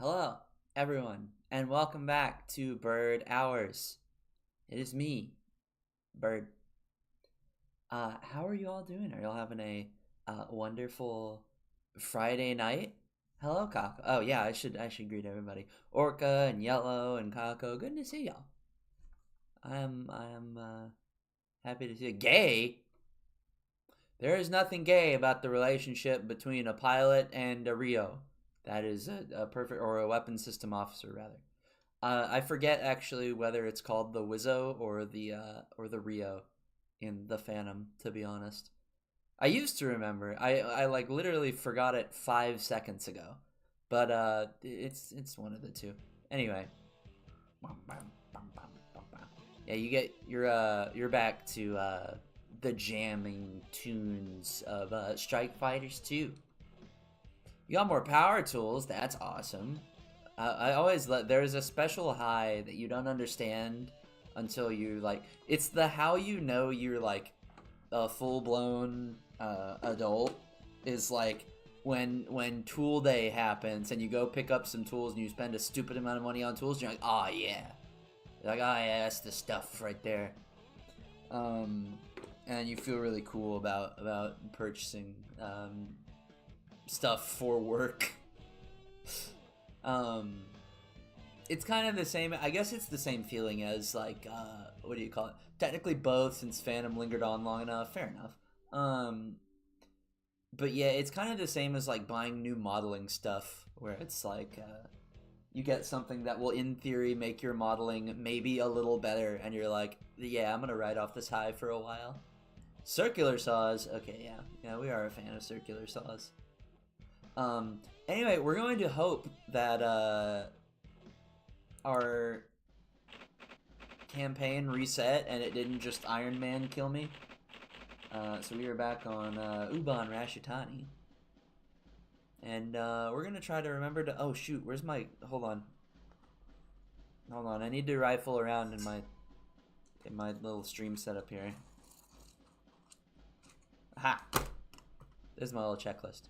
Hello, everyone, and welcome back to Bird Hours. It is me, Bird. How are you all doing? Are y'all having a wonderful Friday night? Hello, Kako. Oh yeah, I should greet everybody. Orca and Yellow and Kako. Good to see y'all. I am happy to see you. Gay. There is nothing gay about the relationship between a pilot and a Rio. That is a perfect, or a weapons system officer rather. I forget actually whether it's called the Wizzo or the Rio in the Phantom. To be honest, I used to remember. I like literally forgot it 5 seconds ago, but it's one of the two. Anyway, yeah, you're back to the jamming tunes of Strike Fighters 2. You got more power tools. That's awesome. I always there's a special high that you don't understand until you like. It's the how you know you're like a full blown adult is like when tool day happens and you go pick up some tools and you spend a stupid amount of money on tools. And you're like, oh yeah, you're like, oh yeah, that's the stuff right there. And you feel really cool about purchasing stuff for work. It's kind of the same. I guess it's the same feeling as like what do you call it? Technically both, since Phantom lingered on long enough. Fair enough. But yeah, it's kind of the same as like buying new modeling stuff, where it's like you get something that will, in theory, make your modeling maybe a little better, and you're like, yeah, I'm gonna ride off this high for a while. Circular saws. Okay, yeah, we are a fan of circular saws. Anyway, we're going to hope that our campaign reset and it didn't just Iron Man kill me. So we are back on Uban Rashitani. And we're going to try to remember to... Oh, shoot. Where's my... Hold on. I need to rifle around in my little stream setup here. Aha! There's my little checklist.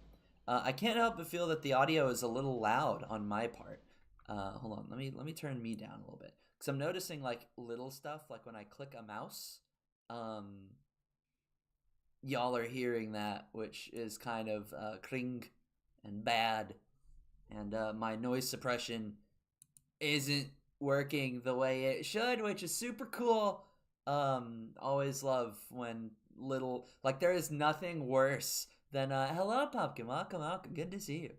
I can't help but feel that the audio is a little loud on my part. Hold on, let me turn me down a little bit, because I'm noticing like little stuff, like when I click a mouse, y'all are hearing that, which is kind of cring and bad, and my noise suppression isn't working the way it should, which is super cool. Always love when little, like, there is nothing worse than hello Pumpkin, welcome, good to see you.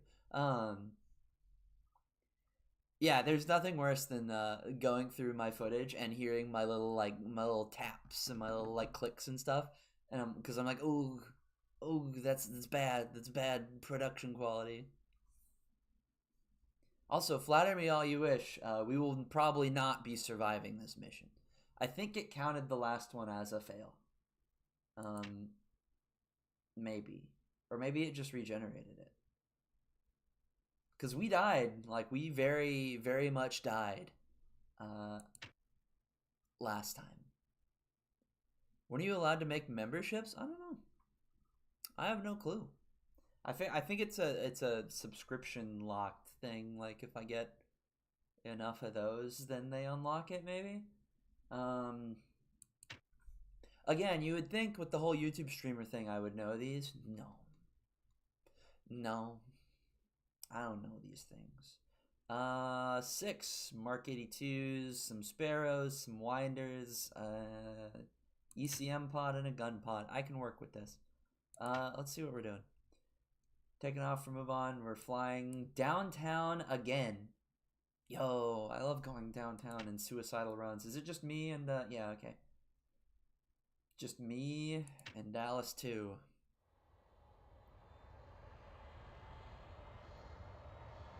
Yeah, there's nothing worse than going through my footage and hearing my little taps and my little like clicks and stuff, and because I'm like, oh, that's bad production quality. Also, flatter me all you wish. We will probably not be surviving this mission. I think it counted the last one as a fail. Maybe. Or maybe it just regenerated it. Because we died. Like, we very, very much died. Last time. Weren't you allowed to make memberships? I don't know. I have no clue. I think it's a subscription locked thing. Like, if I get enough of those, then they unlock it, maybe? Again, you would think with the whole YouTube streamer thing I would know these. No. I don't know these things. 6 Mark 82s, some sparrows, some winders, ECM pod, and a gun pod. I can work with this. Let's see what we're doing. Taking off from Move-On. We're flying downtown again. Yo, I love going downtown in suicidal runs. Is it just me and, yeah, okay. Just me and Dallas too.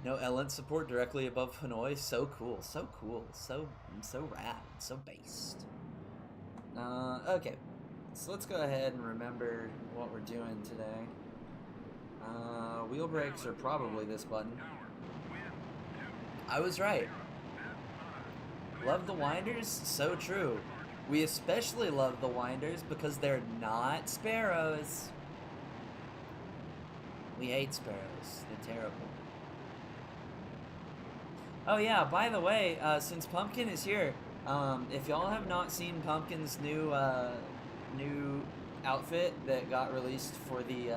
No Ellen support directly above Hanoi. So cool. So rad. So based. Okay. So let's go ahead and remember what we're doing today. Wheel brakes are probably this button. I was right. Love the winders? So true. We especially love the winders because they're not sparrows. We hate sparrows. They're terrible. Oh yeah, by the way, since Pumpkin is here, if y'all have not seen Pumpkin's new outfit that got released for the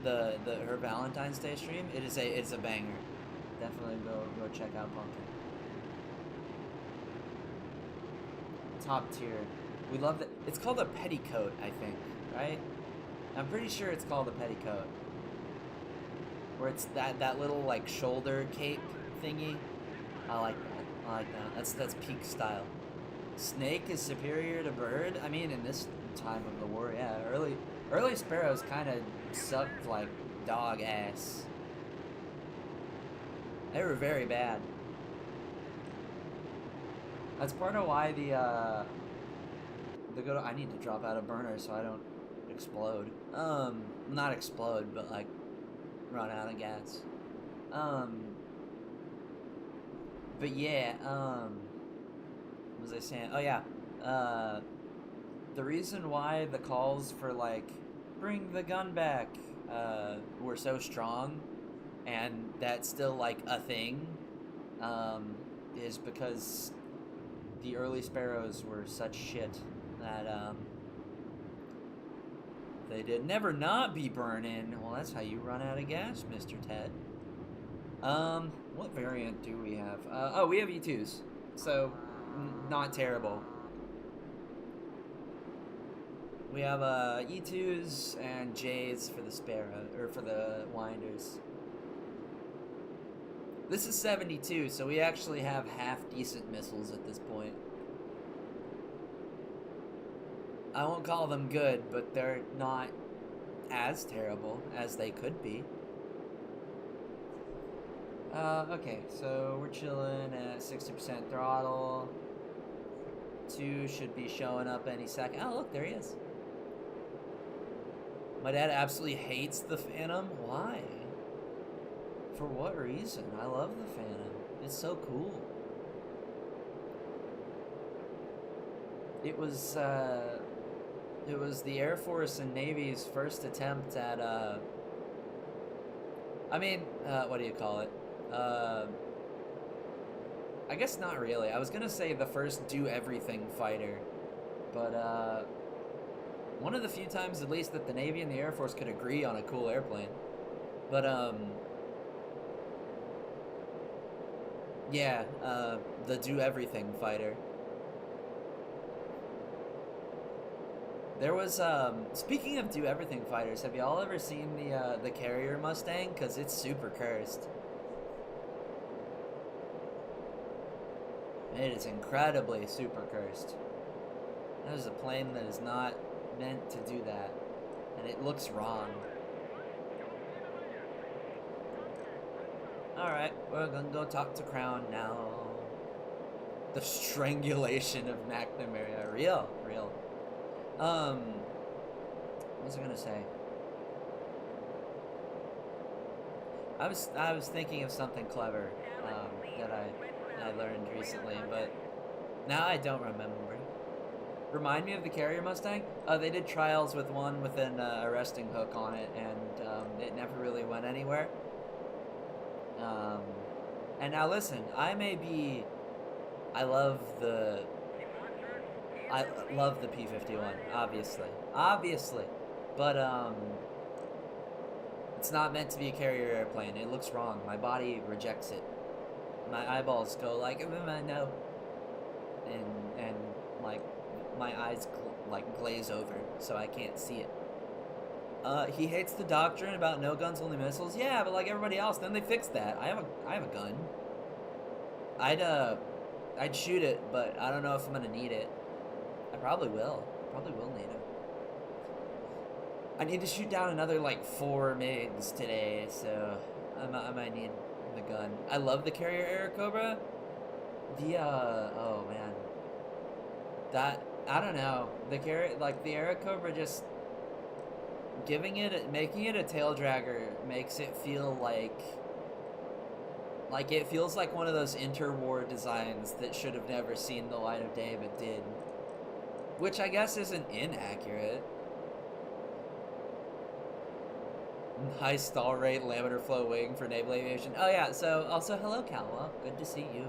her Valentine's Day stream, it's a banger. Definitely go check out Pumpkin. Top tier. We love that. It's called a petticoat, I think, right? I'm pretty sure it's called a petticoat. Where it's that little like shoulder cape thingy. I like that. I like that. That's peak style. Snake is superior to bird. I mean, in this time of the war, yeah. Early sparrows kind of sucked like dog ass. They were very bad. That's part of why I need to drop out of burner so I don't explode. Not explode, but like run out of gas. But yeah, what was I saying? Oh yeah, the reason why the calls for like bring the gun back were so strong, and that's still like a thing, is because the early sparrows were such shit that they did never not be burning. Well, that's how you run out of gas, Mr. Ted. What variant do we have? Oh, we have E2s, so not terrible. We have E2s and J's for the sparrow, or for the winders. This is 72, so we actually have half decent missiles at this point. I won't call them good, but they're not as terrible as they could be. Okay, so we're chilling at 60% throttle. 2 should be showing up any second. Oh, look, there he is. My dad absolutely hates the Phantom. Why? For what reason? I love the Phantom. It's so cool. It was the Air Force and Navy's first attempt at, what do you call it? I guess not really. I was gonna say the first do-everything fighter, but, one of the few times, at least, that the Navy and the Air Force could agree on a cool airplane. But, yeah, the do-everything fighter. There was, speaking of do-everything fighters, have y'all ever seen the Carrier Mustang? Because it's super cursed. It is incredibly super cursed. That is a plane that is not meant to do that. And it looks wrong. Alright, we're gonna go talk to Crown now. The strangulation of McNamara. Real. What was I gonna say? I was thinking of something clever that I learned recently, but now I don't remember. Remind me of the Carrier Mustang? They did trials with one with an arresting hook on it, and it never really went anywhere. And now listen, I love the P-51, obviously, but it's not meant to be a carrier airplane. It looks wrong. My body rejects it. My eyeballs go like, no, and like my eyes glaze over, so I can't see it. He hates the doctrine about no guns, only missiles. Yeah, but like everybody else, then they fixed that. I have a gun. I'd shoot it, but I don't know if I'm gonna need it. I probably will. Need it. I need to shoot down another like 4 MiGs today, so I might need the gun. I love the Carrier Airacobra. Oh man, that I don't know. The Airacobra, just making it a tail dragger makes it feel like it feels like one of those interwar designs that should have never seen the light of day but did. Which I guess isn't inaccurate. High stall rate, laminar flow wing for naval aviation. Oh yeah, so also hello Calwa, good to see you.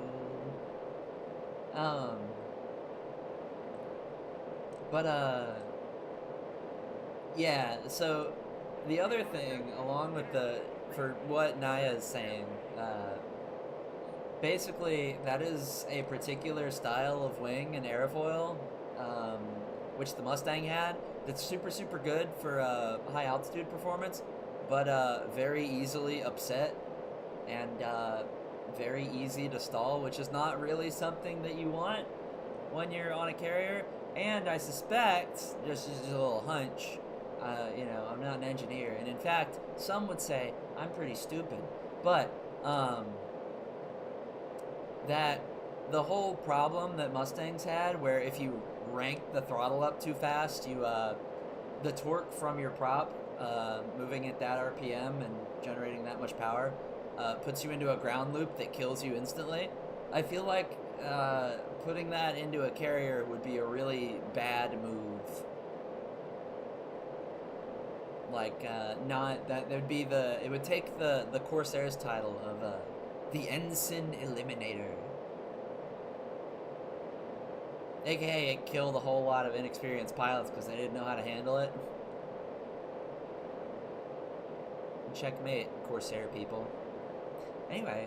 Um, but yeah. So the other thing, along with for what Naya is saying, basically that is a particular style of wing and airfoil, um, which the Mustang had. That's super good for high altitude performance, but very easily upset and very easy to stall, which is not really something that you want when you're on a carrier. And I suspect, just a little hunch, I'm not an engineer, and in fact, some would say I'm pretty stupid, but that the whole problem that Mustangs had, where if you rank the throttle up too fast, the torque from your prop, moving at that RPM and generating that much power, puts you into a ground loop that kills you instantly. I feel like putting that into a carrier would be a really bad move. Like, not that there'd be it would take the Corsair's title of the Ensign Eliminator, aka it killed a whole lot of inexperienced pilots because they didn't know how to handle it. Checkmate, Corsair people. Anyway,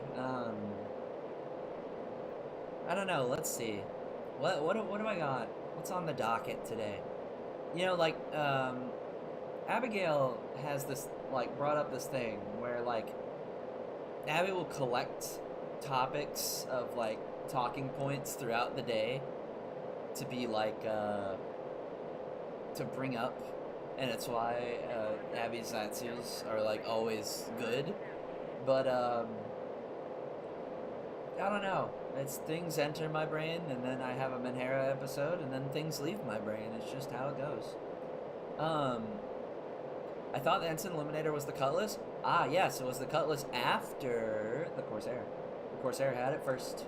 I don't know. Let's see. What do I got? What's on the docket today? Abigail has this, brought up this thing where, Abby will collect topics of, talking points throughout the day to be, to bring up. And it's why Abby's Zatsus are, always good. But, I don't know. It's things enter my brain, and then I have a Menhera episode, and then things leave my brain. It's just how it goes. I thought the Ensign Eliminator was the Cutlass. Ah, yes, it was the Cutlass after the Corsair. The Corsair had it first.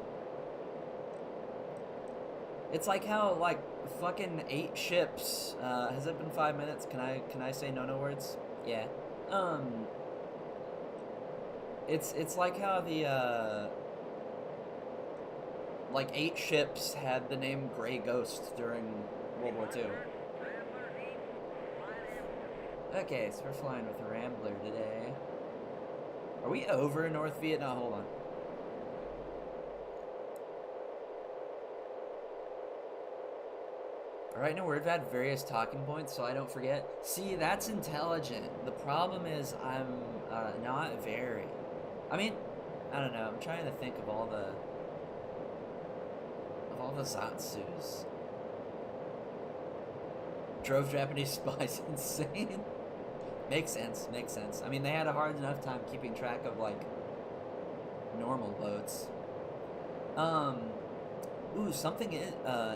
It's like how, fucking 8 ships. Has it been 5 minutes? Can I say no words? Yeah. It's like how the 8 ships had the name Grey Ghost during World War II. Okay, so we're flying with a Rambler today. Are we over North Vietnam? Hold on. Alright, no, we've had various talking points, so I don't forget. See, that's intelligent. The problem is I'm not very. I mean, I don't know. I'm trying to think of all the Zatsus. Drove Japanese spies insane. Makes sense. I mean, they had a hard enough time keeping track of, normal boats. Ooh, something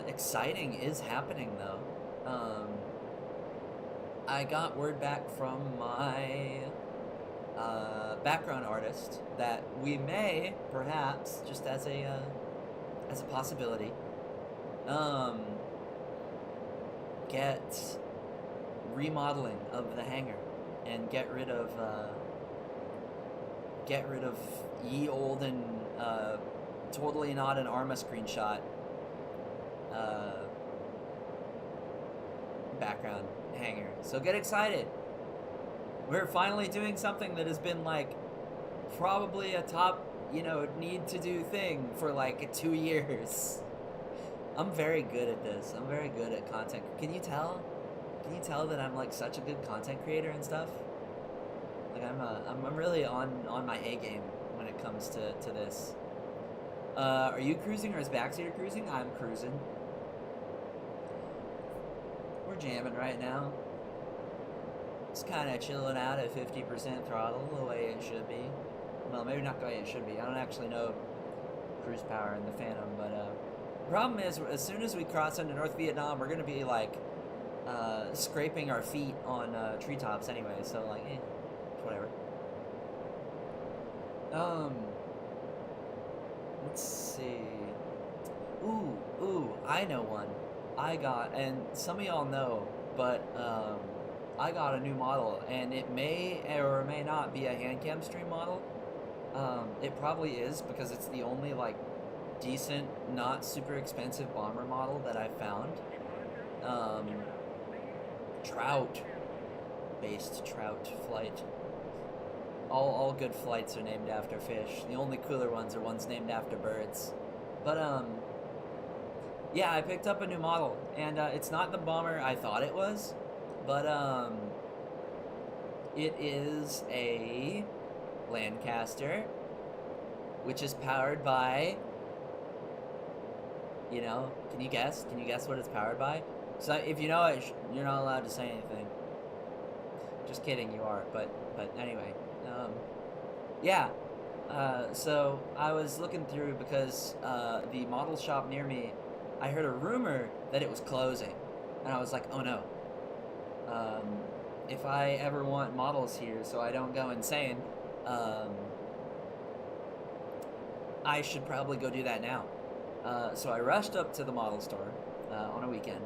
exciting is happening, though. I got word back from my background artist that we may, perhaps, just as a possibility, get remodeling of the hangar and get rid of ye olden totally not an Arma screenshot background hangar. So get excited. We're finally doing something that has been probably a top need to do thing for 2 years. I'm very good at this. I'm very good at content. Can you tell? Can you tell that I'm such a good content creator and stuff? I'm really on my A game when it comes to this. Are you cruising or is Backseater cruising? I'm cruising. We're jamming right now. Just kind of chilling out at 50% throttle, the way it should be. Well, maybe not the way it should be. I don't actually know cruise power in the Phantom, but the problem is, as soon as we cross into North Vietnam, we're gonna be scraping our feet on treetops anyway. So whatever. Let's see. Ooh, I know one. I got, and some of y'all know, but I got a new model, and it may or may not be a hand cam stream model. It probably is, because it's the only like decent, not super expensive bomber model that I've found. Trout-based trout flight. All good flights are named after fish. The only cooler ones are ones named after birds. But yeah, I picked up a new model, and it's not the bomber I thought it was, but it is a Lancaster, which is powered by, you know, can you guess? Can you guess what it's powered by? So if you know it, you're not allowed to say anything. Just kidding, you are. But anyway, yeah. So I was looking through because the model shop near me, I heard a rumor that it was closing, and I was like, oh no. If I ever want models here so I don't go insane, I should probably go do that now. So I rushed up to the model store on a weekend,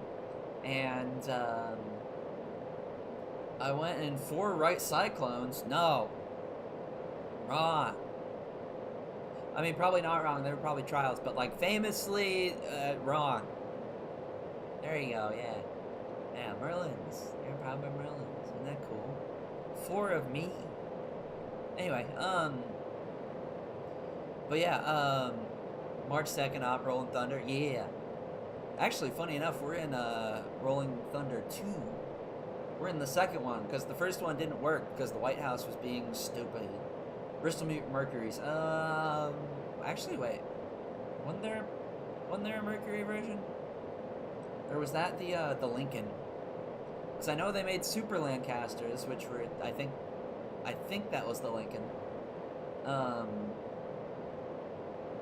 and I went in 4 right cyclones. No. Wrong. I mean, probably not wrong. They were probably trials, but like famously wrong. There you go, yeah. Yeah, Merlins. They're probably Merlins. Isn't that cool? 4 of me. Anyway, but yeah, March 2nd op, Rolling Thunder. Yeah. Actually, funny enough, we're in Rolling Thunder 2. We're in the second one, because the first one didn't work, because the White House was being stupid. Bristol Mercury's. Actually, wait. Wasn't there a Mercury version? Or was that the Lincoln? Because I know they made Super Lancasters, which were, I think that was the Lincoln.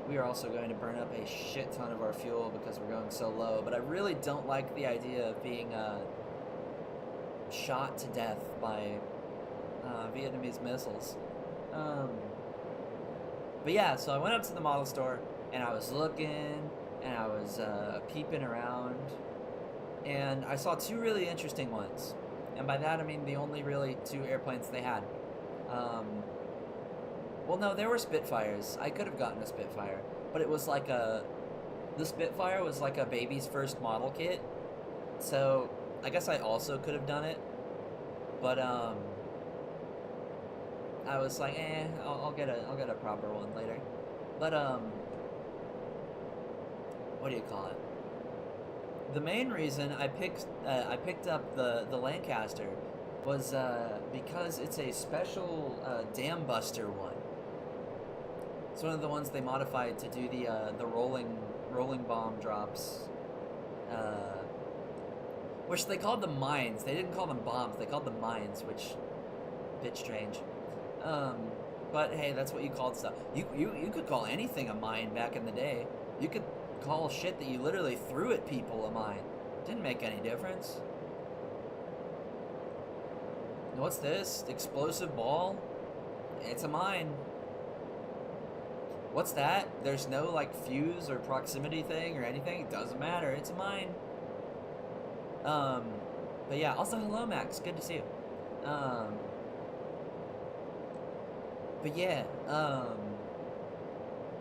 We are also going to burn up a shit ton of our fuel because we're going so low, but I really don't like the idea of being shot to death by Vietnamese missiles. But yeah, so I went up to the model store, and I was looking, and I was peeping around, and I saw 2 really interesting ones. And by that I mean the only really 2 airplanes they had. Well, no, there were Spitfires. I could have gotten a Spitfire, but it was like the Spitfire was like a baby's first model kit, so I guess I also could have done it, but I was like, I'll get a proper one later. But what do you call it? The main reason I picked up the Lancaster was because it's a special dam buster one. It's one of the ones they modified to do the rolling bomb drops, which they called them mines. They didn't call them bombs. They called them mines, which a bit strange. But hey, that's what you called stuff. You could call anything a mine back in the day. You could call shit that you literally threw at people a mine. Didn't make any difference. What's this? Explosive ball? It's a mine. What's that? There's no like fuse or proximity thing or anything. It doesn't matter. It's a mine. But yeah. Also, hello, Max. Good to see you. But yeah.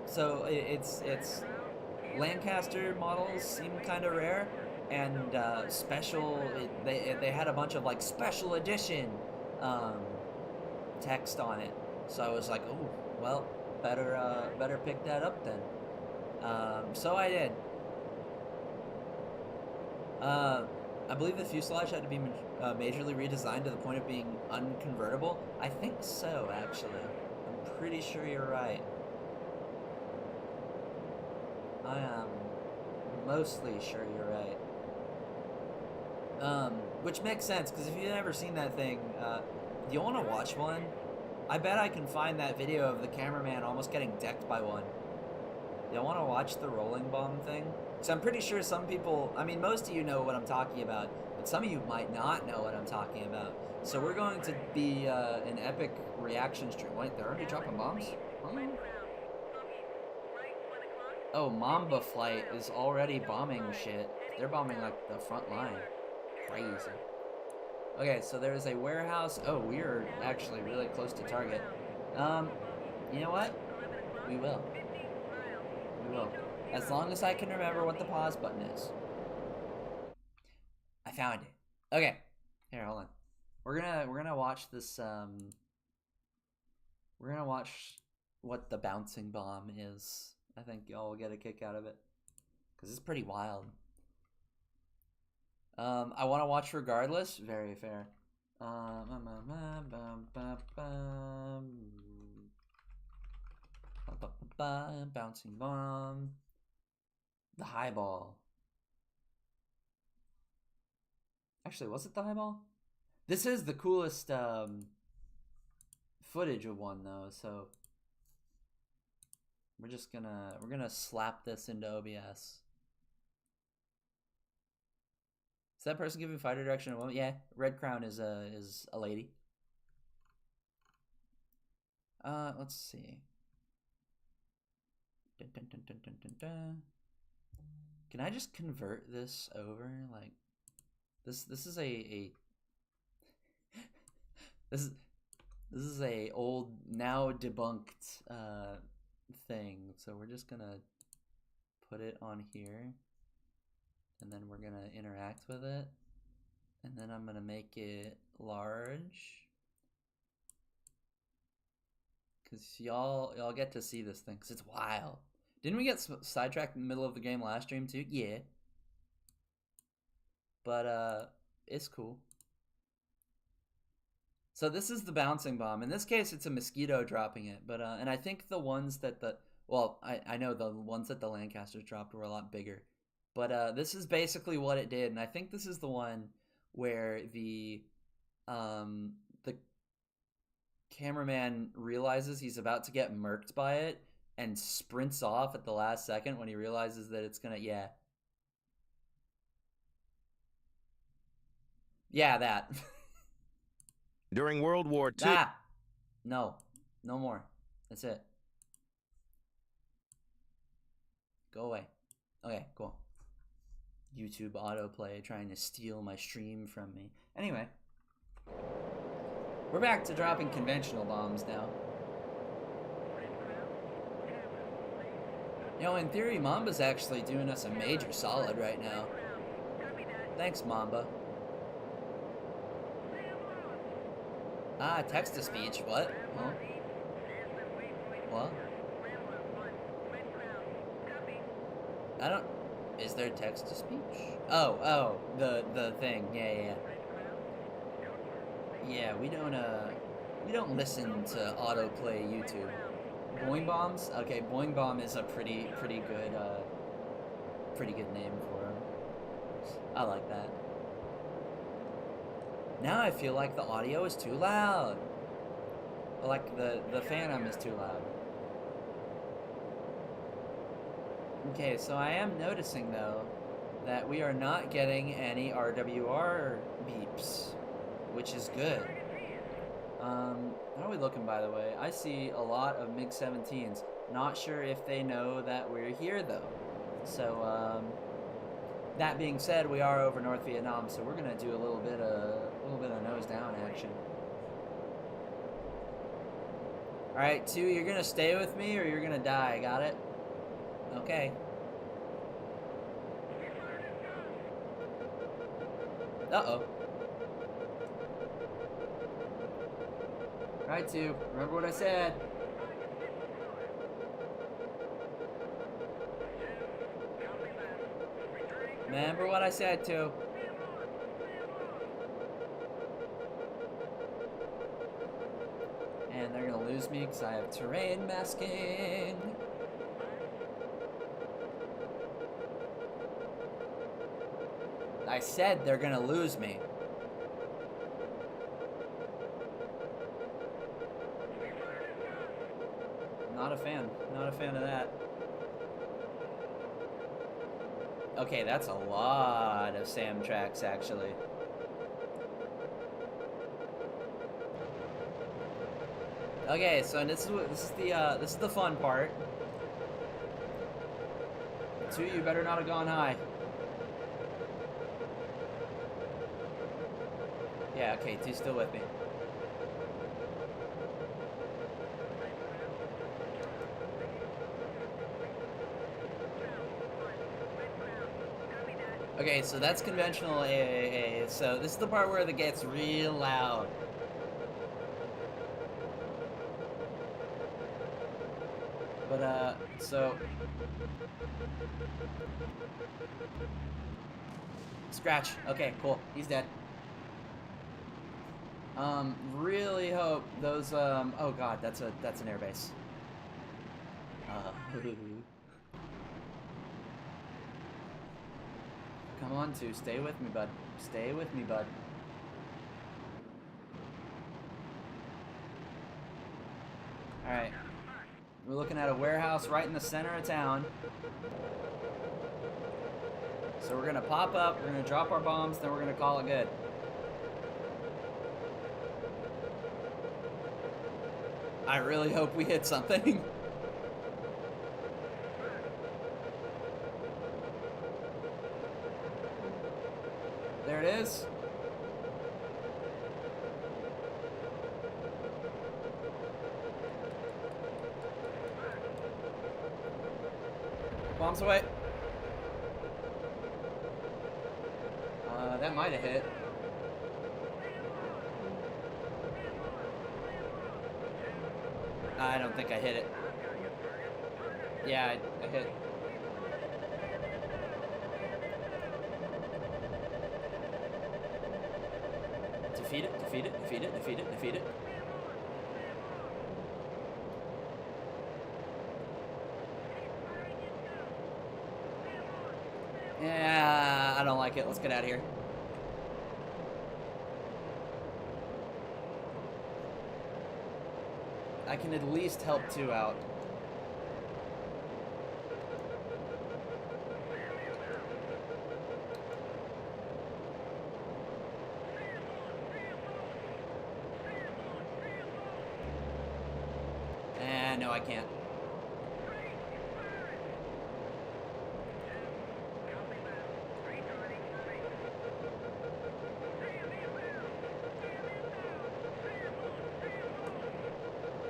So it's Lancaster models seem kind of rare, and special. They had a bunch of like special edition text on it. So I was like, oh well. Better pick that up then. So I did. I believe the fuselage had to be majorly redesigned to the point of being unconvertible. I think so, actually. I'm pretty sure you're right. I am mostly sure you're right. Which makes sense, because if you've never seen that thing, do you want to watch one? I bet I can find that video of the cameraman almost getting decked by one. Y'all want to watch the rolling bomb thing? So I'm pretty sure some people, I mean, most of you know what I'm talking about, but some of you might not know what I'm talking about. So we're going to be an epic reaction stream. Wait, they're already dropping bombs? Huh? Oh, Mamba Flight is already bombing shit. They're bombing like the front line. Crazy. Okay, so there's a warehouse. Oh, we are actually really close to target. You know what? We will. We will. As long as I can remember what the pause button is. I found it. Okay. Here, hold on. We're gonna watch this. We're gonna watch what the bouncing bomb is. I think y'all will get a kick out of it because it's pretty wild. I want to watch regardless. Very fair. Bouncing bomb. The highball. Actually, was it the highball? This is the coolest footage of one though, so we're gonna slap this into OBS. Is that person giving fighter direction a woman? Yeah, Red Crown is a lady. Let's see. Dun, dun, dun, dun, dun, dun, dun. Can I just convert this over? Like, this is a this is a old, now debunked thing. So we're just gonna put it on here, and then we're gonna interact with it, and then I'm gonna make it large. Cause y'all get to see this thing, cause it's wild. Didn't we get sidetracked in the middle of the game last stream too? Yeah. But it's cool. So this is the bouncing bomb. In this case, it's a mosquito dropping it. But and I think the ones that I know the ones that the Lancasters dropped were a lot bigger. But this is basically what it did, and I think this is the one where the cameraman realizes he's about to get murked by it and sprints off at the last second when he realizes that it's gonna, yeah, that. During World War II. Ah, no more. That's it. Go away. Okay, cool. YouTube autoplay trying to steal my stream from me. Anyway, we're back to dropping conventional bombs now. You know, in theory, Mamba's actually doing us a major solid right now. Thanks, Mamba. Ah, text-to-speech. What? Huh? What? I don't... Is there text-to-speech? Oh, the thing. Yeah. Yeah, we don't listen to autoplay YouTube. Boing Bombs? Okay, Boing Bomb is a pretty good name for him. I like that. Now I feel like the audio is too loud. Like the Phantom is too loud. Okay, so I am noticing though that we are not getting any RWR beeps, which is good. How are we looking, by the way? I see a lot of MiG-17s. Not sure if they know that we're here though. So that being said, we are over North Vietnam, so we're gonna do a little bit of nose down action. All right, 2, you're gonna stay with me or you're gonna die. Got it? Okay. Uh-oh. All right, 2. Remember what I said. Remember what I said, 2. And they're gonna lose me because I have terrain masking. I said they're gonna lose me. Not a fan. Not a fan of that. Okay, that's a lot of SAM tracks, actually. Okay, so this is the fun part. 2, you better not have gone high. Yeah, okay, two's still with me. Okay, so that's conventional AAA. So this is the part where it gets real loud. But, so... Scratch. Okay, cool. He's dead. Really hope those, oh god, that's an airbase. Come on, two. Stay with me, bud. Stay with me, bud. Alright. We're looking at a warehouse right in the center of town. So we're gonna pop up, we're gonna drop our bombs, then we're gonna call it good. I really hope we hit something. There it is. Bombs away. That might have hit. I don't think I hit it. Yeah, I hit. Defeat it, defeat it, defeat it, defeat it, defeat it. Yeah, I don't like it. Let's get out of here. I can at least help two out. No, I can't.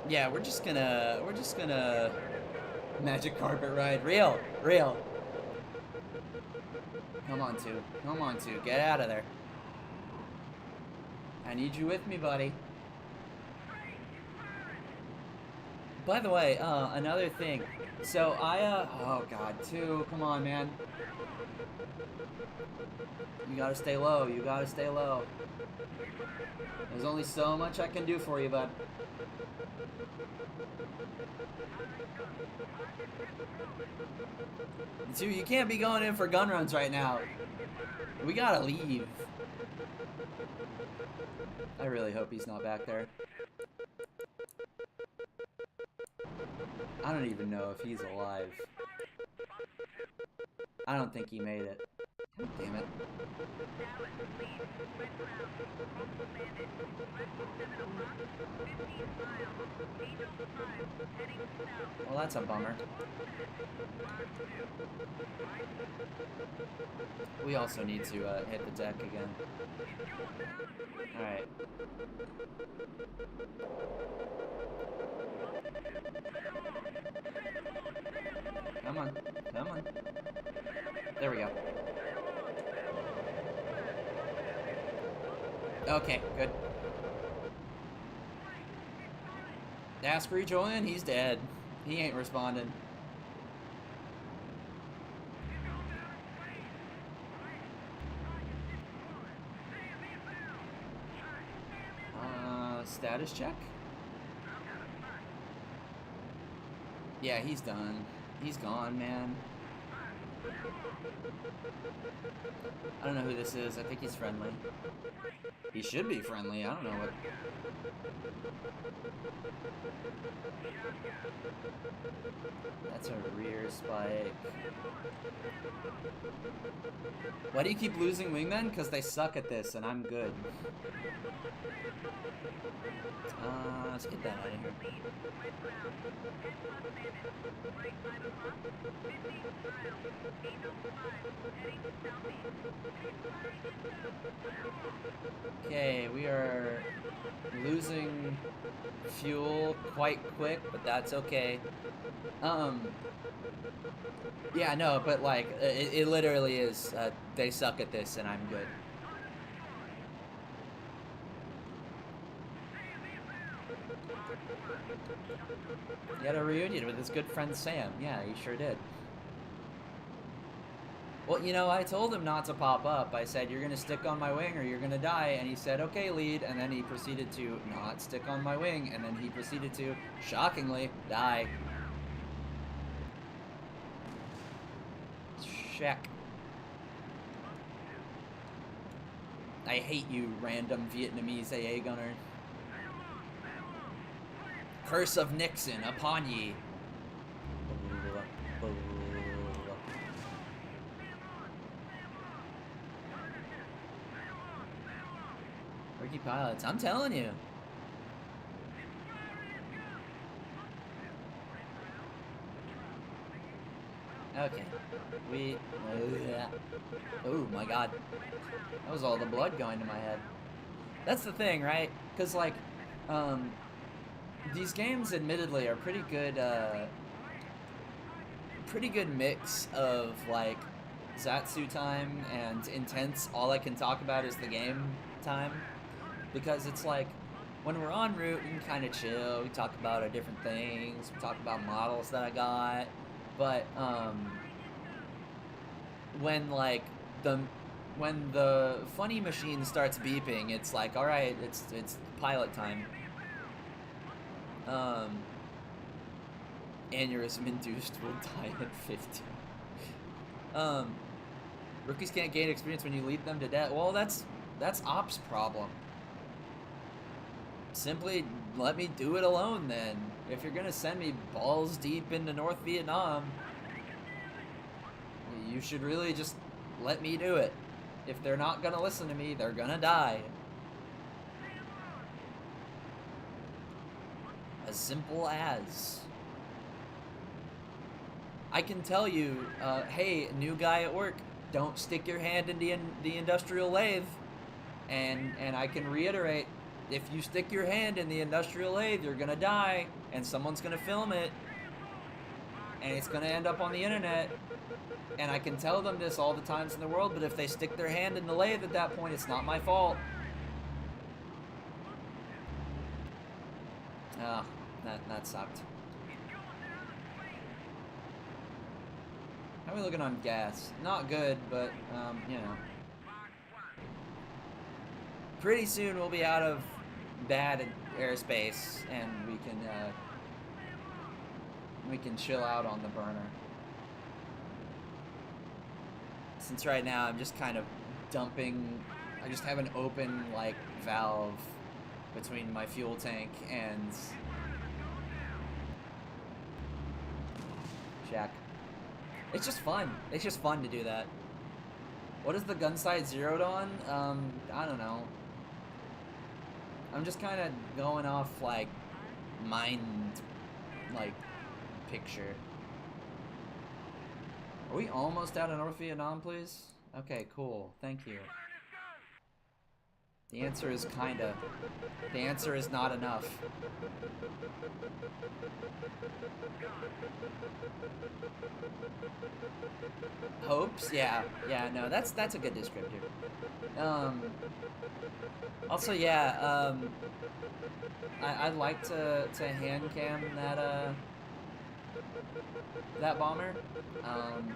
Yeah, we're just gonna magic carpet ride. Real. Come on, two. Come on, two. Get out of there. I need you with me, buddy. By the way, another thing. So oh god, two. Come on, man. You gotta stay low. You gotta stay low. There's only so much I can do for you, bud. Two, you can't be going in for gun runs right now. We gotta leave. I really hope he's not back there. I don't even know if he's alive. I don't think he made it. God damn it. Well, that's a bummer. We also need to hit the deck again. Alright. Come on. Come on. There we go. Okay, good. Ask rejoin, he's dead. He ain't responding. Status check? Yeah, he's done. He's gone, man. I don't know who this is. I think he's friendly. He should be friendly. I don't know what. That's a rear spike. Why do you keep losing wingmen? Because they suck at this, and I'm good. let's get that out of here. Okay, we are losing fuel quite quick, but that's okay. Yeah, no, but like, it literally is, they suck at this and I'm good. He had a reunion with his good friend Sam. Yeah, he sure did. Well, you know, I told him not to pop up. I said, you're gonna stick on my wing or you're gonna die. And he said, okay, lead. And then he proceeded to not stick on my wing. And then he proceeded to, shockingly, die. Check. I hate you, random Vietnamese AA gunner. Curse of Nixon upon ye. Phreaky pilots, I'm telling you. Okay. Oh my god. That was all the blood going to my head. That's the thing, right? Because, like, these games, admittedly, are pretty good mix of, like, Zatsu time and intense, all I can talk about is the game time. Because it's like, when we're en route, we can kind of chill, we talk about our different things, we talk about models that I got, but, when, like, when the funny machine starts beeping, it's like, alright, it's pilot time. Aneurysm induced will die at 50. Rookies can't gain experience when you lead them to death. Well, that's Op's problem. Simply let me do it alone then. If you're gonna send me balls deep into North Vietnam, you should really just let me do it. If they're not gonna listen to me, they're gonna die. As simple as. I can tell you, hey, new guy at work, don't stick your hand in the industrial lathe. And I can reiterate, if you stick your hand in the industrial lathe, you're gonna die, and someone's gonna film it, and it's gonna end up on the internet. And I can tell them this all the times in the world, but if they stick their hand in the lathe at that point, it's not my fault. Ah, that sucked. How are we looking on gas? Not good, but, you know. Pretty soon we'll be out of bad airspace, and we can chill out on the burner. Since right now I'm just kind of dumping, I just have an open, like, valve between my fuel tank and Jack. It's just fun. It's just fun to do that. What is the gun sight zeroed on? I don't know. I'm just kind of going off, like, mind, like, picture. Are we almost out of North Vietnam, please? Okay, cool. Thank you. The answer is kinda. The answer is not enough. Hopes? Yeah. Yeah, no, that's a good descriptor. Also, yeah, I'd like to hand cam that bomber.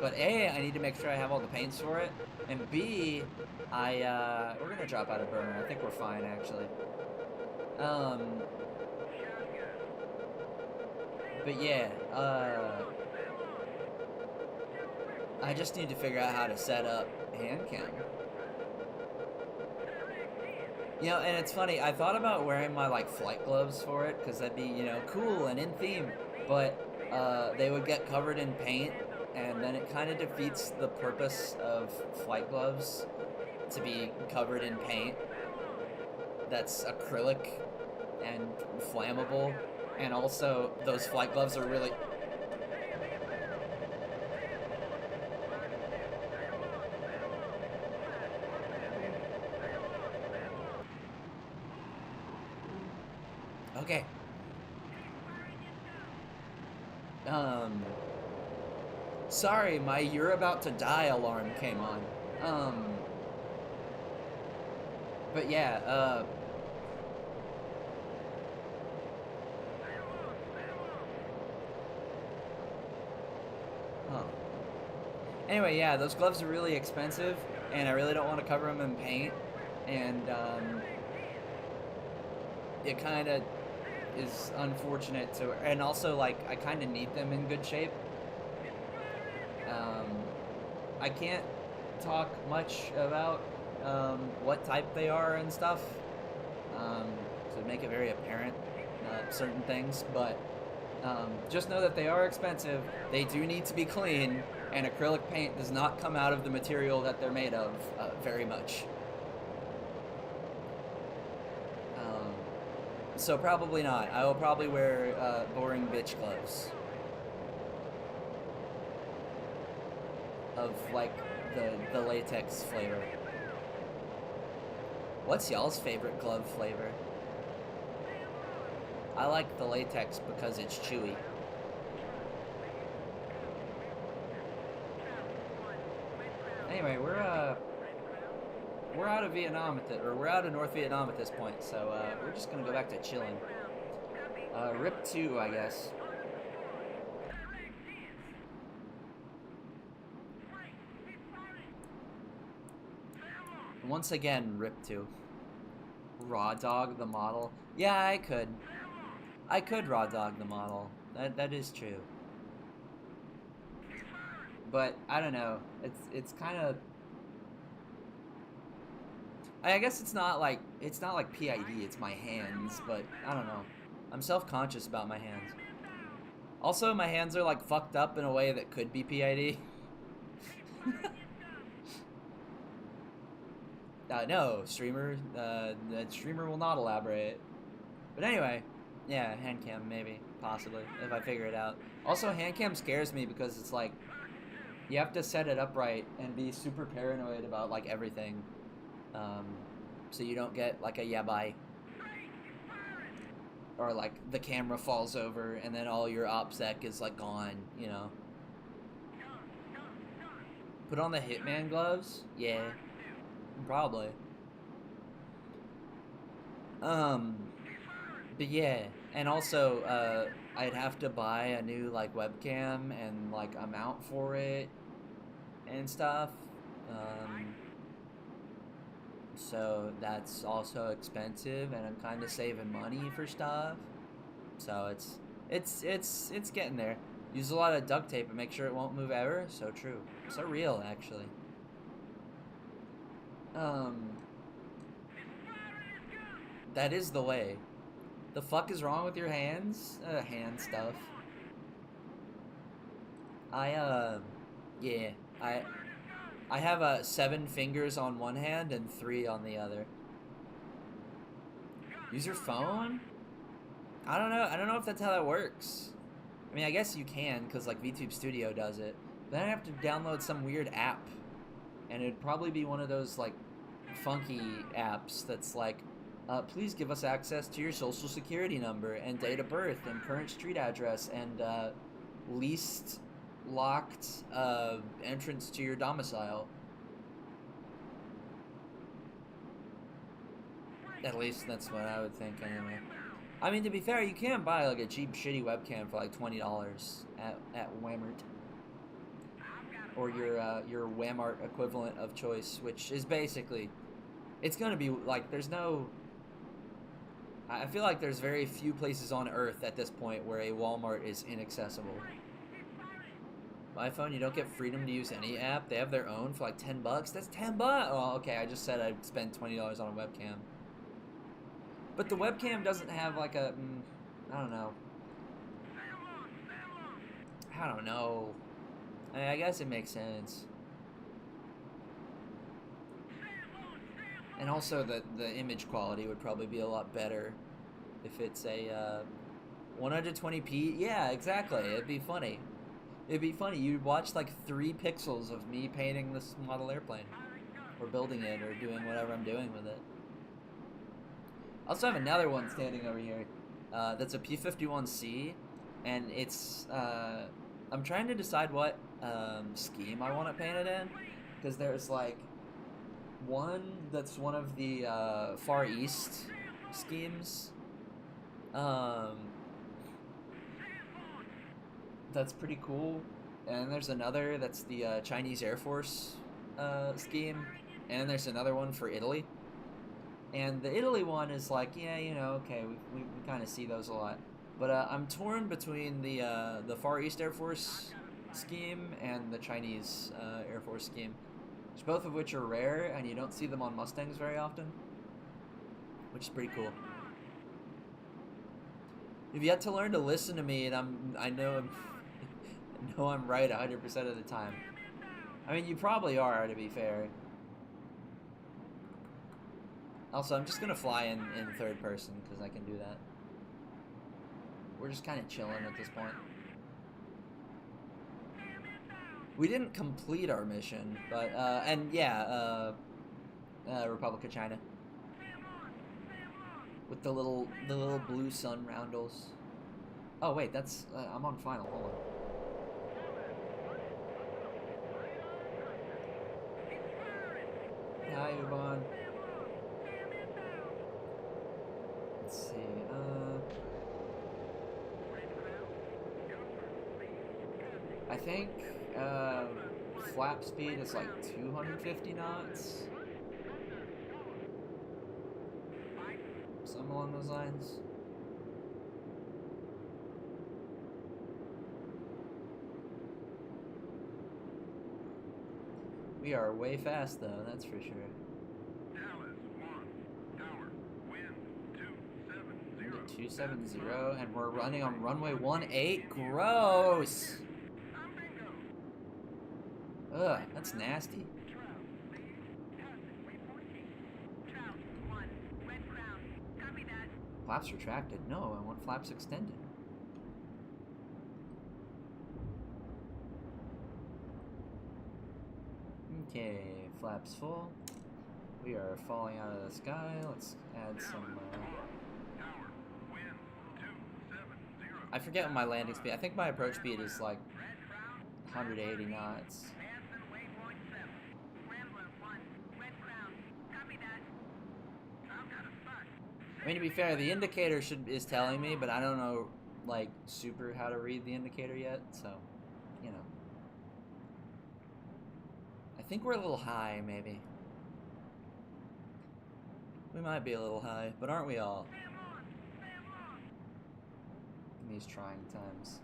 But A, I need to make sure I have all the paints for it, and B, we're gonna drop out of burner. I think we're fine, actually. But yeah, I just need to figure out how to set up hand cam. You know, and it's funny, I thought about wearing my, like, flight gloves for it, because that'd be, you know, cool and in theme, but they would get covered in paint, and then it kind of defeats the purpose of flight gloves to be covered in paint that's acrylic and flammable, and also those flight gloves are really... Okay. Sorry, my "you're about to die" alarm came on. But yeah, huh. Anyway, yeah, those gloves are really expensive, and I really don't want to cover them in paint, and, it kind of is unfortunate to, and also, like, I kind of need them in good shape. I can't talk much about what type they are and stuff, to make it very apparent, certain things, but just know that they are expensive, they do need to be clean, and acrylic paint does not come out of the material that they're made of very much. So probably not. I will probably wear boring bitch gloves. Of, like, the latex flavor. What's y'all's favorite glove flavor? I like the latex because it's chewy. Anyway, we're out of Vietnam we're out of North Vietnam at this point, so we're just gonna go back to chilling. Rip 2, I guess. Once again, Rip 2. Raw dog the model. Yeah, I could. I could raw dog the model. That is true. But I don't know. It's kind of. I guess it's not like PID. It's my hands, but I don't know. I'm self-conscious about my hands. Also, my hands are like fucked up in a way that could be PID. No, streamer. The streamer will not elaborate. But anyway, yeah, hand cam maybe, possibly, if I figure it out. Also, hand cam scares me because it's like you have to set it up right and be super paranoid about like everything, so you don't get like a yabai, or like the camera falls over and then all your OPSEC is like gone, you know. Put on the Hitman gloves? Yeah. Probably. But yeah, and also, I'd have to buy a new, like, webcam and, like, a mount for it and stuff. So that's also expensive, and I'm kind of saving money for stuff. So it's getting there. Use a lot of duct tape and make sure it won't move ever. So true. So real, actually. That is the way. The fuck is wrong with your hands? Hand stuff. Yeah. I have 7 fingers on one hand and 3 on the other. Use your phone? I don't know. I don't know if that's how that works. I mean, I guess you can, because, like, VTube Studio does it. Then I have to download some weird app. And it'd probably be one of those, like, funky apps that's like, please give us access to your social security number and date of birth and current street address and least locked entrance to your domicile. At least that's what I would think anyway. I mean, to be fair, you can buy like a cheap shitty webcam for like $20 at Walmart. Or your Walmart equivalent of choice, which is basically, it's gonna be like, there's no, I feel like there's very few places on Earth at this point where a Walmart is inaccessible. My phone, you don't get freedom to use any app. They have their own for like $10. That's $10. Oh, okay. I just said I'd spend $20 on a webcam. But the webcam doesn't have like a, I don't know. I don't know. I mean, I guess it makes sense. And also the image quality would probably be a lot better If it's a 120p, yeah, exactly. It'd be funny. It'd be funny. You'd watch like 3 pixels of me painting this model airplane, or building it, or doing whatever I'm doing with it. I also have another one standing over here. That's a P-51C, and it's I'm trying to decide what scheme I want to paint it in, because there's like one that's one of the Far East schemes. That's pretty cool. And there's another that's the Chinese Air Force scheme, and there's another one for Italy. And the Italy one is like, yeah, you know, okay, we kind of see those a lot. But I'm torn between the Far East Air Force scheme and the Chinese Air Force scheme, both of which are rare, and you don't see them on Mustangs very often, which is pretty cool. You've yet to learn to listen to me, and I know I'm right 100% of the time. I mean, you probably are, to be fair. Also, I'm just gonna fly in third person because I can do that. We're just kind of chilling at this point. We didn't complete our mission, but and yeah, Republic of China with the little blue sun roundels. Oh wait, that's I'm on final. Hold on. Hi, Yvonne. Let's see. I think flap speed is like 250 knots. Something along those lines. We are way fast though, that's for sure. Dallas 1 tower, wind 270. 270, and we're running on runway 18. Gross! Ugh, that's nasty. Flaps retracted. No, I want flaps extended. Okay, flaps full. We are falling out of the sky. Let's add some. I forget what my landing speed. I think my approach speed is like 180 knots. I mean, to be fair, the indicator is telling me, but I don't know, like, super how to read the indicator yet, so, you know. I think we're a little high, maybe. We might be a little high, but aren't we all? In these trying times.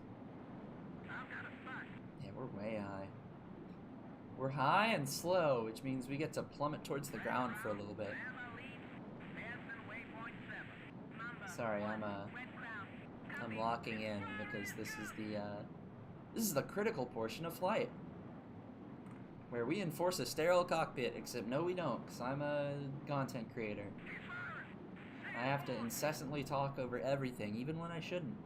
Yeah, we're way high. We're high and slow, which means we get to plummet towards the ground for a little bit. Sorry, I'm locking in because this is the critical portion of flight, where we enforce a sterile cockpit. Except no, we don't, because I'm a content creator. I have to incessantly talk over everything, even when I shouldn't.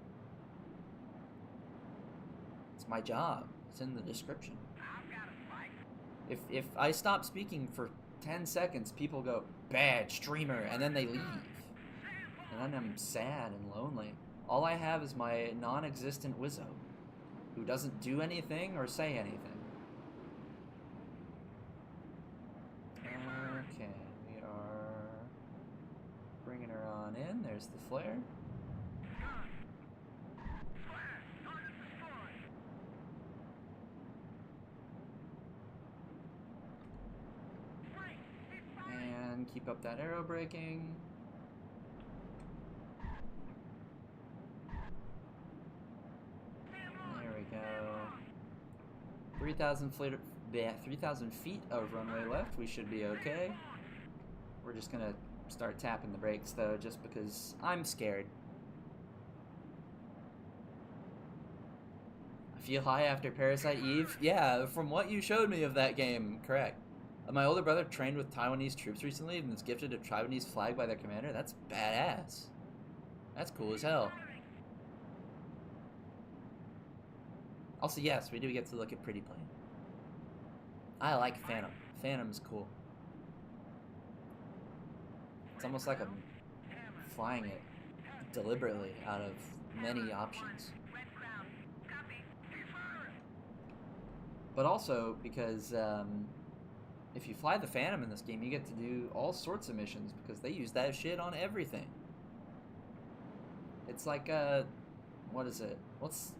It's my job. It's in the description. If I stop speaking for 10 seconds, people go, "Bad streamer," and then they leave. And then I'm sad and lonely. All I have is my non-existent Wizzo, who doesn't do anything or say anything. Okay, we are bringing her on in. There's the flare. And keep up that aero braking. There we go. 3,000 feet of runway left. We should be okay. We're just gonna start tapping the brakes though, just because I'm scared. I feel high after Parasite Eve. Yeah, from what you showed me of that game, correct. My older brother trained with Taiwanese troops recently and was gifted a Taiwanese flag by their commander. That's badass. That's cool as hell. Also, yes, we do get to look at Pretty Plane. I like Phantom. Phantom's cool. It's almost like I'm flying it deliberately out of many options. But also because if you fly the Phantom in this game, you get to do all sorts of missions because they use that shit on everything. It's like what is it? It's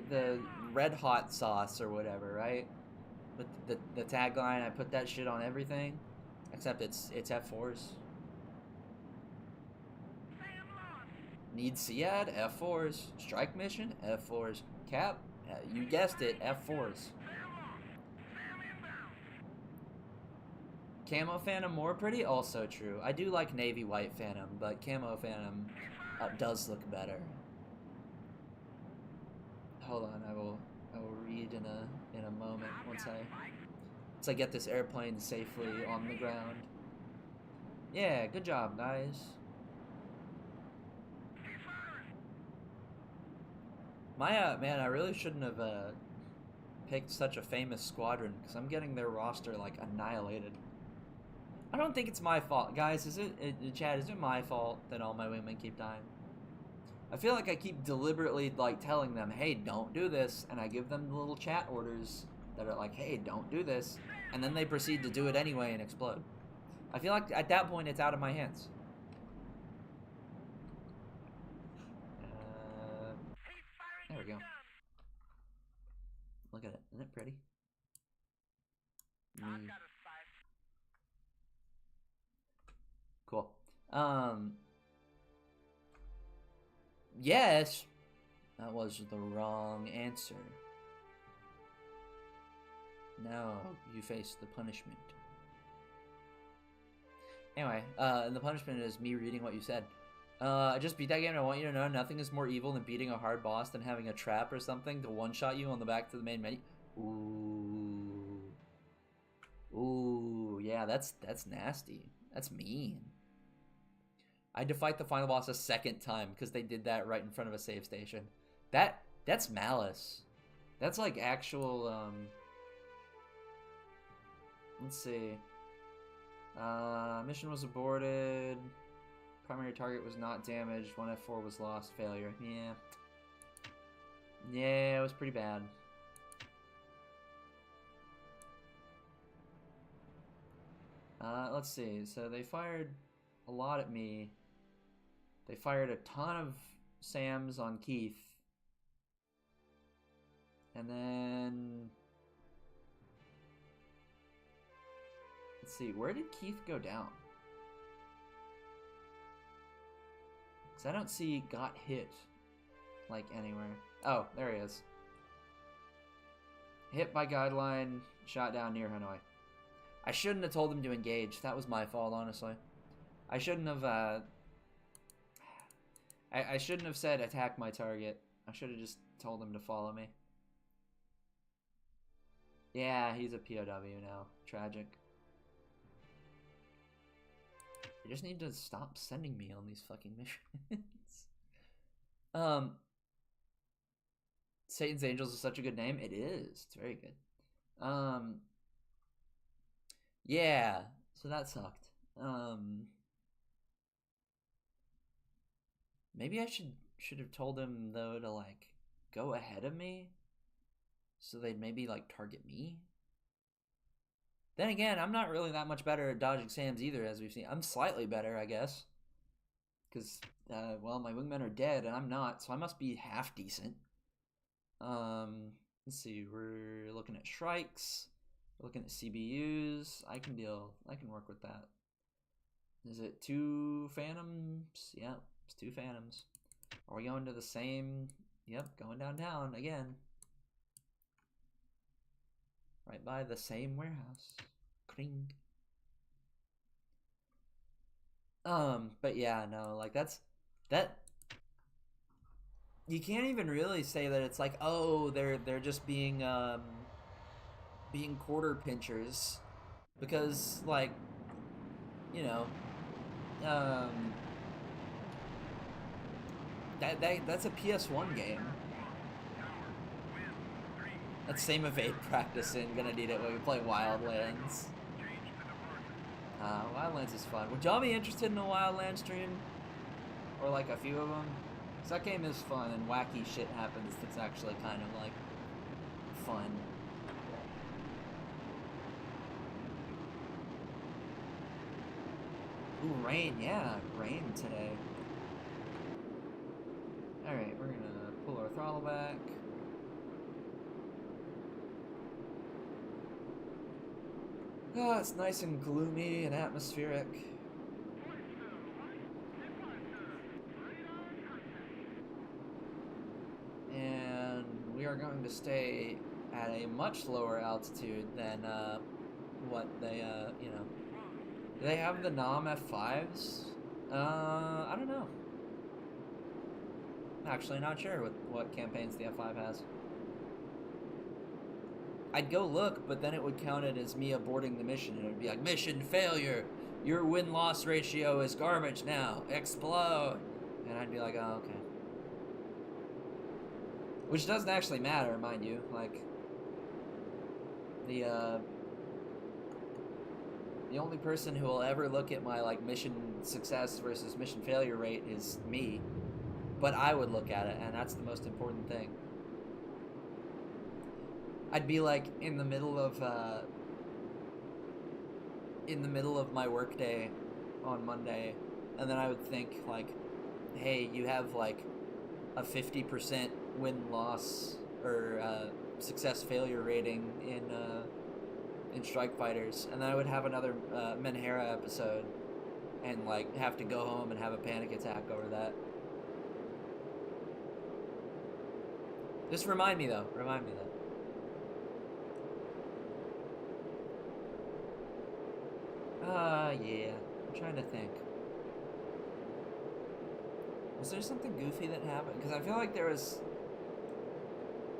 the red hot sauce or whatever, right? But the tagline, I put that shit on everything, except it's F4s. Need SEAD, F4s. Strike mission, F4s. Cap, you guessed it, F4s. Camo Phantom more pretty, also true. I do like navy white Phantom, but Camo Phantom does look better. Hold on, I will read in a moment once I get this airplane safely on the ground. Yeah, good job, guys. My man, I really shouldn't have picked such a famous squadron because I'm getting their roster like annihilated. I don't think it's my fault, guys. Is it Chad? Is it my fault that all my women keep dying? I feel like I keep deliberately like telling them, hey, don't do this, and I give them the little chat orders that are like, hey, don't do this, and then they proceed to do it anyway and explode. I feel like at that point it's out of my hands. There we go. Look at it. Isn't it pretty? Cool. Yes. That was the wrong answer. Now you face the punishment. Anyway, the punishment is me reading what you said. I just beat that game and I want you to know nothing is more evil than beating a hard boss than having a trap or something to one-shot you on the back to the main menu. Ooh. Ooh, yeah, that's nasty. That's mean. I had to fight the final boss a second time because they did that right in front of a save station. That's malice. That's like actual, let's see. Mission was aborted. Primary target was not damaged. 1 F4 was lost. Failure. Yeah. Yeah, it was pretty bad. Let's see. So they fired a lot at me. They fired a ton of SAMs on Keith. And then... let's see. Where did Keith go down? Because I don't see got hit, like, anywhere. Oh, there he is. Hit by guideline, shot down near Hanoi. I shouldn't have told him to engage. That was my fault, honestly. I shouldn't have, I shouldn't have said attack my target. I should have just told him to follow me. Yeah, he's a POW now. Tragic. You just need to stop sending me on these fucking missions. Satan's Angels is such a good name. It is. It's very good. Yeah. So that sucked. Maybe I should have told him though to like go ahead of me, so they'd maybe like target me. Then again, I'm not really that much better at dodging SAMs either, as we've seen. I'm slightly better, I guess. Because, well, my wingmen are dead, and I'm not, so I must be half decent. Let's see, we're looking at Shrikes. We're looking at CBUs. I can work with that. Is it 2 Phantoms? Yep, it's 2 Phantoms. Are we going to the same? Yep, going downtown again. Right by the same warehouse. Kring. But yeah, no, like that you can't even really say that it's like, oh, they're just being quarter pinchers, because like, you know, That's a PS1 game. That's same evade practicing. Gonna need it when we play Wildlands. Wildlands is fun. Would y'all be interested in a Wildlands stream? Or like a few of them? 'Cause that game is fun and wacky shit happens that's actually kind of like fun. Ooh, rain, yeah, rain today. Alright, we're gonna pull our throttle back. Oh, it's nice and gloomy and atmospheric. And we are going to stay at a much lower altitude than what they, you know. Do they have the NOM F5s? I don't know. Actually, not sure what campaigns the F5 has. I'd go look, but then it would count it as me aborting the mission, and it would be like, mission failure! Your win-loss ratio is garbage now! Explode! And I'd be like, oh, okay. Which doesn't actually matter, mind you. Like, the only person who will ever look at my, like, mission success versus mission failure rate is me. But I would look at it, and that's the most important thing. I'd be like in the middle of my workday on Monday, and then I would think like, hey, you have like a 50% win-loss or success failure rating in Strike Fighters, and then I would have another Menhera episode and like have to go home and have a panic attack over that. Just remind me though. Remind me though. Yeah. I'm trying to think. Was there something goofy that happened? Because I feel like there was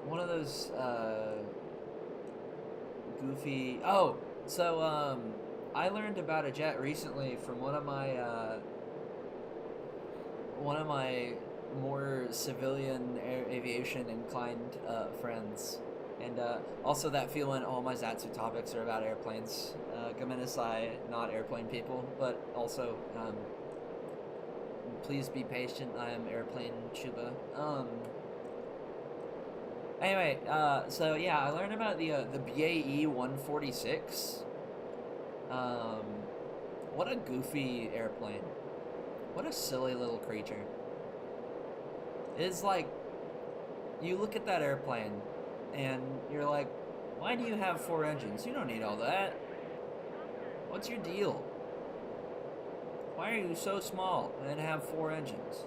one of those, goofy... Oh! So, I learned about a jet recently from one of my more civilian aviation inclined, friends. And also that feeling all my Zatsu topics are about airplanes. Gamenasai, not airplane people, but also, please be patient, I am airplane Chuba. Anyway, so yeah, I learned about the BAE 146. What a goofy airplane. What a silly little creature. It's like, you look at that airplane, and you're like, why do you have 4 engines? You don't need all that. What's your deal? Why are you so small and have 4 engines?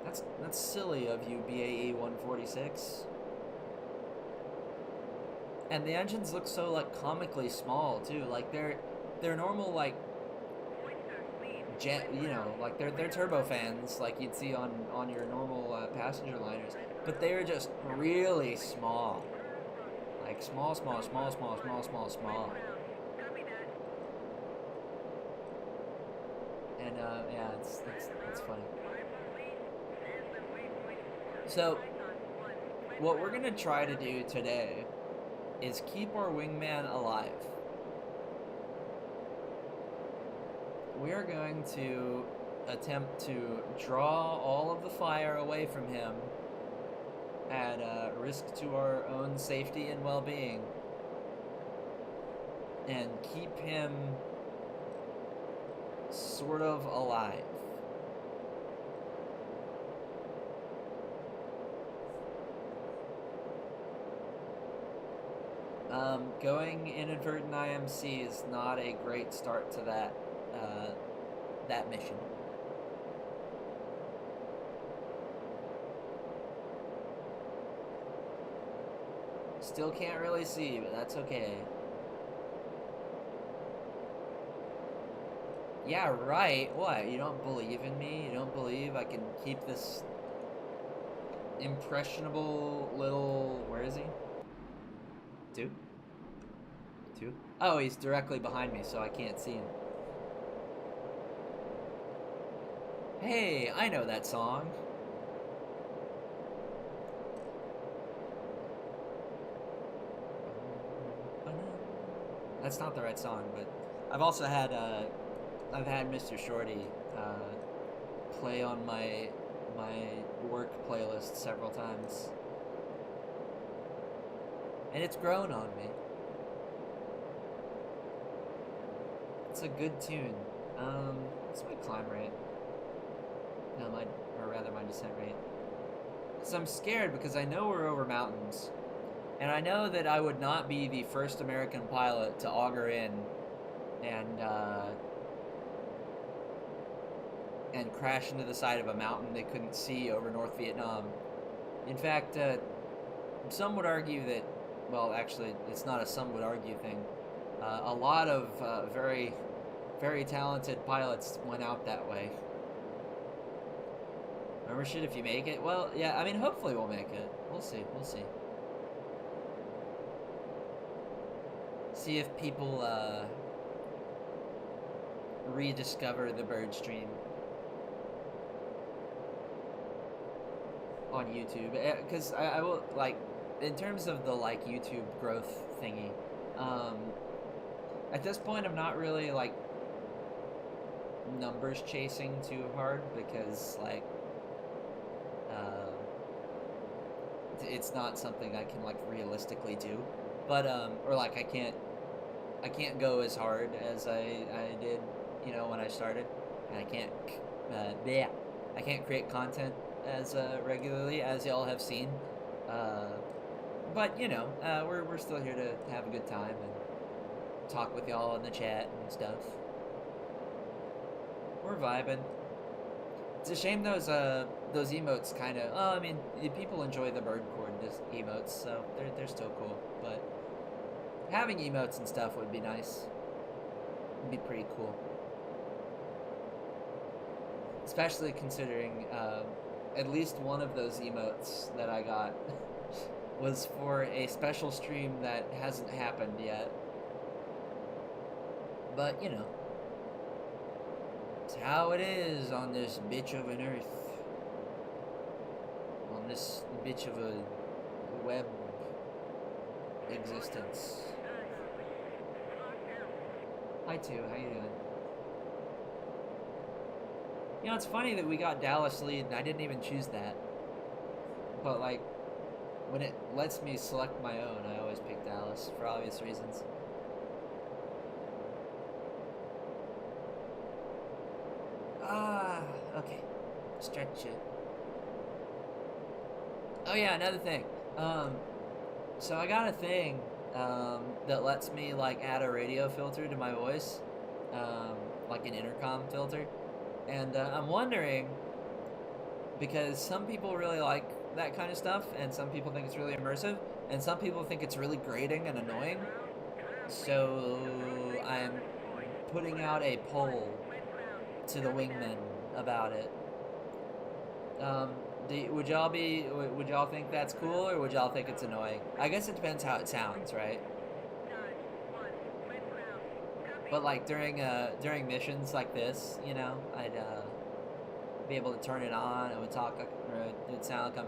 That's silly of you, BAE 146. And the engines look so like comically small too. Like they're normal like jet, you know, like they're turbofans like you'd see on your normal passenger liners, but they're just really small. Like small. And yeah, it's funny. So what we're gonna try to do today is keep our wingman alive. We are going to attempt to draw all of the fire away from him at risk to our own safety and well-being, and keep him sort of alive. Going inadvertent IMC is not a great start to that mission. Still can't really see, but that's okay. Yeah, right. What? You don't believe in me? You don't believe I can keep this impressionable little... Where is he? 2? Oh, he's directly behind me, so I can't see him. Hey, I know that song. That's not the right song, but I've also had I've had Mr. Shorty play on my work playlist several times, and it's grown on me. It's a good tune. What's my climb rate? No, my descent rate. Because I'm scared because I know we're over mountains. And I know that I would not be the first American pilot to auger in and crash into the side of a mountain they couldn't see over North Vietnam. In fact, some would argue that, well, actually, it's not a some would argue thing. A lot of very, very talented pilots went out that way. Remember shit if you make it? Well, yeah, I mean, hopefully we'll make it. We'll see, we'll see. See if people rediscover the bird stream on YouTube, because I will, like, in terms of the like YouTube growth thingy, at this point I'm not really like numbers chasing too hard, because like it's not something I can like realistically do, but or like I can't go as hard as I did, you know, when I started, and I can't create content as regularly as y'all have seen, but you know, we're still here to have a good time and talk with y'all in the chat and stuff. We're vibing. It's a shame those emotes kind of. I mean, people enjoy the bird chord emotes, so they're still cool. But having emotes and stuff would be nice. It'd be pretty cool, especially considering at least one of those emotes that I got was for a special stream that hasn't happened yet. But you know. It's how it is on this bitch of an earth. On this bitch of a web existence. Hi, too. How you doing? You know, it's funny that we got Dallas lead, and I didn't even choose that. But, like, when it lets me select my own, I always pick Dallas, for obvious reasons. Okay. Stretch it. Oh yeah, another thing. So I got a thing that lets me like add a radio filter to my voice, like an intercom filter, and I'm wondering, because some people really like that kind of stuff, and some people think it's really immersive, and some people think it's really grating and annoying. So I'm putting out a poll to the wingmen about it. Would y'all think that's cool, or would y'all think it's annoying? I guess it depends how it sounds, right? But like during missions like this, you know, I'd be able to turn it on. It would talk, or it would sound like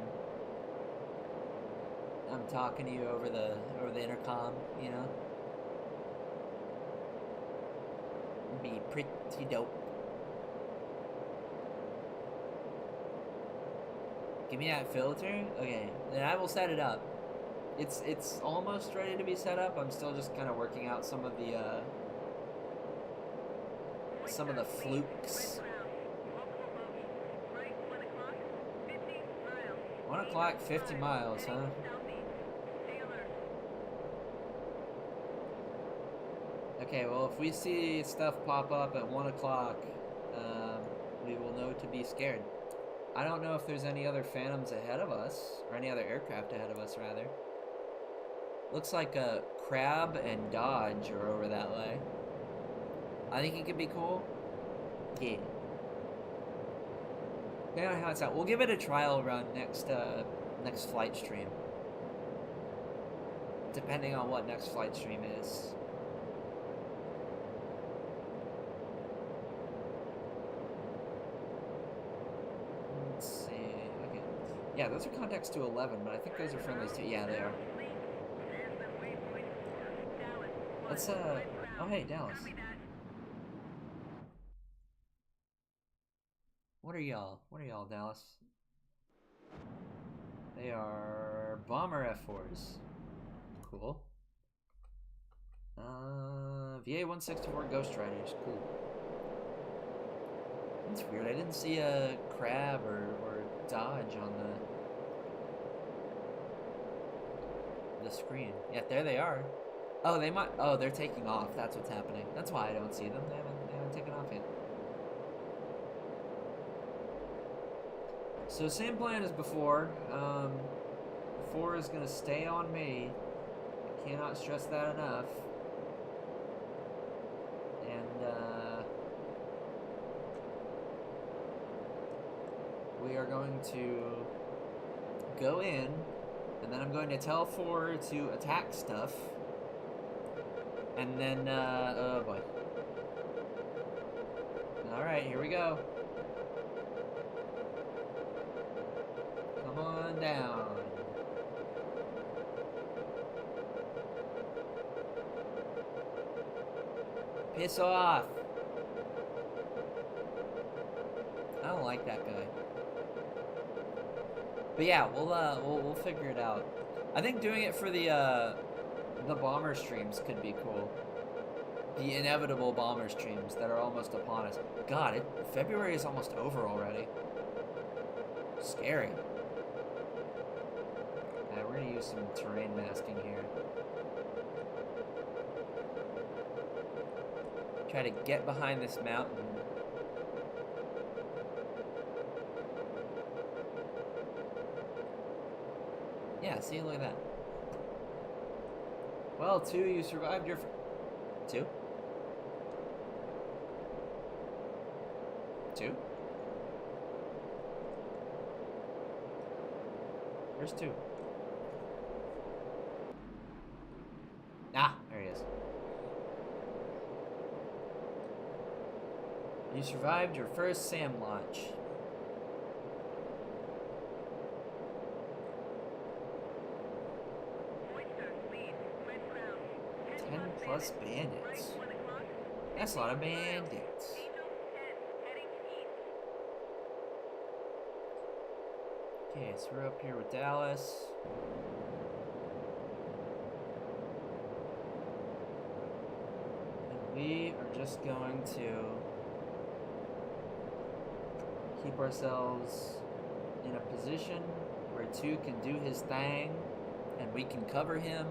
I'm talking to you over the intercom, you know. It'd be pretty dope. Give me that filter? Okay, then I will set it up. It's almost ready to be set up. I'm still just kind of working out some of the flukes. 1 o'clock, 50 miles, huh? Okay, well, if we see stuff pop up at 1 o'clock, we will know to be scared. I don't know if there's any other Phantoms ahead of us, or any other aircraft ahead of us, rather. Looks like a Crab and Dodge are over that way. I think it could be cool. Yeah. Depending on how it's out. We'll give it a trial run next flight stream. Depending on what next flight stream is. Let's see. Okay. Yeah, those are contacts to 11, but I think those are friendlies too. Yeah, they are. Let's oh hey, Dallas. What are y'all? What are y'all, Dallas? They are bomber F4s. Cool. VA-164 Ghost Riders. Cool. That's weird. I didn't see a crab or dodge on the screen. Yeah, there they are. Oh, they might. Oh, they're taking off. That's what's happening. That's why I don't see them. They haven't taken off yet. So same plan as before. 4 is gonna stay on me. I cannot stress that enough. And we are going to go in, and then I'm going to tell 4 to attack stuff. And then, oh boy. Alright, here we go. Come on down. Piss off. I don't like that guy. But yeah, we'll figure it out. I think doing it for the bomber streams could be cool. The inevitable bomber streams that are almost upon us. God, February is almost over already. Scary. We're gonna use some terrain masking here. Try to get behind this mountain. Yeah, see, look at that. Well, 2, you survived your... 2? 2? Where's 2? Ah, there he is. You survived your first SAM launch. 10+ bandits. That's a lot of bandits. Okay, so we're up here with Dallas. And we are just going to keep ourselves in a position where 2 can do his thing and we can cover him.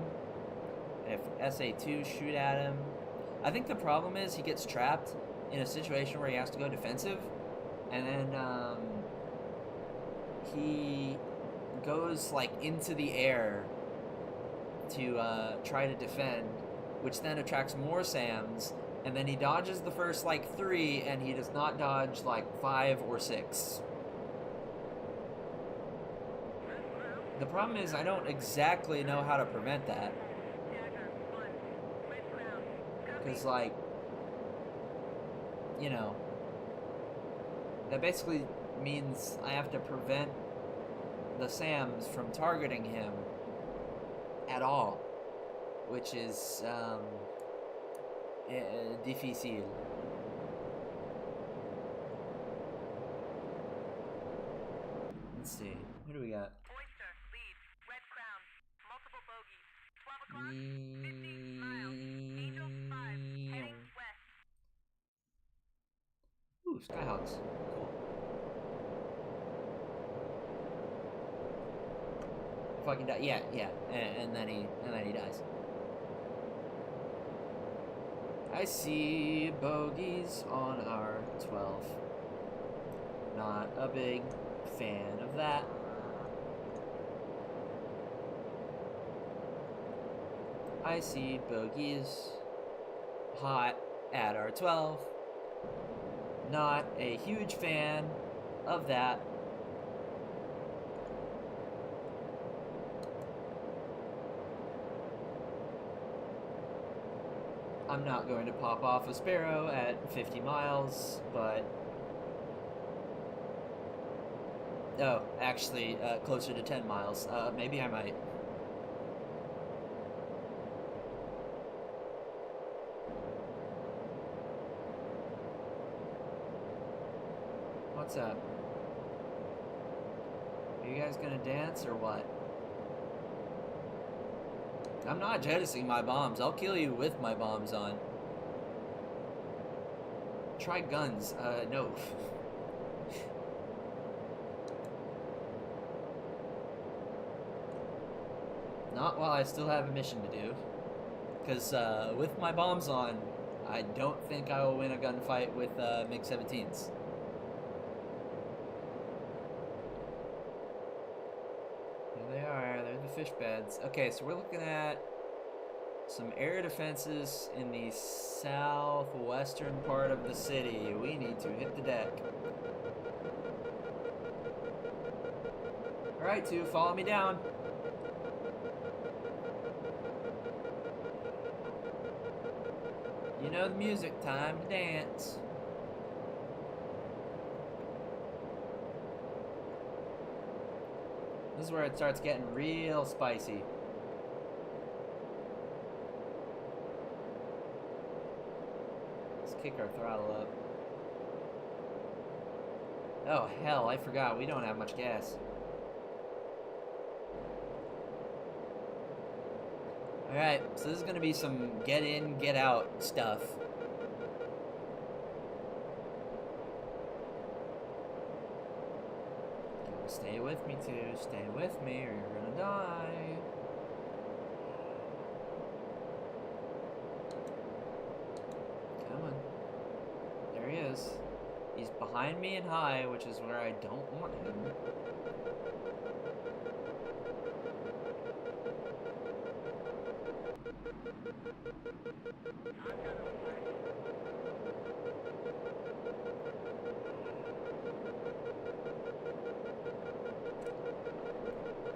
And if SA2 shoot at him, I think the problem is he gets trapped in a situation where he has to go defensive, and then he goes like into the air to try to defend, which then attracts more SAMs, and then he dodges the first like 3 and he does not dodge like 5 or 6. The problem is I don't exactly know how to prevent that, because like, you know, that basically means I have to prevent the SAMs from targeting him at all, which is difficile. Let's see, who do we got? Oyster, lead, Red Crown, multiple bogeys, 12 o'clock, 15 miles, Angel 5, heading west. Ooh, Skyhawks. Cool. If I can die, yeah, and then he dies. I see bogeys on our 12. Not a big fan of that. I see bogeys hot at our 12. Not a huge fan of that. I'm not going to pop off a Sparrow at 50 miles, but... Oh, actually, closer to 10 miles. Maybe I might. What's up? Are you guys gonna dance or what? I'm not jettisoning my bombs. I'll kill you with my bombs on. Try guns. No. Not while I still have a mission to do. Because with my bombs on, I don't think I will win a gunfight with MiG-17s. Here they are. They're the fish beds. Okay, so we're looking at some air defenses in the southwestern part of the city. We need to hit the deck. Alright, two, follow me down. You know the music, time to dance. This is where it starts getting real spicy. Let's kick our throttle up. Oh hell, I forgot, we don't have much gas. Alright, so this is gonna be some get in, get out stuff. Stay with me, too. Stay with me, or you're gonna die. Come on. There he is. He's behind me and high, which is where I don't want him.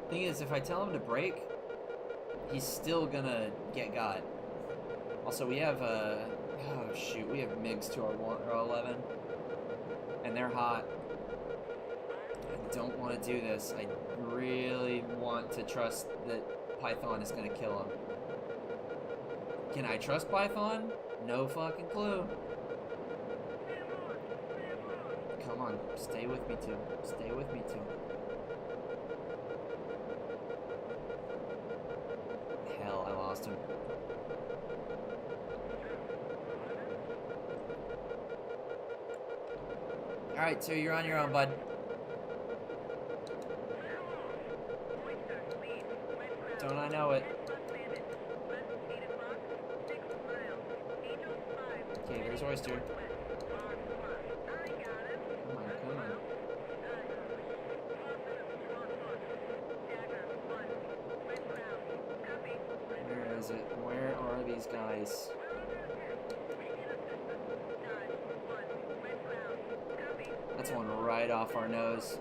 Thing is, if I tell him to brake, he's still gonna get got. Also, we have oh shoot, we have MiGs to our 11, and they're hot. I don't want to do this. I really want to trust that Python is gonna kill him. Can I trust Python? No fucking clue. Come on, stay with me too. Stay with me too. Hell, I lost him. Alright, so you're on your own, bud. Don't I know it? Okay, there's Oyster. Come on, come on. Where is it? Where are these guys? That's one right off our nose.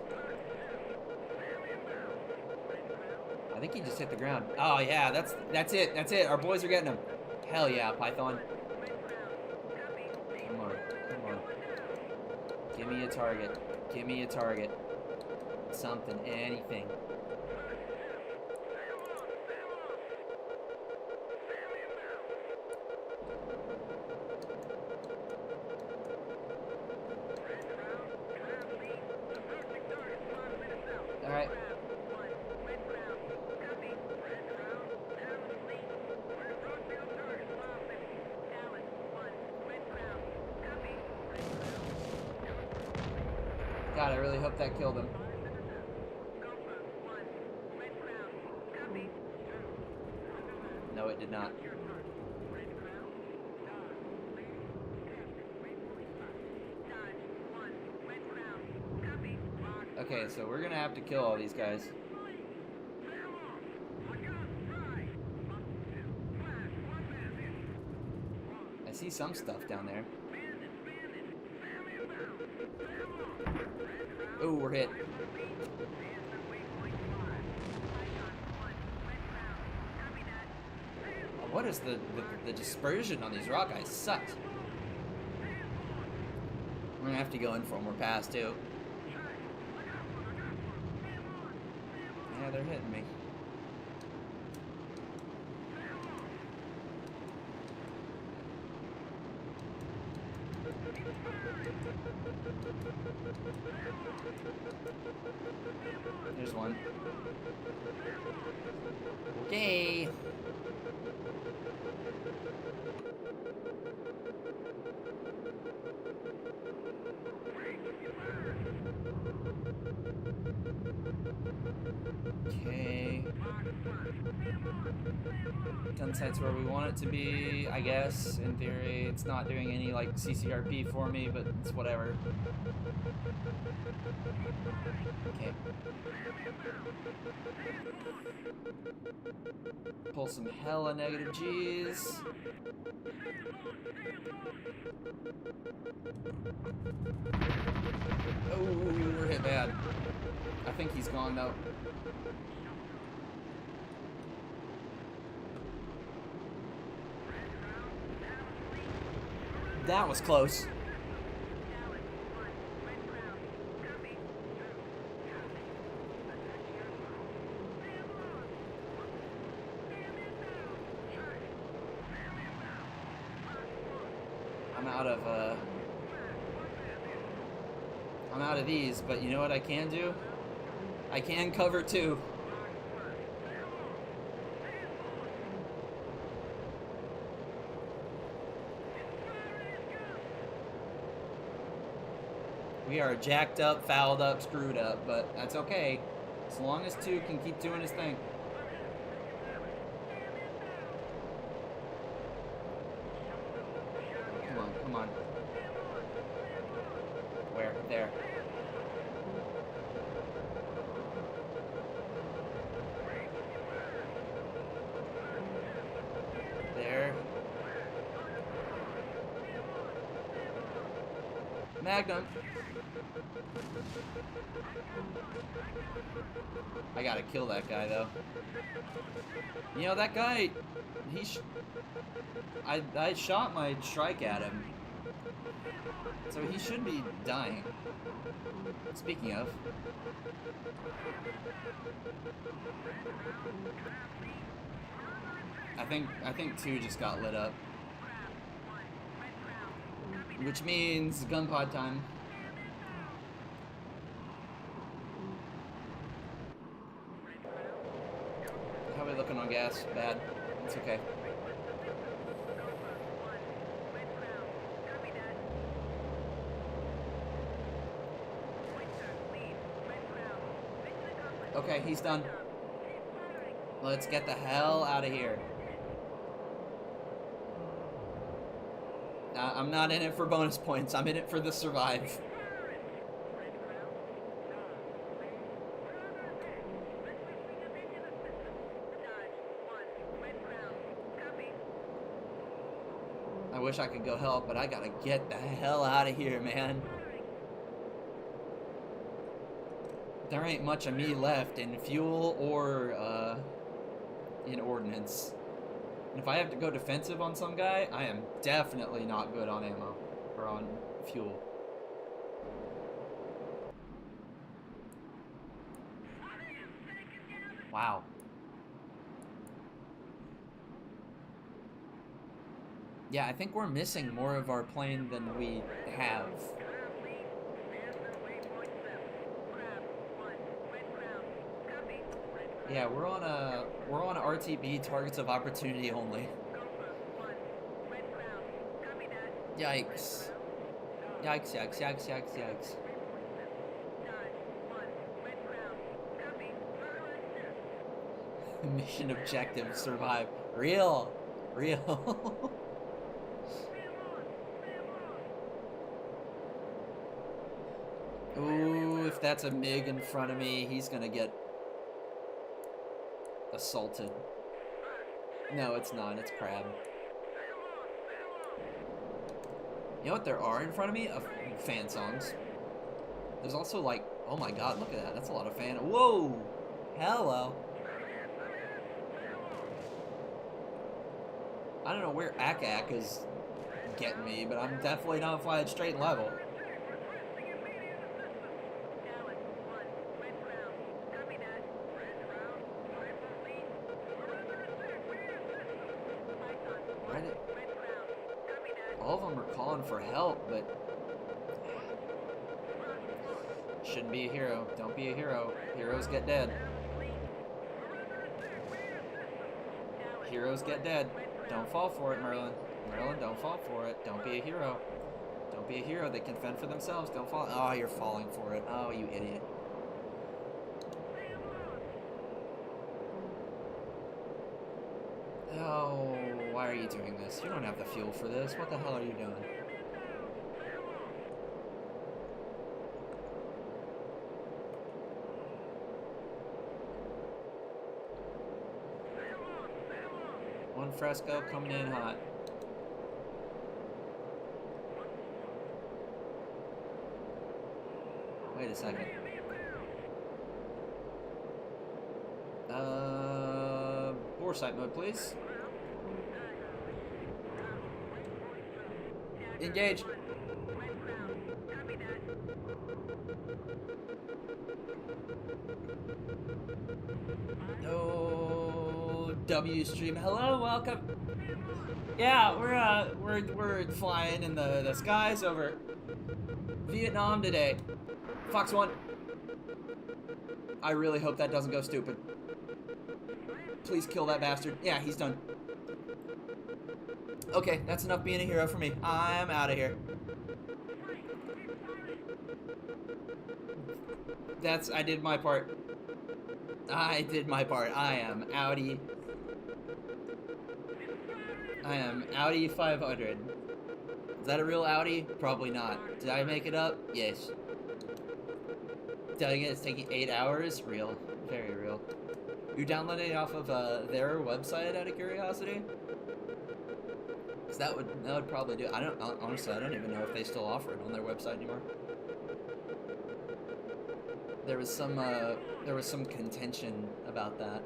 I think he just hit the ground. Oh yeah, that's it. That's it. Our boys are getting him. Hell yeah, Python. Come on, come on. Give me a target. Give me a target. Something, anything. Alright. God, I really hope that killed him. No, it did not. Okay, so we're gonna have to kill all these guys. I see some stuff down there. Oh, we're hit. What is the dispersion on these rock guys? Sucks. We're gonna have to go in for them. We're past too. Yeah, they're hitting me. one. Okay. Okay. Gun sight's where we want it to be, I guess. In theory, it's not doing any like CCRP for me, but it's whatever. Okay. Pull some hella negative G's. Oh, we're hit bad. I think he's gone though. That was close. I'm out of these, but you know what I can do? I can cover too. We are jacked up, fouled up, screwed up, but that's okay. As long as 2 can keep doing his thing. Come on, come on. Where? There. There. Magnum. I gotta kill that guy though. You know that guy, I shot my strike at him, so he should be dying. Speaking of, I think 2 just got lit up, which means gun pod time. How are we looking on gas? Bad. It's okay. Okay, he's done. Let's get the hell out of here. I'm not in it for bonus points. I'm in it for the survive. I wish I could go help, but I gotta get the hell out of here, man. There ain't much of me left in fuel or in ordnance. And if I have to go defensive on some guy, I am definitely not good on ammo or on fuel. Wow. Yeah, I think we're missing more of our plane than we have. Yeah, we're on RTB, targets of opportunity only. Yikes. Yikes, yikes, yikes, yikes, yikes. Mission objective, survive. Real. Real. Ooh, if that's a MiG in front of me, he's gonna get assaulted. No, it's not. It's crab. You know what there are in front of me? Fan songs. There's also like, oh my god, look at that. That's a lot of fan. Whoa! Hello. I don't know where Ak is getting me, but I'm definitely not flying straight and level. All of them are calling for help, but Shouldn't be a hero. Don't be a hero. Heroes get dead. Heroes get dead. Don't fall for it, Merlin. Merlin, don't fall for it. Don't be a hero. Don't be a hero. They can fend for themselves. Don't fall. Oh, you're falling for it. Oh, you idiot. Oh, why are you doing this? You don't have the fuel for this. What the hell are you doing? One fresco coming in hot. Wait a second. Bore sight mode, please. Engage. Oh, W stream. Hello, welcome. Yeah, we're flying in the skies over Vietnam today. Fox 1. I really hope that doesn't go stupid. Please kill that bastard. Yeah, he's done. Okay, that's enough being a hero for me. I'm out of here. I did my part. I did my part. I am Audi 500. Is that a real Audi? Probably not. Did I make it up? Yes. Telling it it's taking 8 hours? Real. Very real. You downloaded it off of their website out of curiosity? Cause that would probably do. Honestly, I don't even know if they still offer it on their website anymore. There was some contention about that.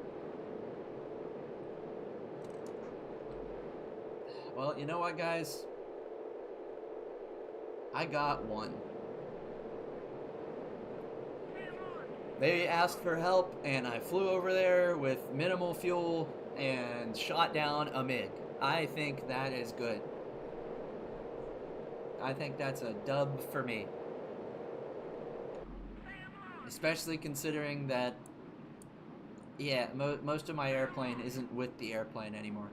Well, you know what, guys? I got one. They asked for help, and I flew over there with minimal fuel and shot down a MiG. I think that is good. I think that's a dub for me. Especially considering that, yeah, most of my airplane isn't with the airplane anymore.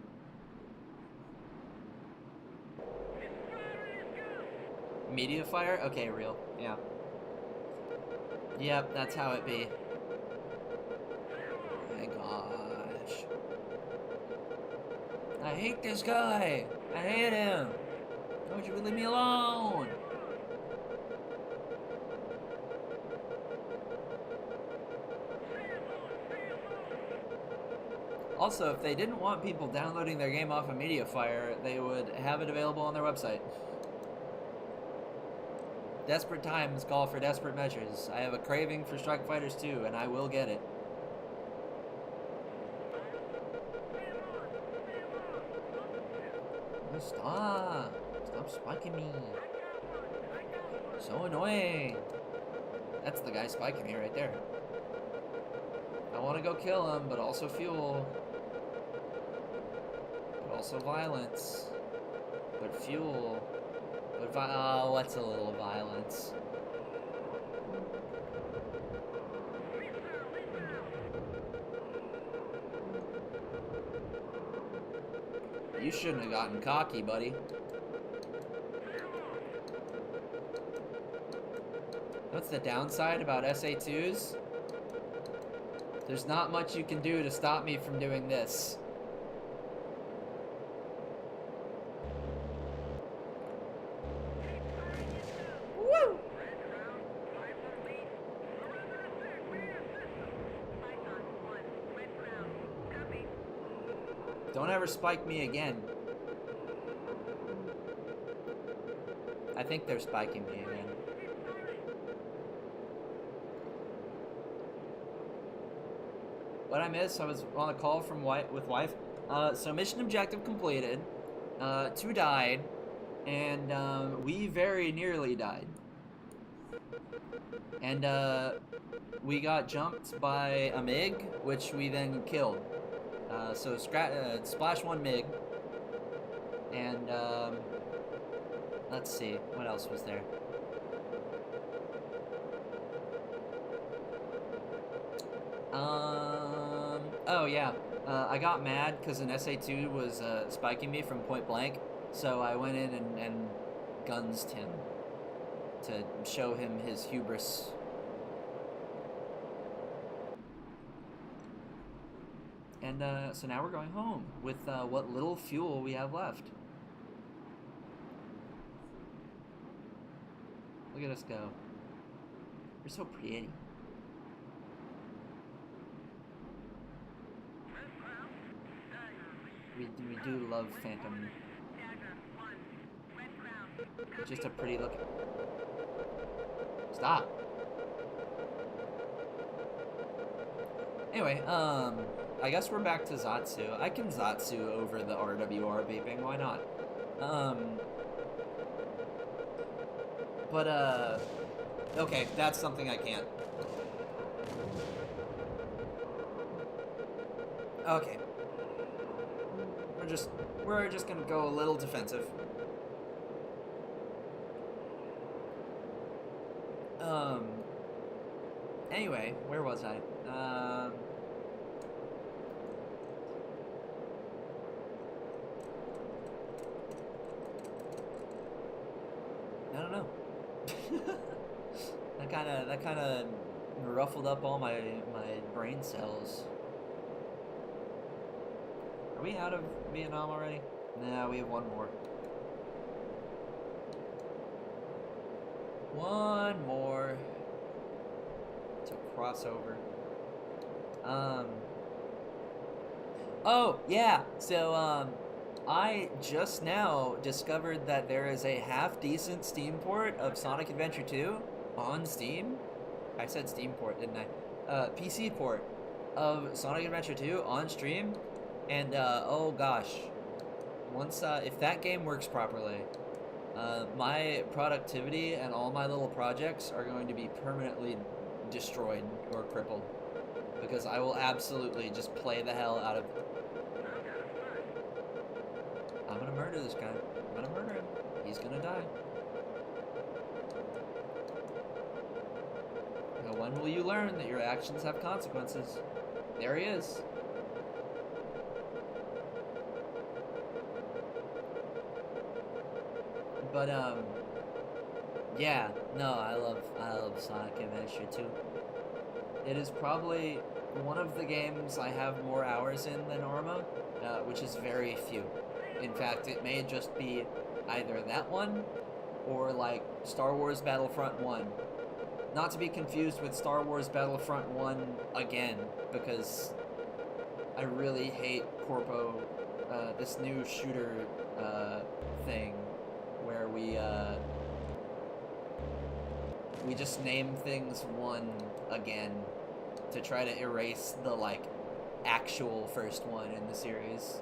Media fire? Okay, real. Yeah. Yep, that's how it be. Oh my gosh. I hate this guy. I hate him. Don't you leave me alone? Also, if they didn't want people downloading their game off of Mediafire, they would have it available on their website. Desperate times call for desperate measures. I have a craving for Strike Fighters 2, and I will get it. Oh, stop! Stop spiking me. So annoying. That's the guy spiking me right there. I want to go kill him, but also fuel. But also violence. But fuel. But oh, what's a little violence? You shouldn't have gotten cocky, buddy. What's the downside about SA2s? There's not much you can do to stop me from doing this. Woo! Don't ever spike me again. I think they're spiking me again. What I missed, I was on a call from with wife. So mission objective completed. 2 died, and we very nearly died. And we got jumped by a MiG, which we then killed. So splash 1 MiG, and let's see, what else was there? Oh yeah. I got mad because an SA2 was spiking me from point blank, so I went in and gunsed him to show him his hubris. And so now we're going home with what little fuel we have left. Look at us go. We're so pretty. We do love Phantom. Just a pretty look. Stop. Anyway, I guess we're back to Zatsu. I can Zatsu over the RWR beeping, why not? Okay, that's something I can't. Okay. We're just gonna go a little defensive. Anyway, where was I? I don't know. that kind of ruffled up all my brain cells. Are we out of Vietnam already? Nah, we have one more. One more to cross over. Oh yeah. So I just now discovered that there is a half-decent Steam port of Sonic Adventure 2 on Steam. I said Steam port, didn't I? PC port of Sonic Adventure 2 on stream. And, oh gosh. Once, if that game works properly, my productivity and all my little projects are going to be permanently destroyed or crippled. Because I will absolutely just play the hell out of... I'm gonna murder this guy. I'm gonna murder him. He's gonna die. Now, when will you learn that your actions have consequences? There he is. But, yeah, no, I love Sonic Adventure 2. It is probably one of the games I have more hours in than Orma, which is very few. In fact, it may just be either that one or like Star Wars Battlefront 1. Not to be confused with Star Wars Battlefront 1 again, because I really hate Corpo, this new shooter thing where we just name things 1 again to try to erase the like actual first one in the series.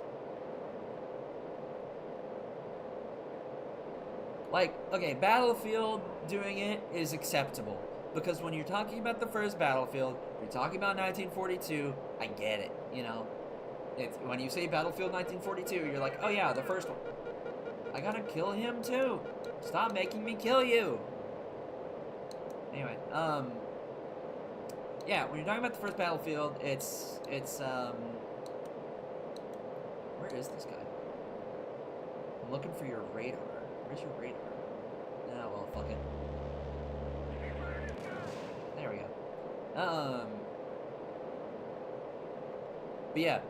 Like, okay, Battlefield doing it is acceptable, because when you're talking about the first Battlefield, you're talking about 1942, I get it, you know? When you say Battlefield 1942, you're like, oh yeah, the first one. I gotta kill him too! Stop making me kill you! Anyway, yeah, when you're talking about the first Battlefield, it's where is this guy? I'm looking for your radar. Where's your radar? Oh, well, fuck it. There we go. But yeah,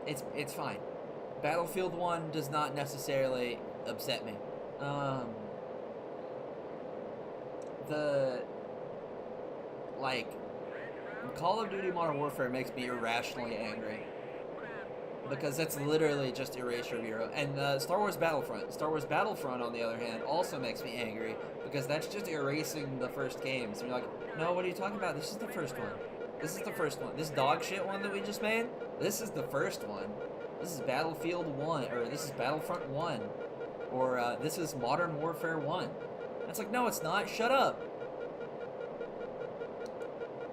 it's fine. Battlefield 1 does not necessarily upset me. Call of Duty Modern Warfare makes me irrationally angry. Because that's literally just erasure of hero. And Star Wars Battlefront. Star Wars Battlefront, on the other hand, also makes me angry. Because that's just erasing the first games. And you're like, no, what are you talking about? This is the first one. This is the first one. This dog shit one that we just made? This is the first one. This is Battlefield 1. Or this is Battlefront 1. Or this is Modern Warfare 1. And it's like, no, it's not. Shut up.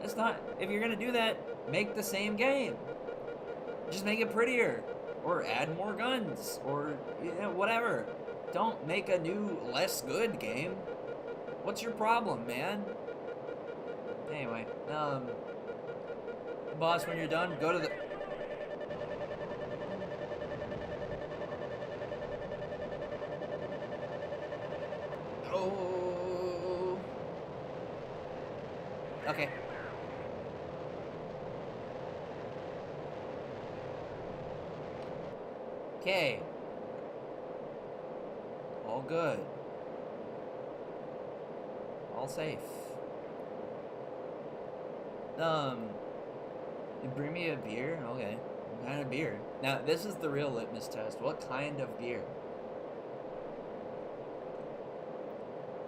It's not. If you're going to do that, make the same game. Just make it prettier, or add more guns, or whatever. Don't make a new, less good game. What's your problem, man? Anyway, boss, when you're done, go to the... Oh. Okay. Okay. All good. All safe. You bring me a beer? Okay. What kind of beer? Now, this is the real litmus test. What kind of beer?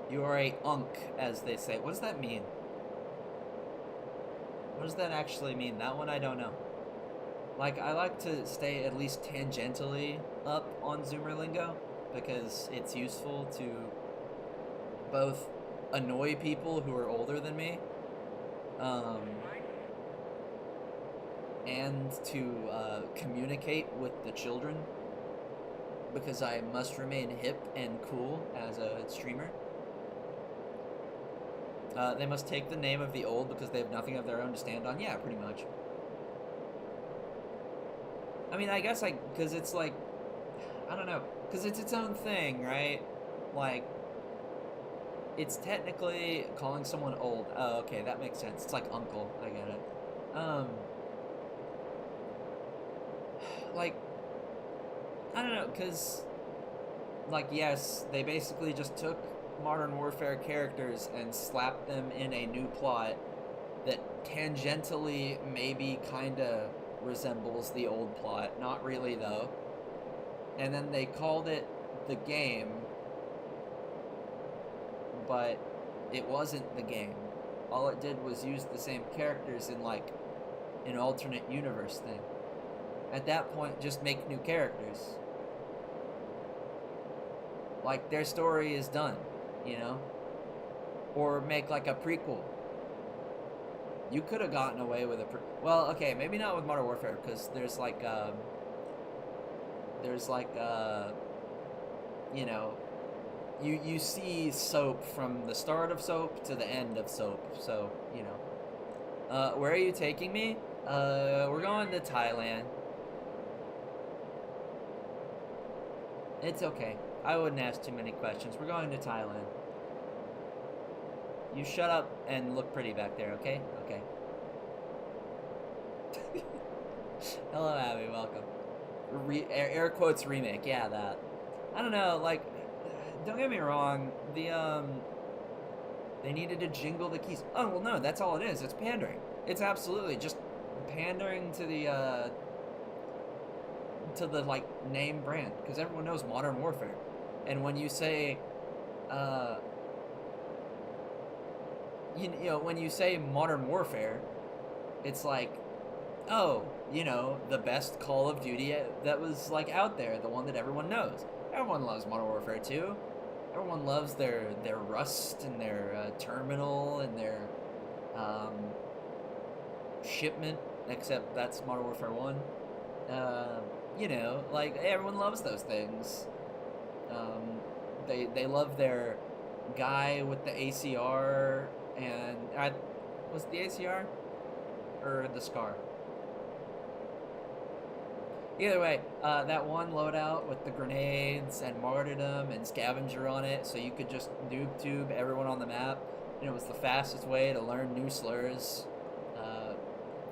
You are a unk, as they say. What does that mean? What does that actually mean? That one I don't know. Like, I like to stay at least tangentially up on Zoomer lingo because it's useful to both annoy people who are older than me, and to communicate with the children because I must remain hip and cool as a streamer. They must take the name of the old because they have nothing of their own to stand on. Yeah, pretty much. I mean, I guess because it's like, I don't know, because it's its own thing, right? Like, it's technically calling someone old. Oh, okay, that makes sense. It's like uncle. I get it. Like, I don't know, because, like, yes, they basically just took Modern Warfare characters and slapped them in a new plot that tangentially maybe kind of resembles the old plot. Not really, though. And then they called it the game, but it wasn't the game. All it did was use the same characters in, like, an alternate universe thing. At that point, just make new characters. Like, their story is done, you know? Or make, like, a prequel. You could have gotten away with a well, okay, maybe not with Modern Warfare, because there's, like, you know, you see Soap from the start of Soap to the end of Soap, so, you know. Where are you taking me? We're going to Thailand. It's okay. I wouldn't ask too many questions. We're going to Thailand. You shut up and look pretty back there, okay? Okay. Hello, Abby. Welcome. Air quotes remake. Yeah, that. I don't know, like, don't get me wrong. They needed to jingle the keys. Oh, well, no, that's all it is. It's pandering. It's absolutely just pandering to the like, name brand. Because everyone knows Modern Warfare. And when you say, you know, when you say Modern Warfare, it's like, oh, you know, the best Call of Duty that was, like, out there, the one that everyone knows. Everyone loves Modern Warfare 2. Everyone loves their Rust and their Terminal and their Shipment, except that's Modern Warfare 1. You know, like, everyone loves those things. They love their guy with the ACR and was it the ACR or the SCAR? Either way, that one loadout with the grenades and martyrdom and scavenger on it, so you could just noob tube everyone on the map, and it was the fastest way to learn new slurs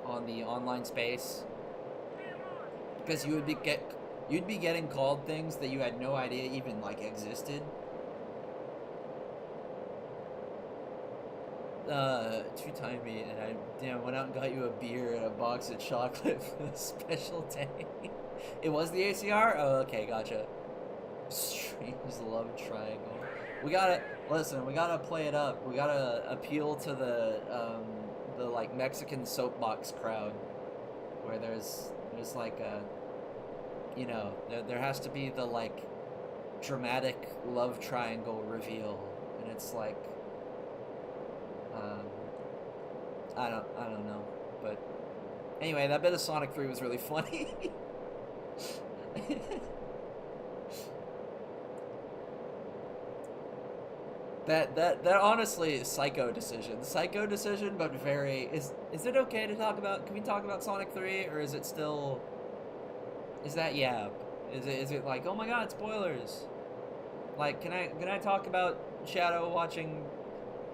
on the online space, because you'd be getting called things that you had no idea even, like, existed. Two-time me, and I went out and got you a beer and a box of chocolate for the special day. It was the ACR? Oh, okay, gotcha. Streamers love triangle. We gotta play it up. We gotta appeal to the like Mexican soapbox crowd, where there's like a, you know, there has to be the, like, dramatic love triangle reveal, and it's like, I don't know, but anyway, that bit of Sonic 3 was really funny. That honestly is psycho decision. Psycho decision, but very is it okay to talk about? Can we talk about Sonic 3, or is it still? Is that yeah? Is it like, oh my god, spoilers? Like, can I talk about Shadow watching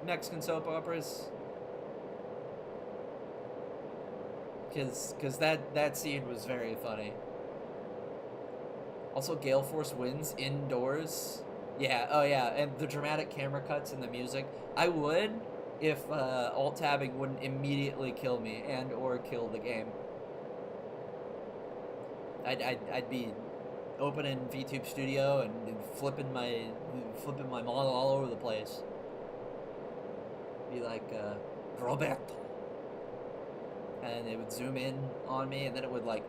Mexican soap operas? Cause that scene was very funny. Also, Gale Force wins indoors. Yeah, oh yeah, and the dramatic camera cuts and the music. I would if alt tabbing wouldn't immediately kill me and or kill the game. I'd be opening VTube Studio and flipping my model all over the place. Be like Roberto, and it would zoom in on me, and then it would like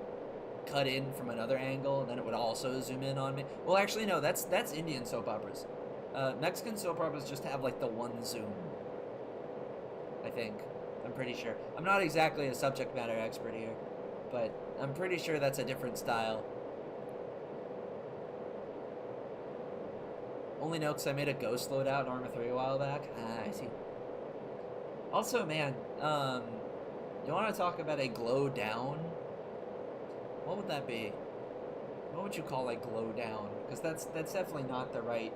cut in from another angle, and then it would also zoom in on me. Well, actually, no, that's Indian soap operas. Mexican soap operas just have like the one zoom. I think. I'm pretty sure. I'm not exactly a subject matter expert here, but I'm pretty sure that's a different style. Only know because I made a ghost loadout in Arma 3 a while back. Ah, I see. Also, man, you want to talk about a glow down? What would that be? What would you call a glow down? Because that's definitely not the right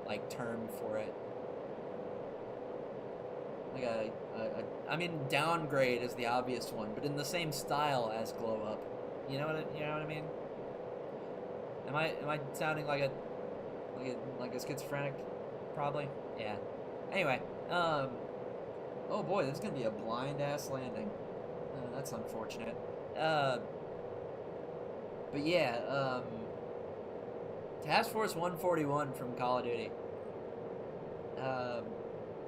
like term for it. Like I mean, downgrade is the obvious one, but in the same style as glow up. You know what I mean? Am I sounding like a schizophrenic? Probably. Yeah. Anyway, oh boy, this is gonna be a blind ass landing. That's unfortunate. But yeah, Task Force 141 from Call of Duty.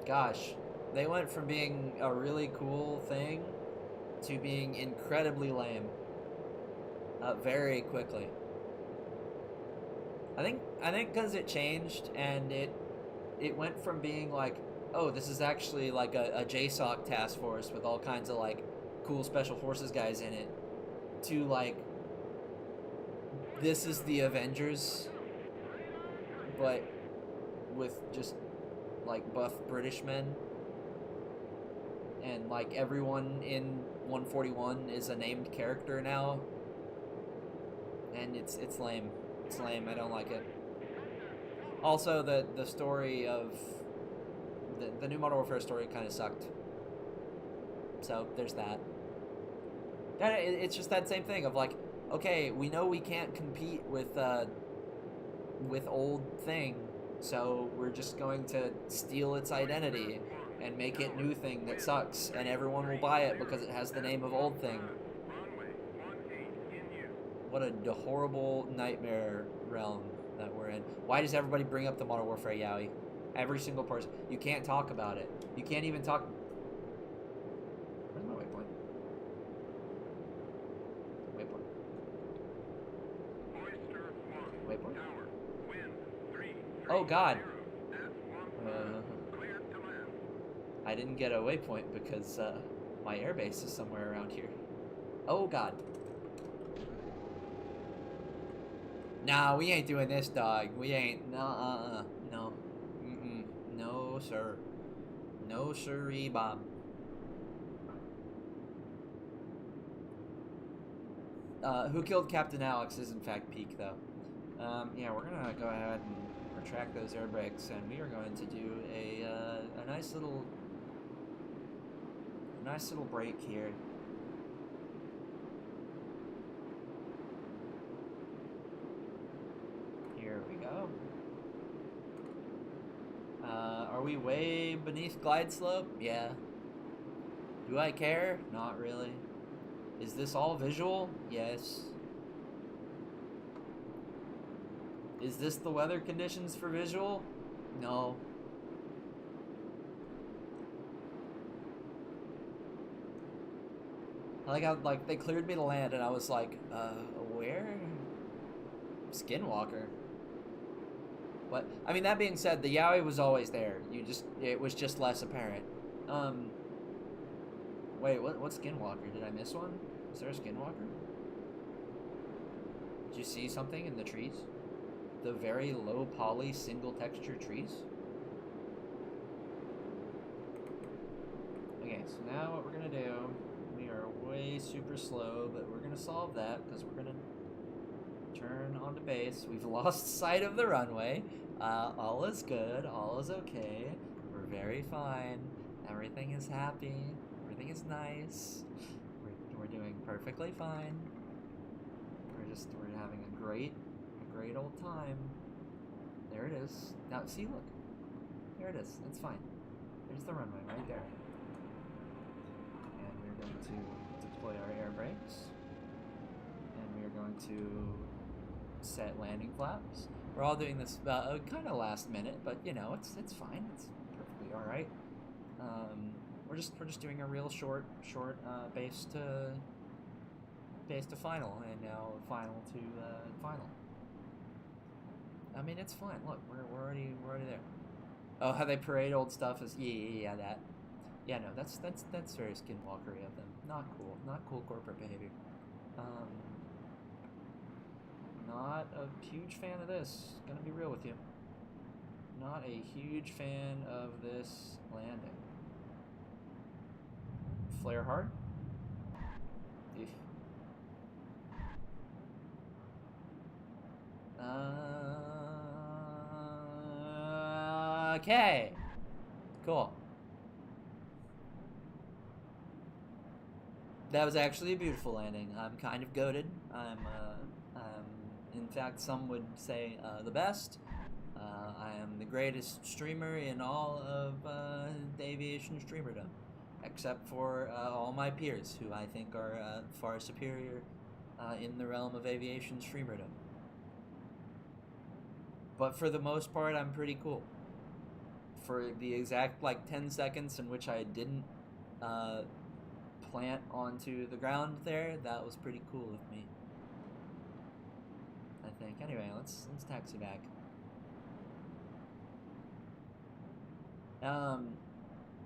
Gosh, they went from being a really cool thing to being incredibly lame very quickly. I think because it changed, and it went from being like, oh, this is actually like a JSOC task force with all kinds of like cool special forces guys in it, to like, this is the Avengers, but with just like buff British men, and like everyone in 141 is a named character now, and it's lame. It's lame. I don't like it. Also, the story of the new Modern Warfare story kind of sucked. So there's that. It's just that same thing of like, okay, we know we can't compete with old thing, so we're just going to steal its identity and make it new thing that sucks, and everyone will buy it because it has the name of old thing. What a horrible nightmare realm that we're in. Why does everybody bring up the Modern Warfare Yaoi? Every single person. You can't talk about it. You can't even talk. Where's my waypoint? Waypoint. Oh god. I didn't get a waypoint because my airbase is somewhere around here. Oh god. Nah, we ain't doing this, dog. We ain't. No. Mm-mm. No, sir. No, sirree, Bob. Who Killed Captain Alex is in fact Peak, though. Yeah, we're gonna go ahead and retract those air brakes, and we are going to do a nice little break here. Here we go. Are we way beneath glide slope? Yeah. Do I care? Not really. Is this all visual? Yes. Is this the weather conditions for visual? No. I like how like they cleared me to land, and I was like, where? Skinwalker. What? I mean, that being said, the Yaoi was always there. It was just less apparent. Wait, what Skinwalker? Did I miss one? Is there a Skinwalker? Did you see something in the trees? The very low poly single texture trees? Okay, so now what we're gonna do, we are way super slow, but we're gonna solve that because we're gonna turn onto base. We've lost sight of the runway. All is good, all is okay. We're very fine. Everything is happy. Everything is nice. We're doing perfectly fine. We're having a great old time. There it is. Now see, look. There it is. It's fine. There's the runway right there. And we're going to deploy our air brakes. And we are going to set landing flaps. We're all doing this kind of last minute, but you know, it's fine. It's perfectly all right. We're just doing a real short base to final, and now final to final. I mean, it's fine. Look, we're already there. Oh, how they parade old stuff is yeah that. Yeah, no, that's very skinwalkery of them. Not cool. Not cool corporate behavior. Not a huge fan of this. Gonna be real with you. Not a huge fan of this landing. Flare hard. Eef. Okay. Cool. That was actually a beautiful landing. I'm kind of goated. In fact, some would say the best. I am the greatest streamer in all of the aviation streamerdom, except for all my peers, who I think are far superior in the realm of aviation streamerdom. But for the most part, I'm pretty cool. For the exact 10 seconds in which I didn't plant onto the ground there, that was pretty cool of me, I think. Anyway, let's taxi back.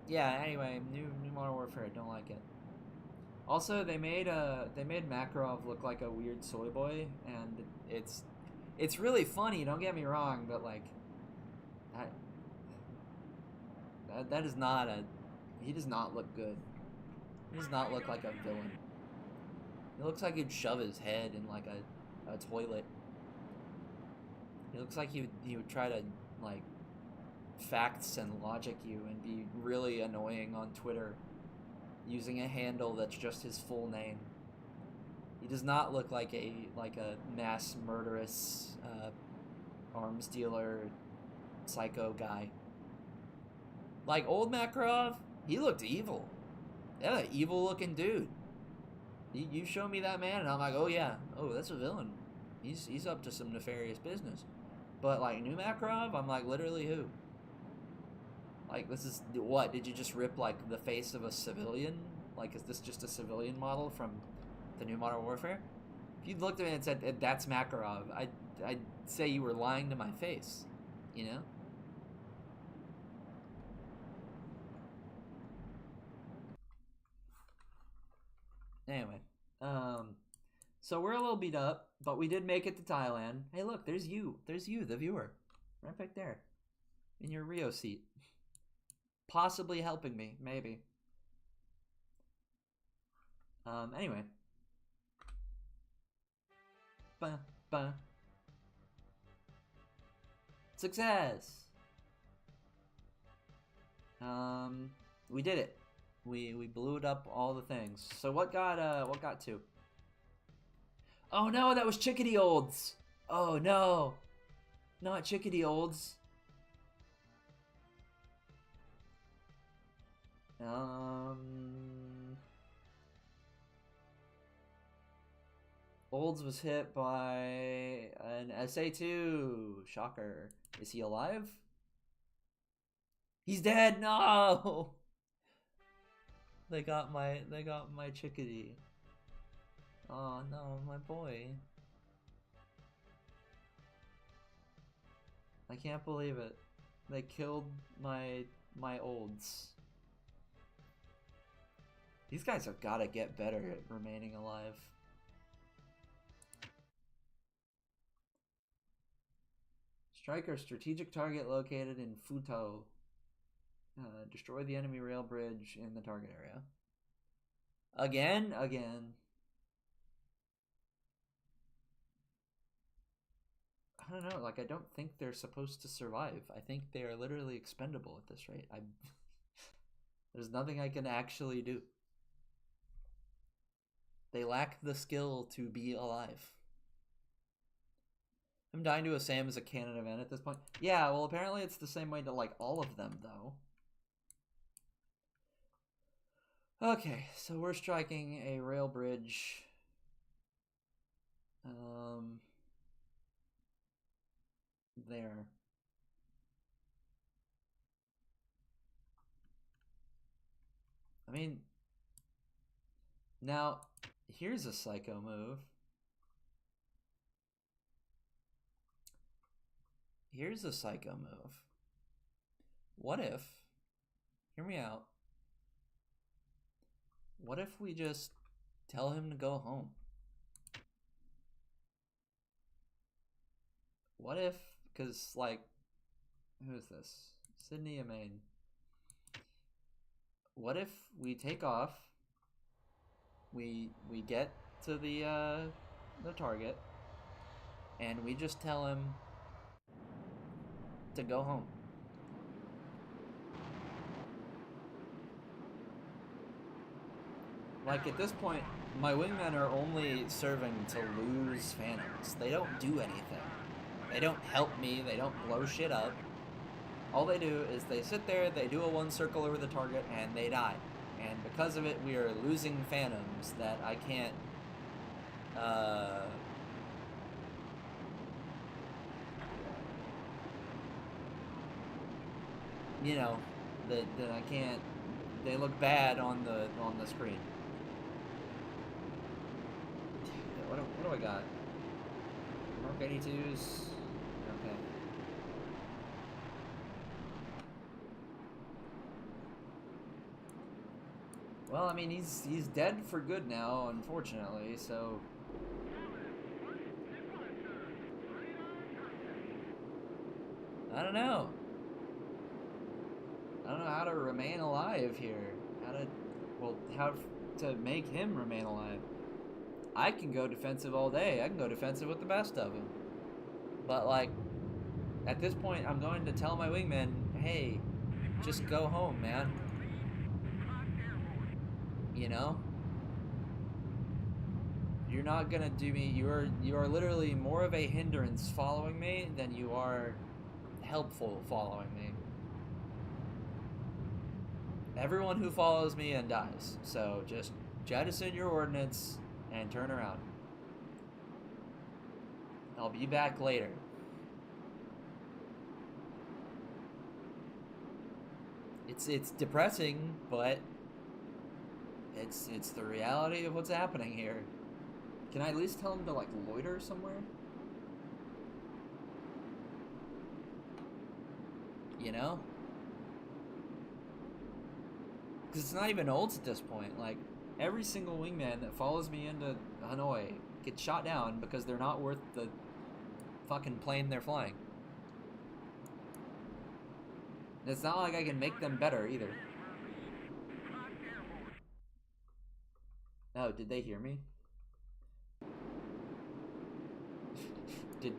Yeah, anyway, new Modern Warfare, don't like it. Also, they made Makarov look like a weird soy boy, and it's really funny, don't get me wrong, but that is not he does not look good. He does not look like a villain. He looks like he'd shove his head in a toilet. He looks like he would try to facts and logic you and be really annoying on Twitter using a handle that's just his full name. He does not look like a mass murderous arms dealer psycho guy. Like old Makarov, he looked evil. Yeah, evil looking dude. You show me that man and I'm like, oh yeah, oh that's a villain. He's up to some nefarious business. But new Makarov, I'm like, literally who? This is what? Did you just rip the face of a civilian? Is this just a civilian model from the new Modern Warfare? If you looked at me and said that's Makarov, I'd say you were lying to my face, you know? Anyway, so we're a little beat up, but we did make it to Thailand. Hey, look, there's you, the viewer, right back there, in your Rio seat, possibly helping me, maybe. Anyway. Success! We did it. We blew it up all the things. So what got two? Oh no, that was Chickadee Olds! Oh no! Not Chickadee Olds. Olds was hit by an SA2. Shocker. Is he alive? He's dead. No. They got my Chickadee. Oh no, my boy. I can't believe it. They killed my Olds. These guys have got to get better at remaining alive. Striker strategic target located in Futo. Destroy the enemy rail bridge in the target area. Again. I don't know, like, I don't think they're supposed to survive. I think they are literally expendable at this rate. There's nothing I can actually do. They lack the skill to be alive. I'm dying to a Sam as a canon event at this point. Yeah, well, apparently it's the same way to, like, all of them, though. Okay, so we're striking a rail bridge. There. I mean, now, here's a psycho move. Here's a psycho move. What if, hear me out, what if we just tell him to go home? What if, because, like, who is this? Sydney Amain. What if we take off, we get to the target, and we just tell him to go home? Like, at this point, my wingmen are only serving to lose phantoms. They don't do anything. They don't help me, they don't blow shit up. All they do is they sit there, they do a one circle over the target, and they die. And because of it, we are losing phantoms that I can't, you know, that I can't, they look bad on the screen. What do I got? Mark 82s. Okay. Well, I mean, he's dead for good now, unfortunately, so... I don't know. I don't know how to remain alive here. How to make him remain alive. I can go defensive all day. I can go defensive with the best of them. But, like, at this point, I'm going to tell my wingmen, hey, just go home, man. You know? You're not gonna do me, you are literally more of a hindrance following me than you are helpful following me. Everyone who follows me and dies. So just jettison your ordnance and turn around. I'll be back later. It's depressing, but it's the reality of what's happening here. Can I at least tell him to, like, loiter somewhere? You know? Because it's not even olds at this point. Like, every single wingman that follows me into Hanoi gets shot down because they're not worth the fucking plane they're flying. And it's not like I can make them better either. Oh, did they hear me?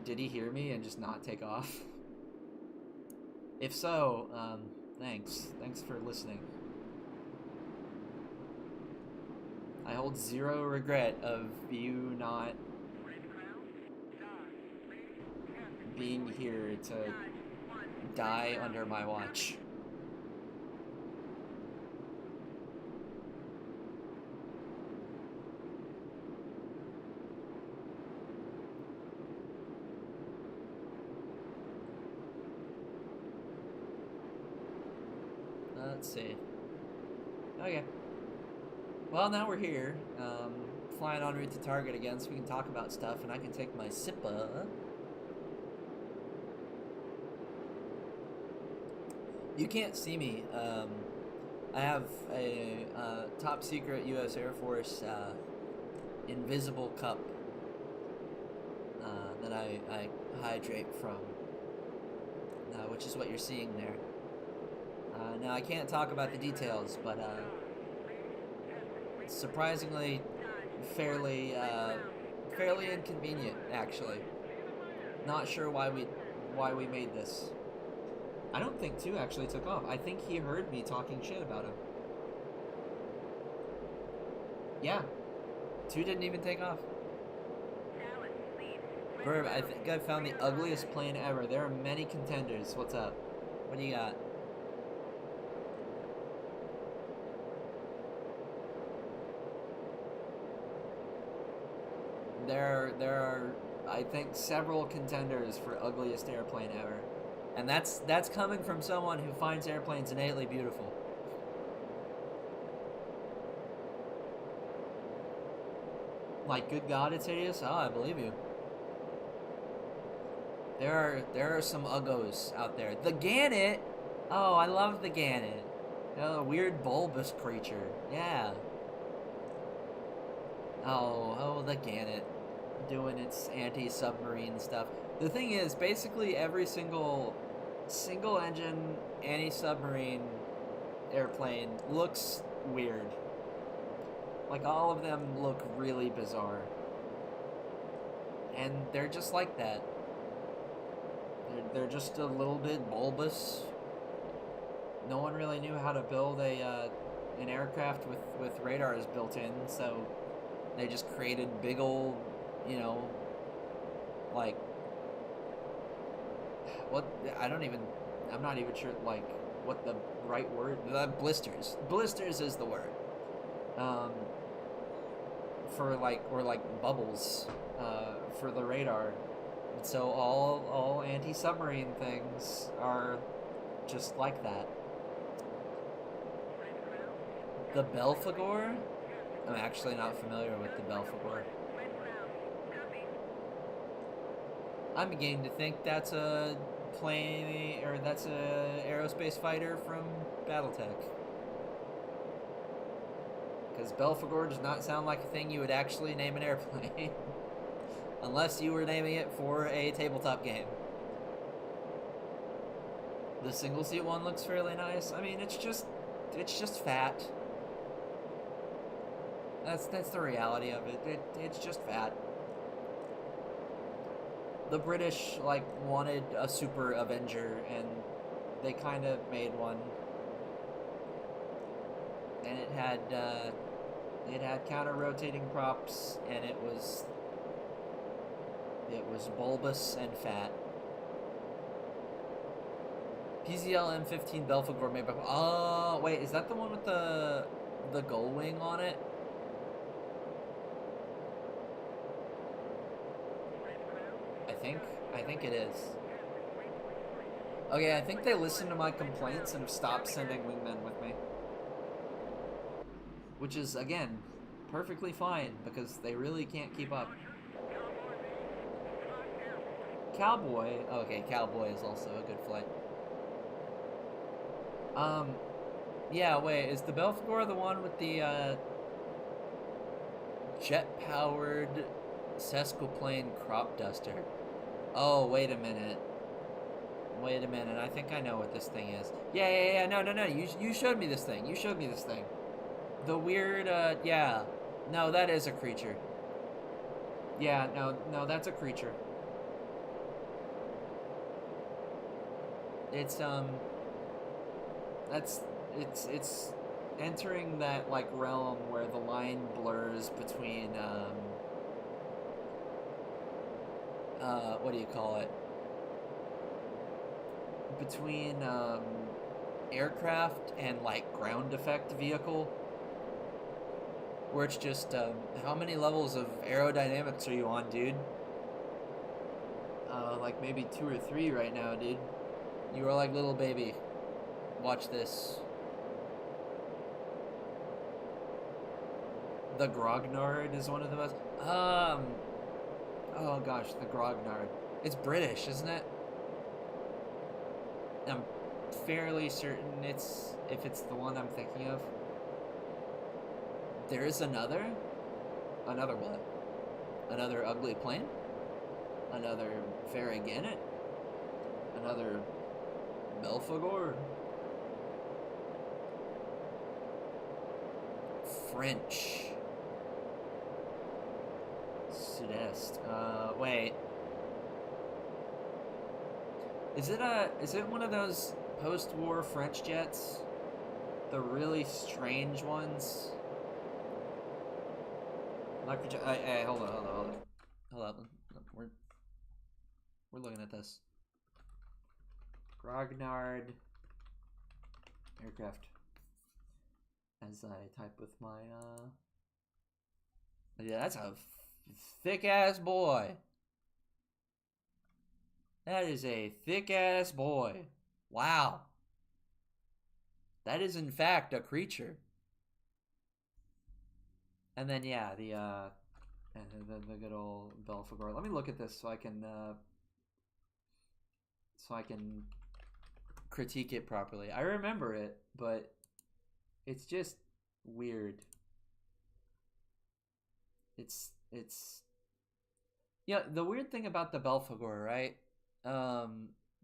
Did he hear me and just not take off? If so, thanks. Thanks for listening. I hold zero regret of you not being here to die under my watch. Let's see. Okay. Well, now we're here, flying en route to target again, so we can talk about stuff, and I can take my SIPA. You can't see me. I have a top secret U.S. Air Force invisible cup that I hydrate from, which is what you're seeing there. Now I can't talk about the details, but surprisingly, fairly inconvenient, actually. Not sure why we made this. I don't think 2 actually took off. I think he heard me talking shit about him. Yeah. 2 didn't even take off. Verb, I think I found the ugliest plane ever. There are many contenders. What's up? What do you got? There are, I think, several contenders for ugliest airplane ever. And that's coming from someone who finds airplanes innately beautiful. Like, good God, it's hideous? Oh, I believe you. There are some uggos out there. The gannet! Oh, I love the gannet. Oh, a weird bulbous creature. Yeah. Oh, the gannet. Doing its anti-submarine stuff. The thing is, basically every single engine anti-submarine airplane looks weird. Like, all of them look really bizarre. And they're just like that. They're just a little bit bulbous. No one really knew how to build an aircraft with radars built in, so they just created big old, you know, like, what, I'm not even sure, like, what the right word, blisters. Blisters is the word. For like, or like bubbles, for the radar. And so all anti-submarine things are just like that. The Belphegor? I'm actually not familiar with the Belphegor. I'm beginning to think that's a plane, or that's a aerospace fighter from BattleTech. Because Belphegor does not sound like a thing you would actually name an airplane. Unless you were naming it for a tabletop game. The single seat one looks fairly nice. I mean, it's just fat. That's the reality of it. It's just fat. The British, like, wanted a super Avenger, and they kind of made one. And it had counter-rotating props, and it was bulbous and fat. PZL M15 Belphegor made by... Oh, wait, is that the one with the gull wing on it? I think it is. Okay, I think they listened to my complaints and stopped sending wingmen with me. Which is, again, perfectly fine, because they really can't keep up. Cowboy. Okay, Cowboy is also a good flight. Yeah, wait, is the Belphegor the one with the, jet-powered sesquiplane crop duster? Oh, wait a minute. Wait a minute, I think I know what this thing is. Yeah, no, you showed me this thing. The weird, yeah. No, that is a creature. Yeah, no, that's a creature. It's it's entering that, like, realm where the line blurs between, what do you call it? Between, aircraft and, like, ground effect vehicle. Where it's just, how many levels of aerodynamics are you on, dude? Like maybe 2 or 3 right now, dude. You are like little baby. Watch this. The Grognard is one of the most... Oh gosh, the Grognard. It's British, isn't it? I'm fairly certain if it's the one I'm thinking of. There is another? Another what? Another ugly plane? Another Phreaky? Another Belphegor? French. Sud-Est. Wait. Is it one of those post-war French jets? The really strange ones? Hey, hold on. We're looking at this. Grognard aircraft. As I type with my, yeah, that's a thick-ass boy. That is a thick-ass boy. Wow. That is, in fact, a creature. And then, yeah, the good old Belphegor. Let me look at this so I can critique it properly. I remember it, but it's just weird. It's yeah, the weird thing about the Belphegor, right?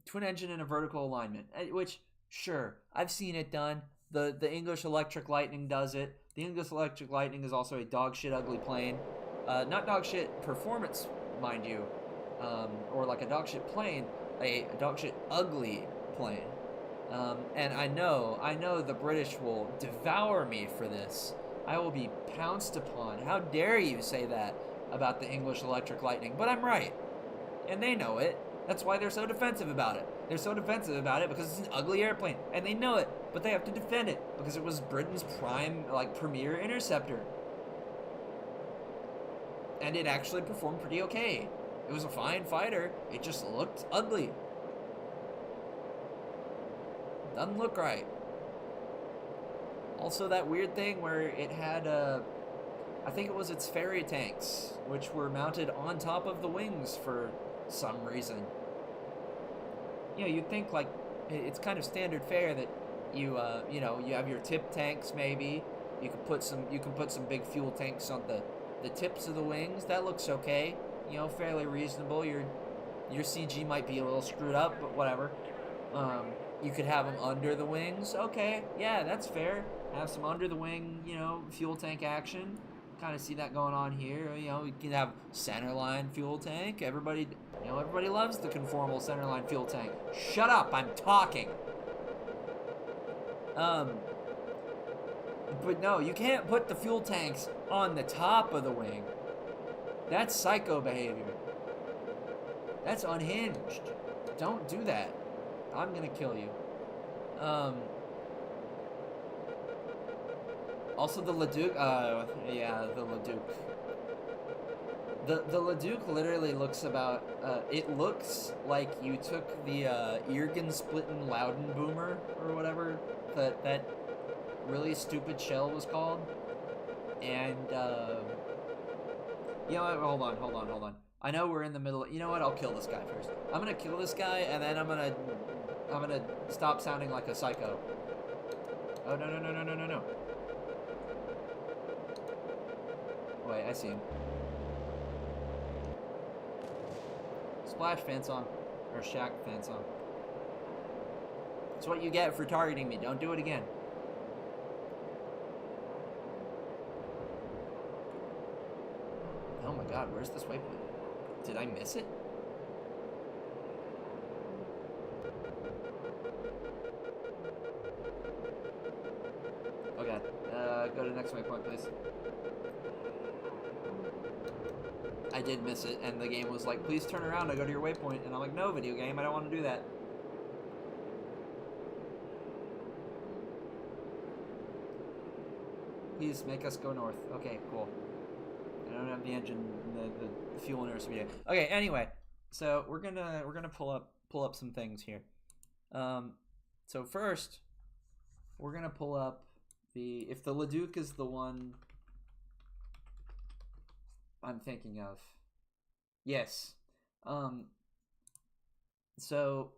Twin engine and a vertical alignment, which sure, I've seen it done. The English Electric Lightning does it. The English Electric Lightning is also a dog shit ugly plane. Not dog shit performance, mind you, or like a dog shit plane, a dog shit ugly plane. And I know the British will devour me for this. I will be pounced upon. How dare you say that about the English Electric Lightning? But I'm right. And they know it. That's why they're so defensive about it. They're so defensive about it because it's an ugly airplane. And they know it, but they have to defend it because it was Britain's premier interceptor. And it actually performed pretty okay. It was a fine fighter. It just looked ugly. Doesn't look right. Also, that weird thing where it had, I think it was its ferry tanks, which were mounted on top of the wings for some reason. You know, you'd think, like, it's kind of standard fare that you have your tip tanks, maybe. You can put some big fuel tanks on the tips of the wings. That looks okay. You know, fairly reasonable. Your CG might be a little screwed up, but whatever. You could have them under the wings. Okay, yeah, that's fair. Have some under the wing, fuel tank action. Kind of see that going on here. You can have centerline fuel tank. Everybody loves the conformal centerline fuel tank. Shut up, I'm talking. But no, you can't put the fuel tanks on the top of the wing. That's psycho behavior. That's unhinged. Don't do that. I'm gonna kill you. Also the Leduc, yeah, the Leduc. The Leduc literally looks about, it looks like you took the, Irgen-Splitten Loudon boomer, or whatever, that really stupid shell was called, and, you know what, hold on. I know we're in the middle, you know what, I'll kill this guy first. I'm gonna kill this guy, and then I'm gonna stop sounding like a psycho. Oh, no. Wait, I see him. Splash fence on. Or shack fence on. That's what you get for targeting me. Don't do it again. Oh my god, where's this waypoint? Did I miss it? Oh god. Go to the next waypoint, please. I did miss it, and the game was like, please turn around to go to your waypoint. And I'm like, no, video game, I don't want to do that. Please make us go north. Okay, cool. I don't have the engine, the fuel interceptor. Okay, anyway, so we're gonna pull up some things here. So first, we're gonna pull up if the Leduc is the one I'm thinking of. Yes. So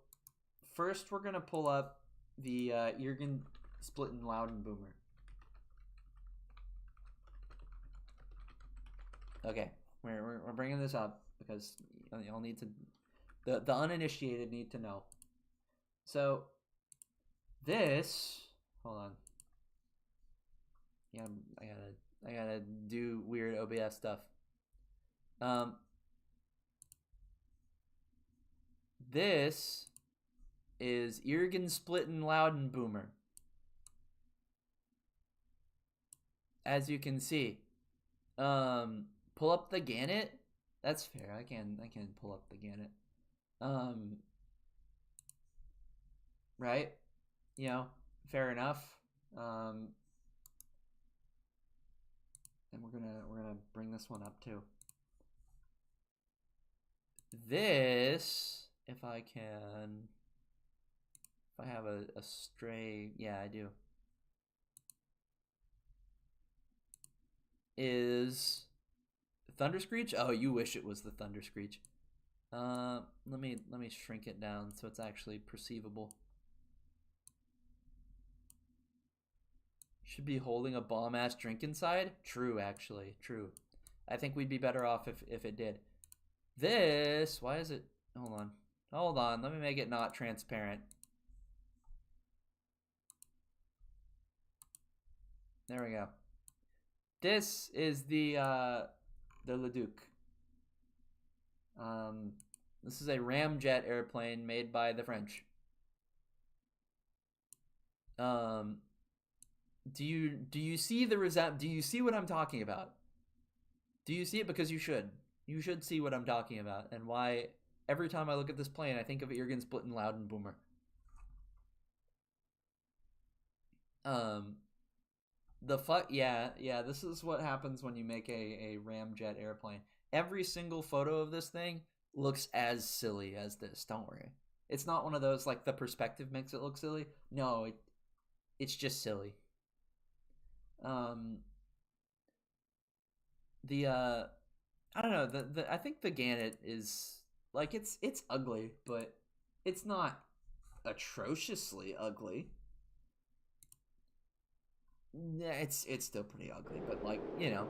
first we're gonna pull up the Irgen-Splitten Loudon boomer. Okay, we're bringing this up because y'all need to, the uninitiated need to know. So this, hold on. Yeah, I gotta do weird OBS stuff. This is Irgen Splittin' Loudon Boomer. As you can see. Pull up the Gannett. That's fair. I can pull up the Gannett. Right? You know, fair enough. And we're gonna bring this one up too. This, if I have a stray, yeah, I do. Is Thunder Screech? Oh, you wish it was the Thunder Screech. Let me shrink it down so it's actually perceivable. Should be holding a bomb-ass drink inside? True, actually. True. I think we'd be better off if it did. This... Why is it... Hold on. Hold on. Let me make it not transparent. There we go. This is the Leduc. This is a ramjet airplane made by the French. Do you see the do you see what I'm talking about? Do you see it? Because you should. You should see what I'm talking about and why every time I look at this plane I think of Irgen Splittin' Loudon Boomer. Yeah, this is what happens when you make a ramjet airplane. Every single photo of this thing looks as silly as this, don't worry. It's not one of those, like, the perspective makes it look silly. No, it's just silly. I don't know, I think the Gannett is, like, it's ugly, but it's not atrociously ugly. Yeah, it's still pretty ugly, but, like, you know,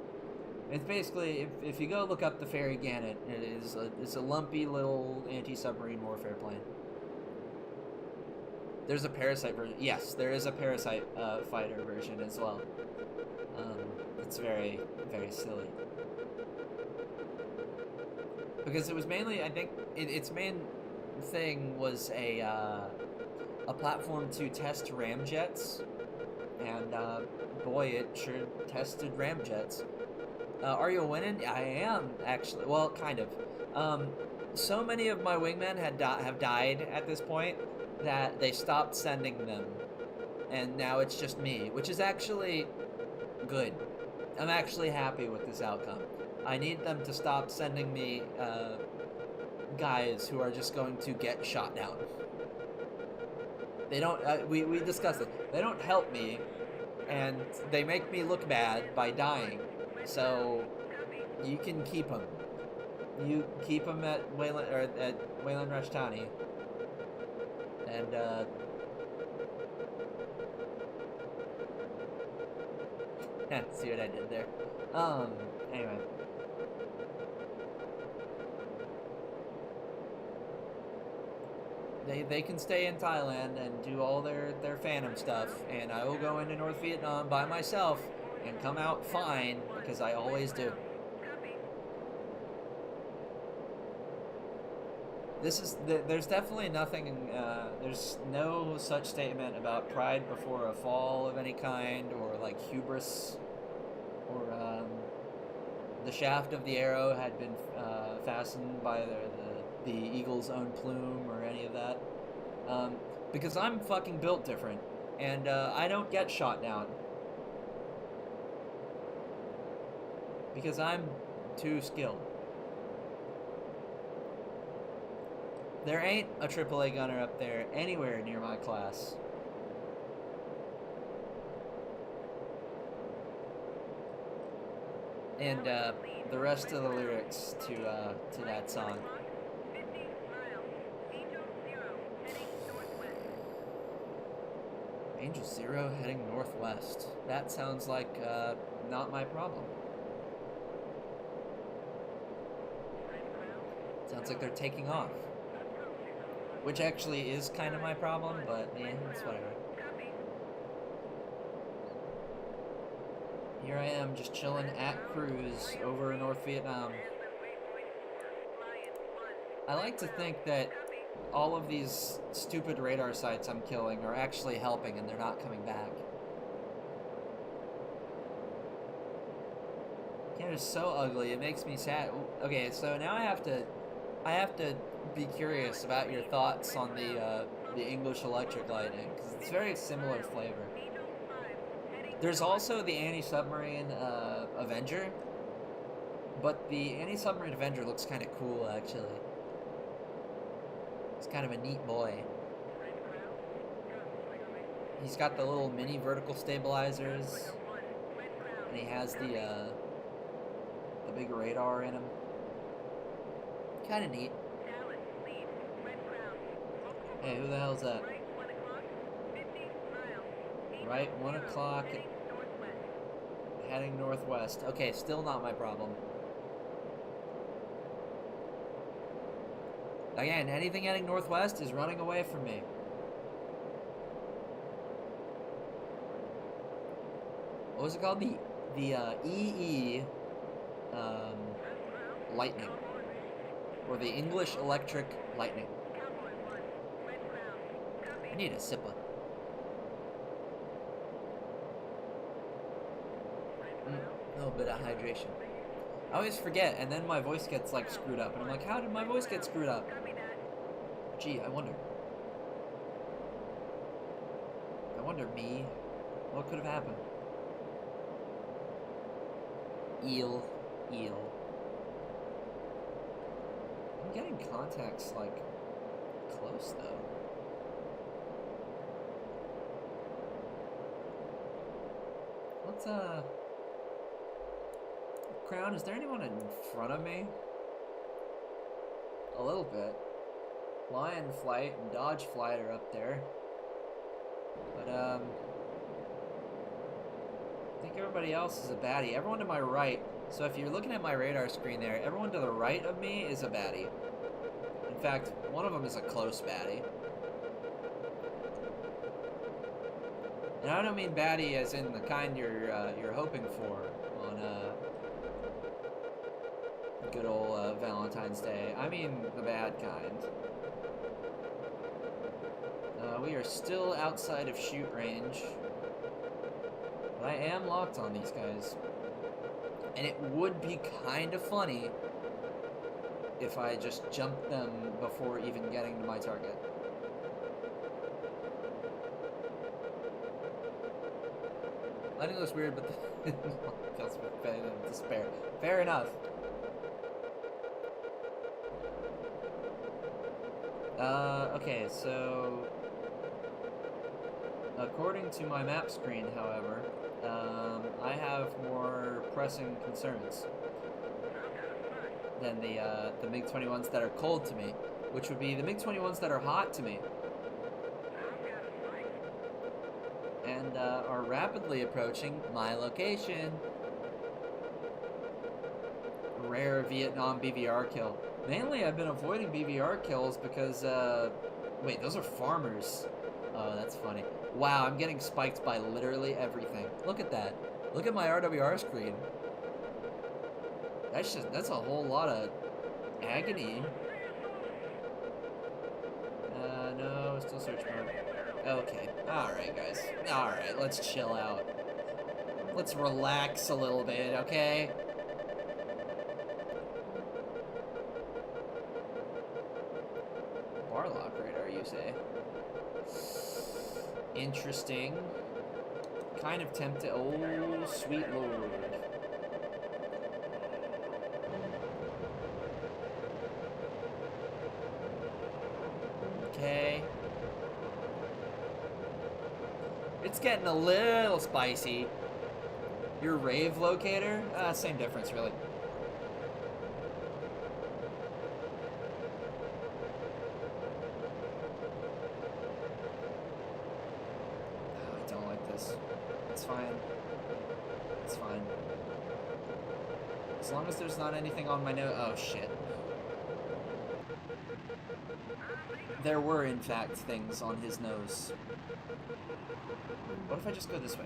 it's basically, if you go look up the Phreaky Gannett, it's a lumpy little anti-submarine warfare plane. There's a Parasite version. Yes, there is a Parasite fighter version as well. It's very, very silly. Because it was mainly, I think, its main thing was a platform to test ramjets. And, boy, it sure tested ramjets. Are you winning? I am, actually. Well, kind of. So many of my wingmen have died at this point that they stopped sending them. And now it's just me, which is actually good. I'm actually happy with this outcome. I need them to stop sending me, guys who are just going to get shot down. They don't, we discussed it. They don't help me, and they make me look bad by dying. So, you can keep them. You keep them at Wayland Rashtani. And, see what I did there. Anyway. They can stay in Thailand and do all their Phantom stuff, and I will go into North Vietnam by myself and come out fine, because I always do. There's definitely nothing, there's no such statement about pride before a fall of any kind, or like hubris, or the shaft of the arrow had been fastened by the eagle's own plume, or any of that. Because I'm fucking built different, and I don't get shot down. Because I'm too skilled. There ain't a AAA gunner up there anywhere near my class. And the rest of the lyrics to that song. Angel Zero heading northwest. That sounds like not my problem. Sounds like they're taking off. Which actually is kind of my problem, but yeah, it's whatever. Here I am, just chilling at cruise over in North Vietnam. I like to think that all of these stupid radar sites I'm killing are actually helping and they're not coming back. It is so ugly, it makes me sad. Okay, so now I have to be curious about your thoughts on the English Electric Lightning, because it's very similar flavor. There's also the Anti-Submarine Avenger, but the Anti-Submarine Avenger looks kind of cool, actually. He's kind of a neat boy. He's got the little mini vertical stabilizers, and he has the big radar in him. Kind of neat. Hey, who the hell's that? Right, 1 o'clock, heading northwest. Okay, still not my problem. Again, anything heading northwest is running away from me. What was it called? The EE Lightning, or the English Electric Lightning. I need a sipper. A little bit of hydration. I always forget, and then my voice gets like screwed up, and I'm like, how did my voice get screwed up? Gee, I wonder. Me, what could have happened? Eel. I'm getting contacts, like, close, though. Let's, Crown, is there anyone in front of me? A little bit. Lion Flight and Dodge Flight are up there. But, I think everybody else is a baddie. Everyone to my right. So if you're looking at my radar screen there, everyone to the right of me is a baddie. In fact, one of them is a close baddie. And I don't mean baddie as in the kind you're hoping for on good old Valentine's Day. I mean the bad kind. We are still outside of shoot range. But I am locked on these guys. And it would be kind of funny if I just jumped them before even getting to my target. Landing looks weird, but feels despair. Fair enough. Okay, so according to my map screen, however, I have more pressing concerns than the MiG-21s that are cold to me, which would be the MiG-21s that are hot to me, and are rapidly approaching my location. Rare Vietnam BVR kill. Mainly, I've been avoiding BVR kills because, wait, those are farmers. Oh, that's funny. Wow, I'm getting spiked by literally everything. Look at that. Look at my RWR screen. That's a whole lot of agony. No, still search mode. Okay. Alright, guys. Alright, let's chill out. Let's relax a little bit, okay? Barlock radar, you say? Interesting. Kind of tempted. Oh, sweet lord. Okay. It's getting a little spicy. Your rave locator? Same difference, really. I don't like this. It's fine. It's fine. As long as there's not anything on my nose. Oh, shit. There were, in fact, things on his nose. What if I just go this way?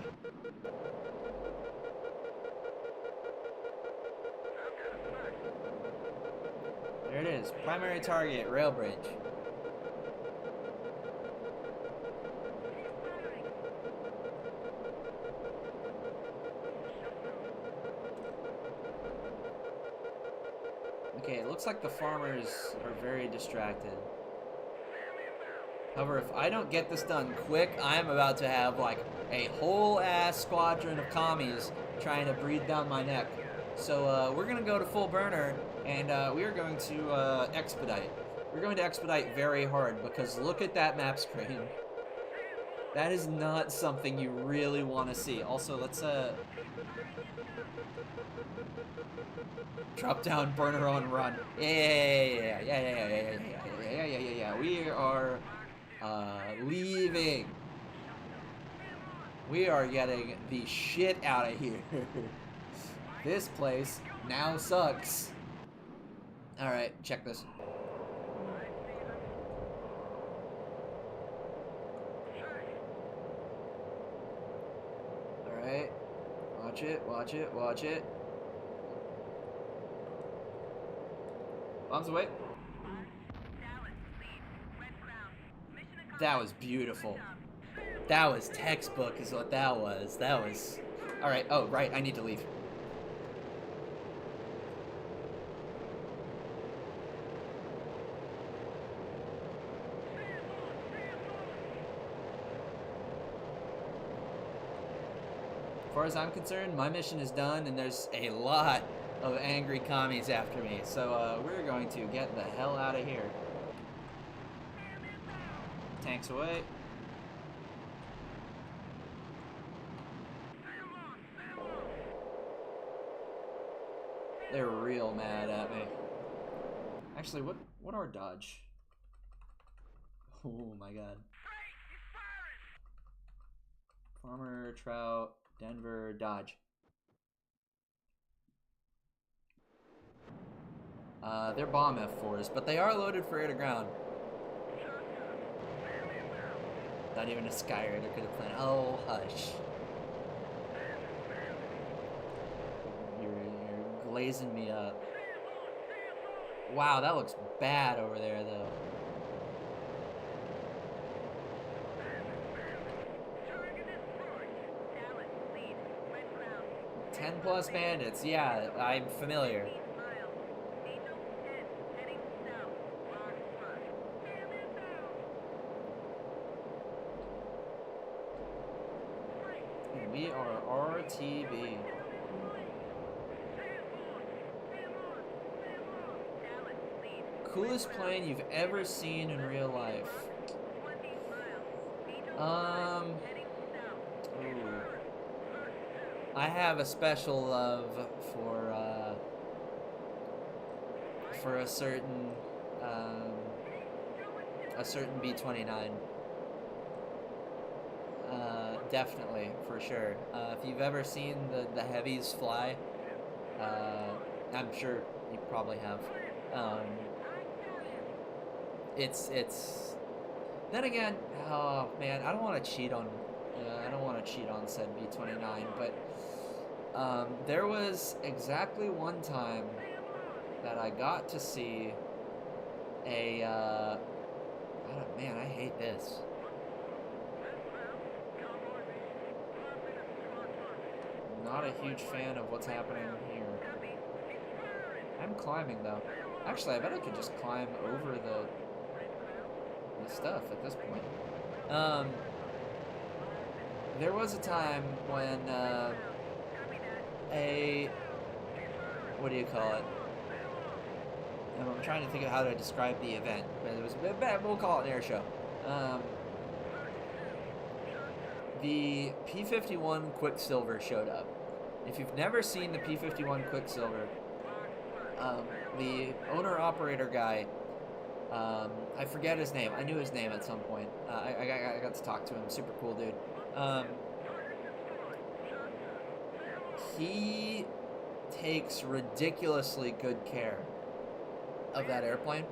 There it is. Primary target, rail bridge. Okay, it looks like the farmers are very distracted. However, if I don't get this done quick, I'm about to have like a whole ass squadron of commies trying to breathe down my neck. So we're gonna go to full burner, and we are going to expedite. We're going to expedite very hard because look at that map screen. That is not something you really want to see. Also, let's drop down, burner on run. Yeah. We are leaving. We are getting the shit out of here. This place now sucks. All right, check this. All right, watch it, watch it, watch it. Bombs away. That was beautiful. That was textbook is what that was. That was... Alright, oh, right, I need to leave. As far as I'm concerned, my mission is done, and there's a lot of angry commies after me. So we're going to get the hell out of here. Tanks away. They're real mad at me. Actually, what are dodge? Oh my god. Farmer, Trout, Denver, Dodge. They're bomb F4s, but they are loaded for air to ground. Not even a Skyraider could have planned. Oh, hush. You're glazing me up. Wow, that looks bad over there, though. 10+ bandits. Yeah, I'm familiar. We are RTB. Coolest plane you've ever seen in real life. Ooh. I have a special love for a certain B-29. Definitely, for sure. If you've ever seen the heavies fly, I'm sure you probably have. It's. Then again, oh man, I don't want to cheat on said B-29, but there was exactly one time that I got to see a. Man, I hate this. Not a huge fan of what's happening here. I'm climbing though. Actually, I bet I could just climb over the stuff at this point. There was a time when what do you call it? I'm trying to think of how to describe the event, but it was we'll call it an air show. The P-51 Quicksilver showed up. If you've never seen the P-51 Quicksilver, the owner-operator guy, I forget his name. I knew his name at some point. I got to talk to him. Super cool dude. He takes ridiculously good care of that airplane,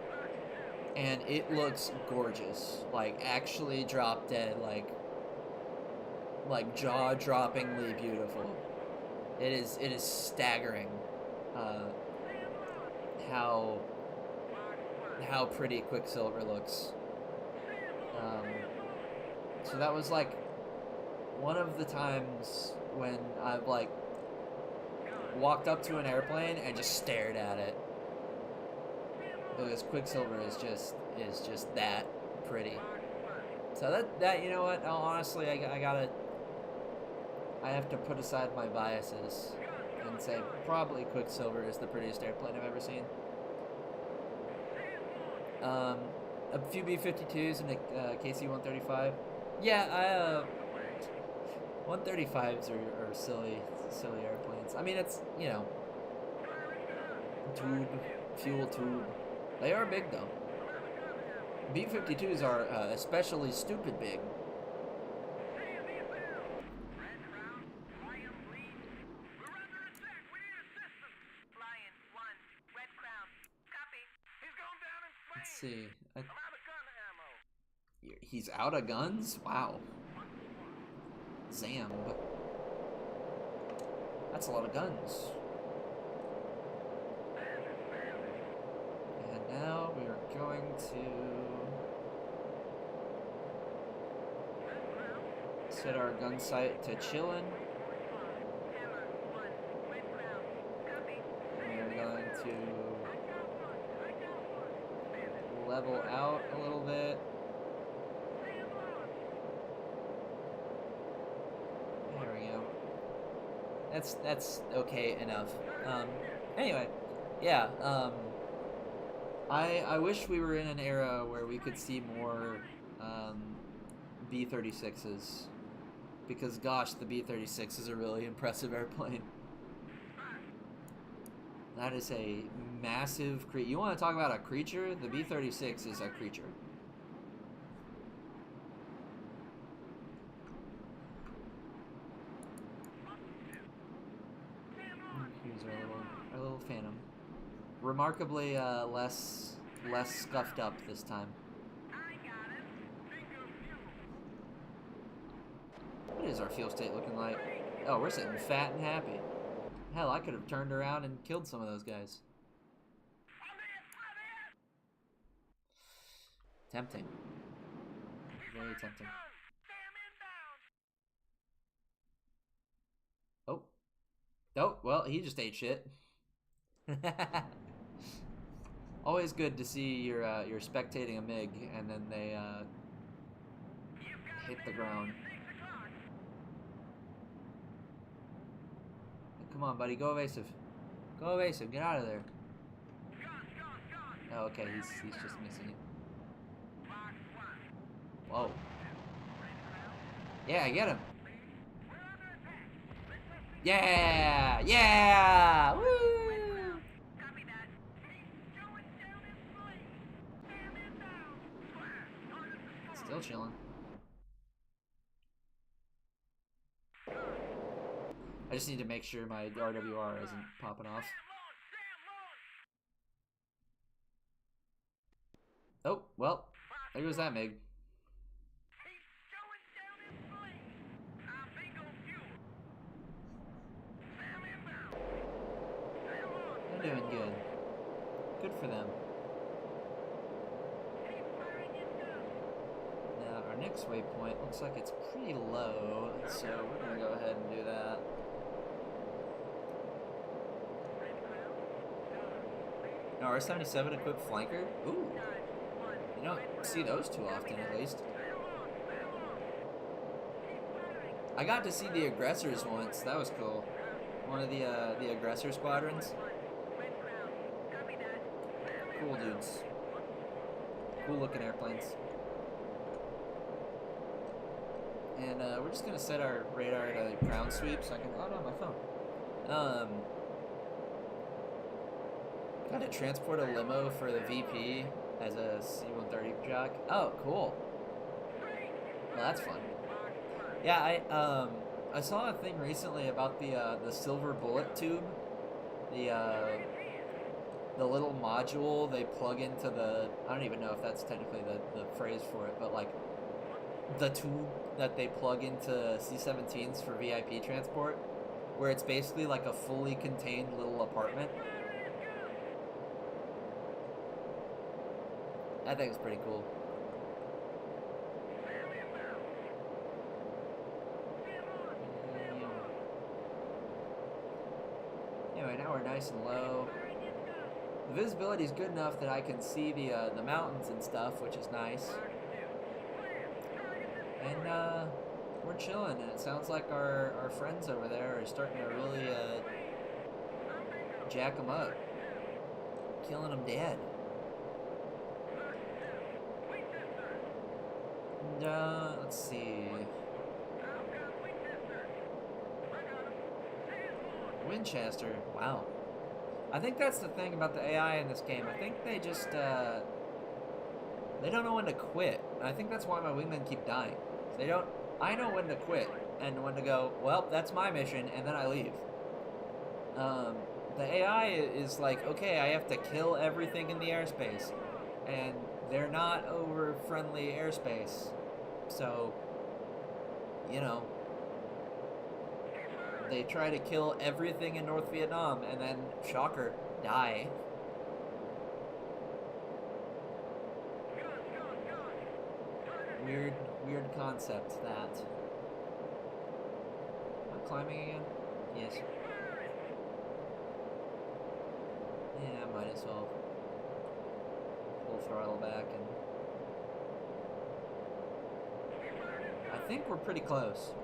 and it looks gorgeous. Like, actually drop dead, like jaw-droppingly beautiful. It is staggering how how pretty Quicksilver looks. So that was like one of the times when I've like walked up to an airplane and just stared at it, because Quicksilver is just that pretty. So that you know what? Honestly, I have to put aside my biases and say probably Quicksilver is the prettiest airplane I've ever seen. A few B-52s and a KC-135. Yeah, 135s are silly airplanes. I mean, it's, you know, fuel tube. They are big though. B-52s are especially stupid big. Let's see. He's out of guns? Wow. Zamb. That's a lot of guns. And now we are going to set our gun sight to chillin'. We are going to level out a little bit. There we go. That's okay enough. Anyway, yeah. I wish we were in an era where we could see more B-36s, because gosh, the B-36 is a really impressive airplane. That is a massive creature. You want to talk about a creature? The B-36 is a creature. Here's our little Phantom. Remarkably less scuffed up this time. What is our fuel state looking like? Oh, we're sitting fat and happy. Hell, I could have turned around and killed some of those guys. Tempting. Very tempting. Oh. Oh, well, he just ate shit. Always good to see you're spectating a MiG and then they hit the ground. Come on, buddy, go evasive. Go evasive, get out of there. Oh, okay, he's just missing it. Whoa. Yeah, get him. Yeah! Yeah! Woo! Still chilling. I just need to make sure my RWR isn't popping off. Oh, well, there goes that MiG. They're doing good. Good for them. Now, our next waypoint looks like it's pretty low, so we're going to go ahead and do that. Now, R77 equipped flanker? Ooh. You don't see those too often, at least. I got to see the aggressors once. That was cool. One of the aggressor squadrons. Cool dudes. Cool looking airplanes. And we're just gonna set our radar to ground sweep so I can. Oh no, my phone. Got to transport a limo for the VP as a C-130 jock. Oh, cool. Well, that's fun. Yeah, I saw a thing recently about the silver bullet tube, the little module they plug into the. I don't even know if that's technically the phrase for it, but like the tube that they plug into C-17s for VIP transport, where it's basically like a fully contained little apartment. I think it's pretty cool. Anyway, now we're nice and low. The visibility is good enough that I can see the mountains and stuff, which is nice. And we're chilling, and it sounds like our friends over there are starting to really jack them up, killing them dead. And, let's see. Winchester. Wow. I think that's the thing about the AI in this game. I think they just, they don't know when to quit. And I think that's why my wingmen keep dying. They don't, I know when to quit and when to go, well, that's my mission, and then I leave. The AI is like, okay, I have to kill everything in the airspace. And they're not over friendly airspace. So, you know, they try to kill everything in North Vietnam and then, shocker, die. Weird concept, that. Am I climbing again? Yes. Yeah, I might as well full throttle back and... I think we're pretty close.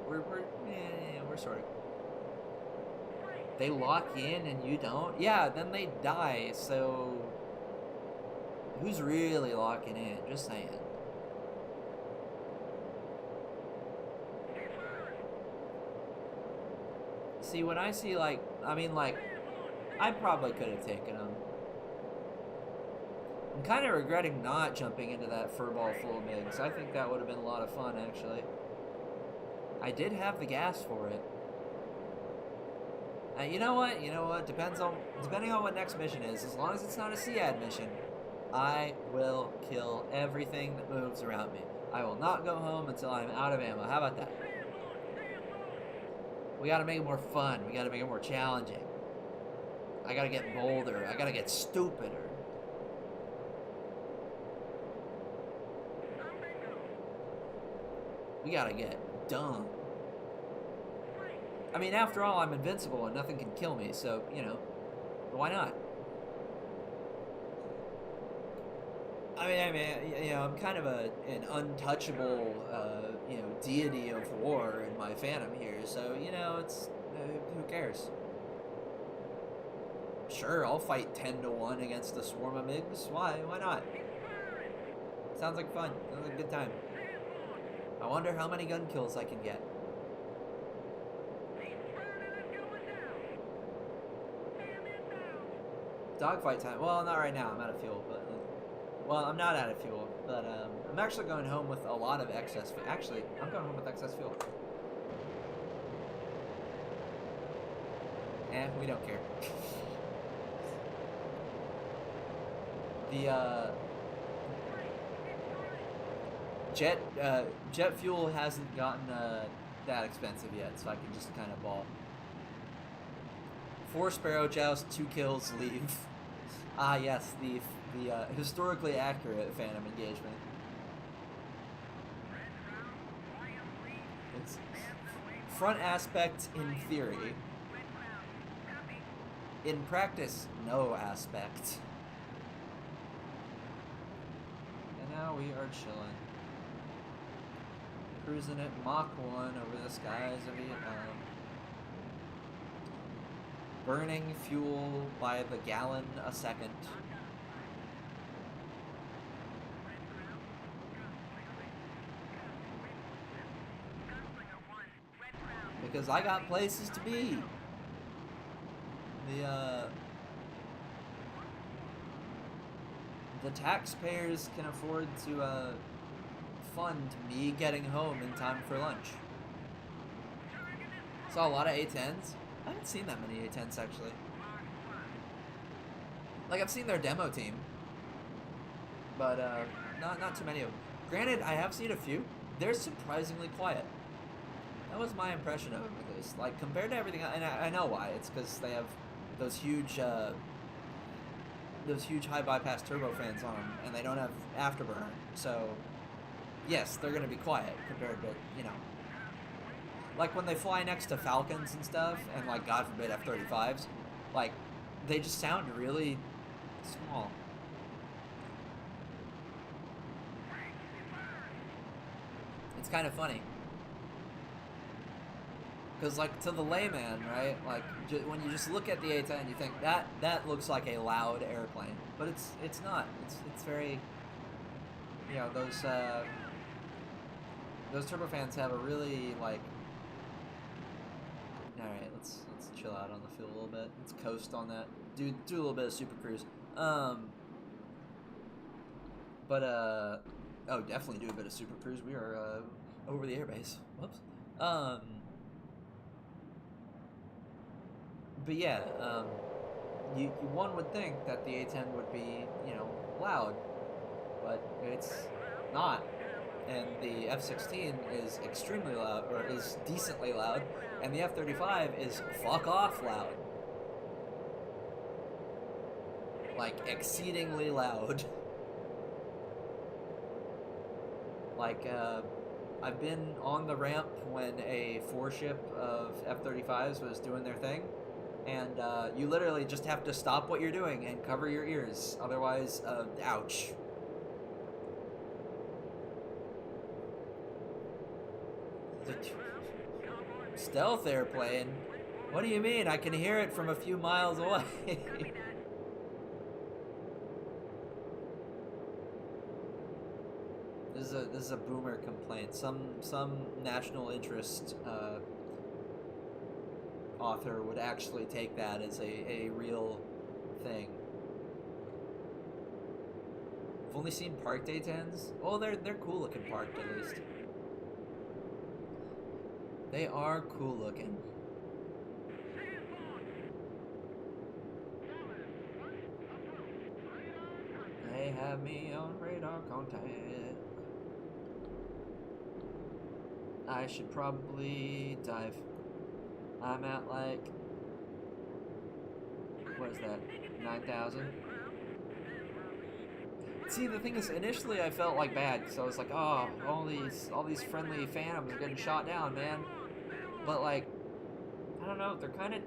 We're sort of... They lock in and you don't? Yeah, then they die, so... Who's really locking in? Just saying. See, when I see, like... I mean, like... I probably could have taken them. I'm kind of regretting not jumping into that furball full of MiGs. I think that would have been a lot of fun, actually. I did have the gas for it. You know what? You know what? Depending on what next mission is, as long as it's not a SEAD mission, I will kill everything that moves around me. I will not go home until I'm out of ammo. How about that? We gotta make it more fun. We gotta make it more challenging. I gotta get bolder. I gotta get stupider. We gotta get dumb. I mean, after all, I'm invincible and nothing can kill me, so, you know, why not? I mean, you know, I'm kind of an untouchable, you know, deity of war in my Phantom here, so, you know, it's, who cares? Sure, I'll fight 10-1 against a swarm of MiGs. Why not? Sounds like fun. Sounds like a good time. I wonder how many gun kills I can get. Dogfight time. Well, not right now. I'm out of fuel, but... Well, I'm not out of fuel, but I'm actually going home with a lot of excess... Actually, I'm going home with excess fuel. We don't care. The, jet fuel hasn't gotten, that expensive yet, so I can just kind of ball. 4 Sparrow Joust, 2 kills, leave. Ah, yes, the historically accurate Phantom engagement. It's front aspect in theory. In practice, no aspect. And now we are chilling. Cruising at Mach 1 over the skies of Vietnam. Burning fuel by the gallon a second. Because I got places to be. The taxpayers can afford to fund me getting home in time for lunch. Saw a lot of A10s. I haven't seen that many A10s actually. Like, I've seen their demo team, but not too many of them. Granted, I have seen a few. They're surprisingly quiet. That was my impression of them, at least. Like, compared to everything, and I know why. It's because they have those huge high bypass turbofans on them, and they don't have afterburner. So yes, they're gonna be quiet compared to, you know, like when they fly next to Falcons and stuff, and like God forbid F-35s, like they just sound really small. It's kind of funny. Because, like, to the layman, right, like, when you just look at the A-10, you think, that looks like a loud airplane. But it's not. It's very, you know, those turbofans have a really, like... Alright, let's chill out on the field a little bit. Let's coast on that. Do a little bit of super cruise. Oh, definitely do a bit of super cruise. We are, over the airbase. Whoops. But yeah, one would think that the A-10 would be, you know, loud, but it's not. And the F-16 is extremely loud, or is decently loud, and the F-35 is fuck off loud. Like, exceedingly loud. Like, I've been on the ramp when a 4-ship of F-35s was doing their thing, and you literally just have to stop what you're doing and cover your ears, otherwise, ouch. Stealth airplane? What do you mean? I can hear it from a few miles away. This is a boomer complaint. Some national interest author would actually take that as a real thing. I've only seen parked A-10s. Oh, they're cool looking parked at least. They are cool looking. They have me on radar contact. I should probably dive. I'm at like, what is that, 9,000? See, the thing is, initially I felt like bad, because I was like, oh, all these friendly phantoms are getting shot down, man. But like, I don't know, they're kind of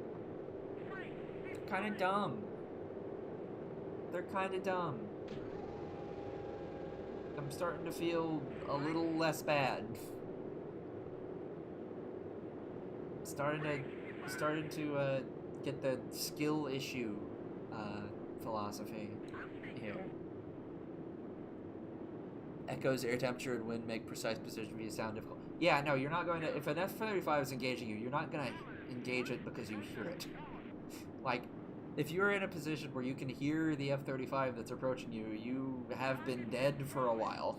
dumb. They're kind of dumb. I'm starting to feel a little less bad. Starting to get the skill issue philosophy here. Echoes, air temperature, and wind make precise precision via sound difficult. Yeah, no, you're not going to... If an F-35 is engaging you, you're not going to engage it because you hear it. Like, if you're in a position where you can hear the F-35 that's approaching you, you have been dead for a while.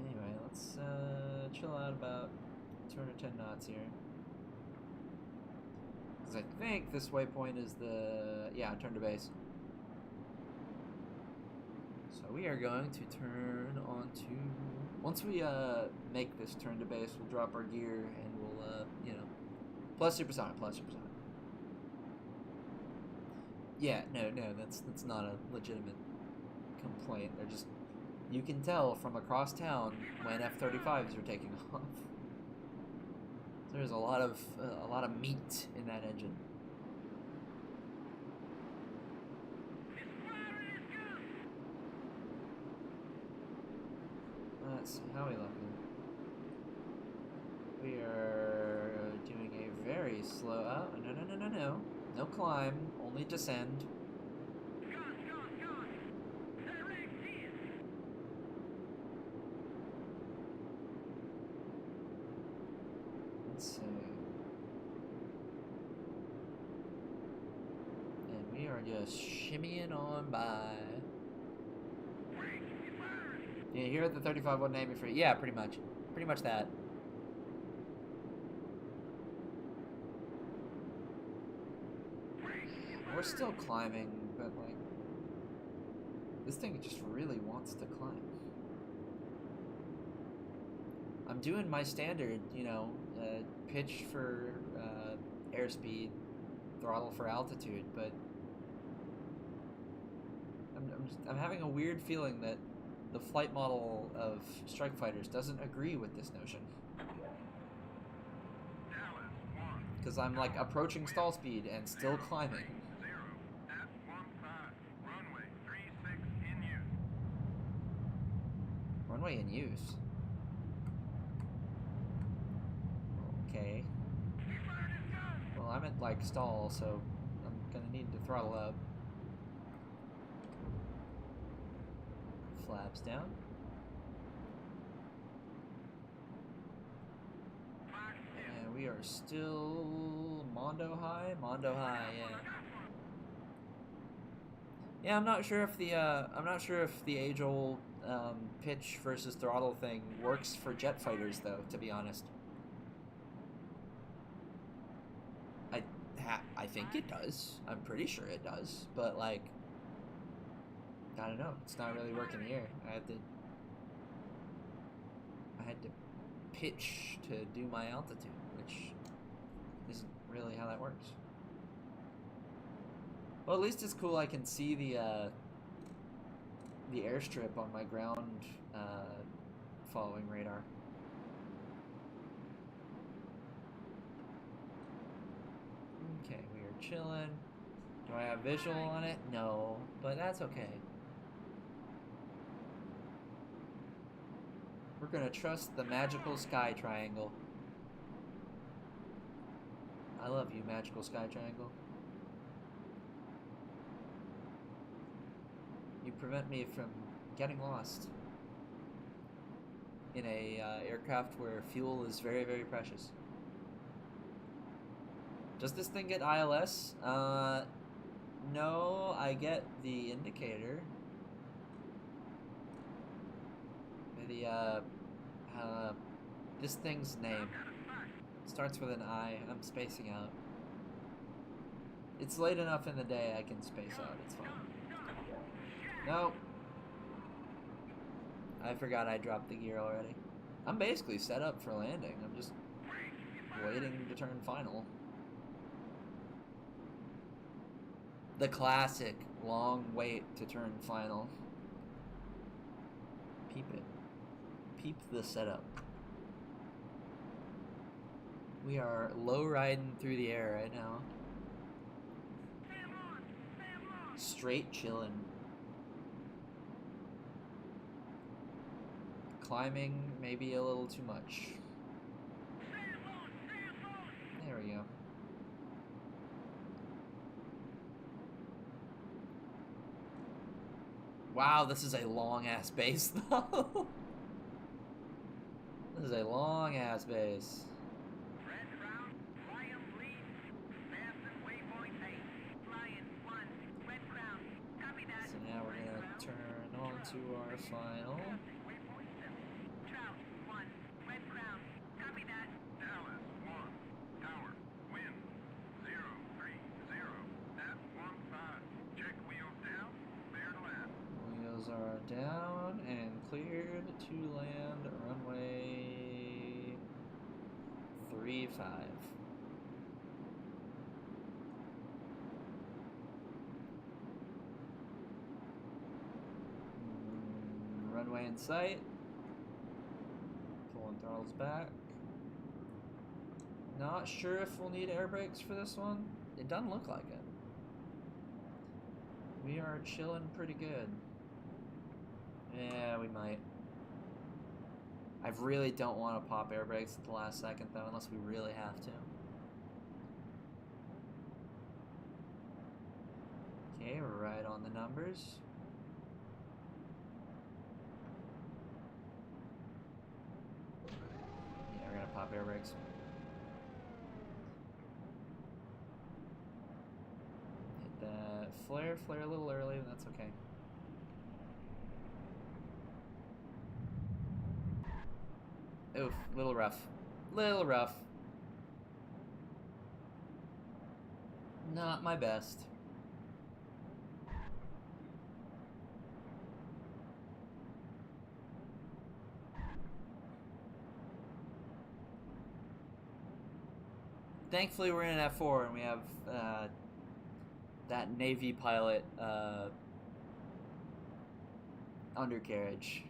Anyway, let's chill out about 210 knots here. Because I think this waypoint is the... Yeah, turn to base. So we are going to turn on to... Once we make this turn to base, we'll drop our gear and we'll, you know... Plus supersonic. Yeah, no, that's not a legitimate complaint. They're just... You can tell from across town when F-35s are taking off. There's a lot of meat in that engine. Let's see, how are we looking? We are doing a very slow... Oh, no. No climb, only descend. Let's see. And we are just shimmying on by. Yeah, here at the 35 will name me free. Yeah, pretty much. Pretty much that. We're still climbing, but like... This thing just really wants to climb. I'm doing my standard, you know, pitch for airspeed, throttle for altitude, but I'm having a weird feeling that the flight model of strike fighters doesn't agree with this notion. Dallas 1. Because I'm like approaching stall speed and still climbing. 0 at 15. Runway 36 in use. Runway in use. Okay. Well, I'm at like stall, so I'm gonna need to throttle up. Flaps down. And we are still Mondo high. Mondo high, yeah. Yeah, I'm not sure if the age-old pitch versus throttle thing works for jet fighters, though. To be honest, I think it does. I'm pretty sure it does, but like, I don't know. It's not really working here. I had to pitch to do my altitude, which isn't really how that works. Well, at least it's cool. I can see the airstrip on my ground following radar. Okay, we are chilling. Do I have visual on it? No, but that's okay. We're gonna trust the magical sky triangle. I love you, magical sky triangle. You prevent me from getting lost in a aircraft where fuel is very, very precious. Does this thing get ILS? No, I get the indicator. This thing's name starts with an I. I'm spacing out. It's late enough in the day I can space out. It's fine. Nope. I forgot I dropped the gear already. I'm basically set up for landing. I'm just waiting to turn final. The classic long wait to turn final. Peep it. Peep the setup. We are low riding through the air right now. Straight chilling. Climbing maybe a little too much. There we go. Wow, this is a long ass base though. This is a long ass base. So now we're gonna turn on to our final. Dallas 1. Tower. Wind 030 at 15. Check wheels down. Clear to land. Wheels are down and cleared to land runway 35. Runway in sight. Pulling throttles back. Not sure if we'll need air brakes for this one. It doesn't look like it. We are chilling pretty good. Yeah, we might. I really don't want to pop air brakes at the last second though, unless we really have to. Okay, we're right on the numbers. Yeah, we're gonna pop air brakes. Hit that flare a little early, but that's okay. Oof, little rough. Little rough. Not my best. Thankfully, we're in an F4 and we have that Navy pilot undercarriage.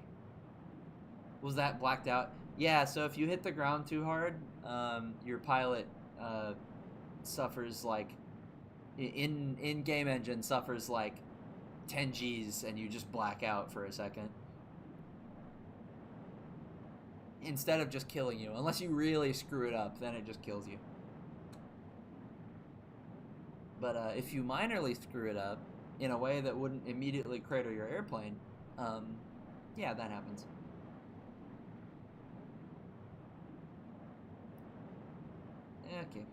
Was that blacked out? Yeah, so if you hit the ground too hard, your pilot suffers like in game engine suffers like 10 G's and you just black out for a second. Instead of just killing you, unless you really screw it up, then it just kills you. But if you minorly screw it up in a way that wouldn't immediately crater your airplane, yeah, that happens. Okay.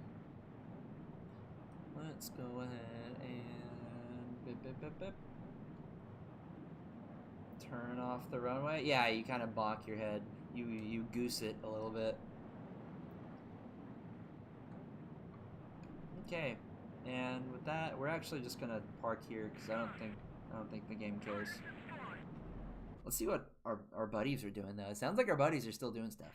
Let's go ahead and turn off the runway. Yeah, you kind of bonk your head. You goose it a little bit. Okay. And with that, we're actually just gonna park here because I don't think the game cares. Let's see what our buddies are doing though. It sounds like our buddies are still doing stuff.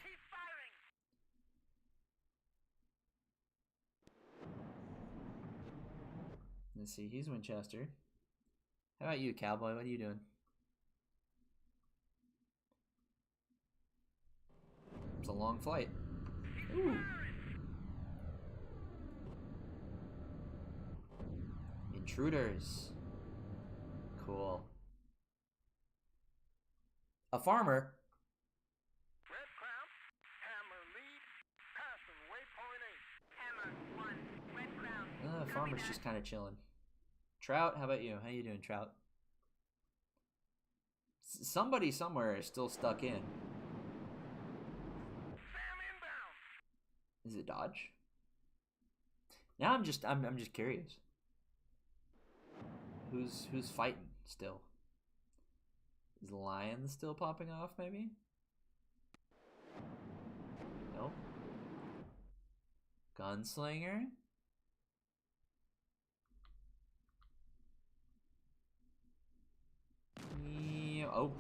Let's see, he's Winchester. How about you, cowboy? What are you doing? It's a long flight. Ooh. Intruders. Cool. A farmer. Red Crown, Hammer lead, passing waypoint 8. Hammer 1, Red Crown. Farmer's just kind of chilling. Trout, how about you? How you doing, Trout? Somebody somewhere is still stuck in. Sam inbound. Is it Dodge? Now I'm just curious. Who's fighting still? Is Lion still popping off maybe? Nope. Gunslinger? Oh.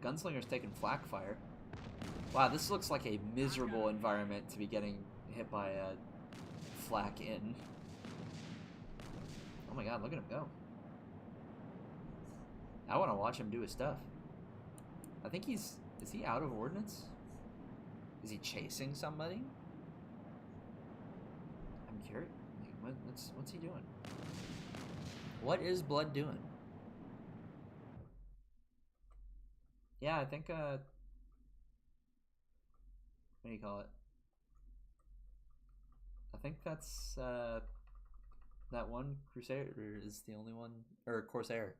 Gunslinger's taking flak fire. Wow, this looks like a miserable environment to be getting hit by a flak in. Oh my god, look at him go. I want to watch him do his stuff. I think is he out of ordnance? Is he chasing somebody? I'm curious. What's he doing? What is Blood doing? Yeah, I think, what do you call it? I think that's, that one Crusader is the only one, or Corsair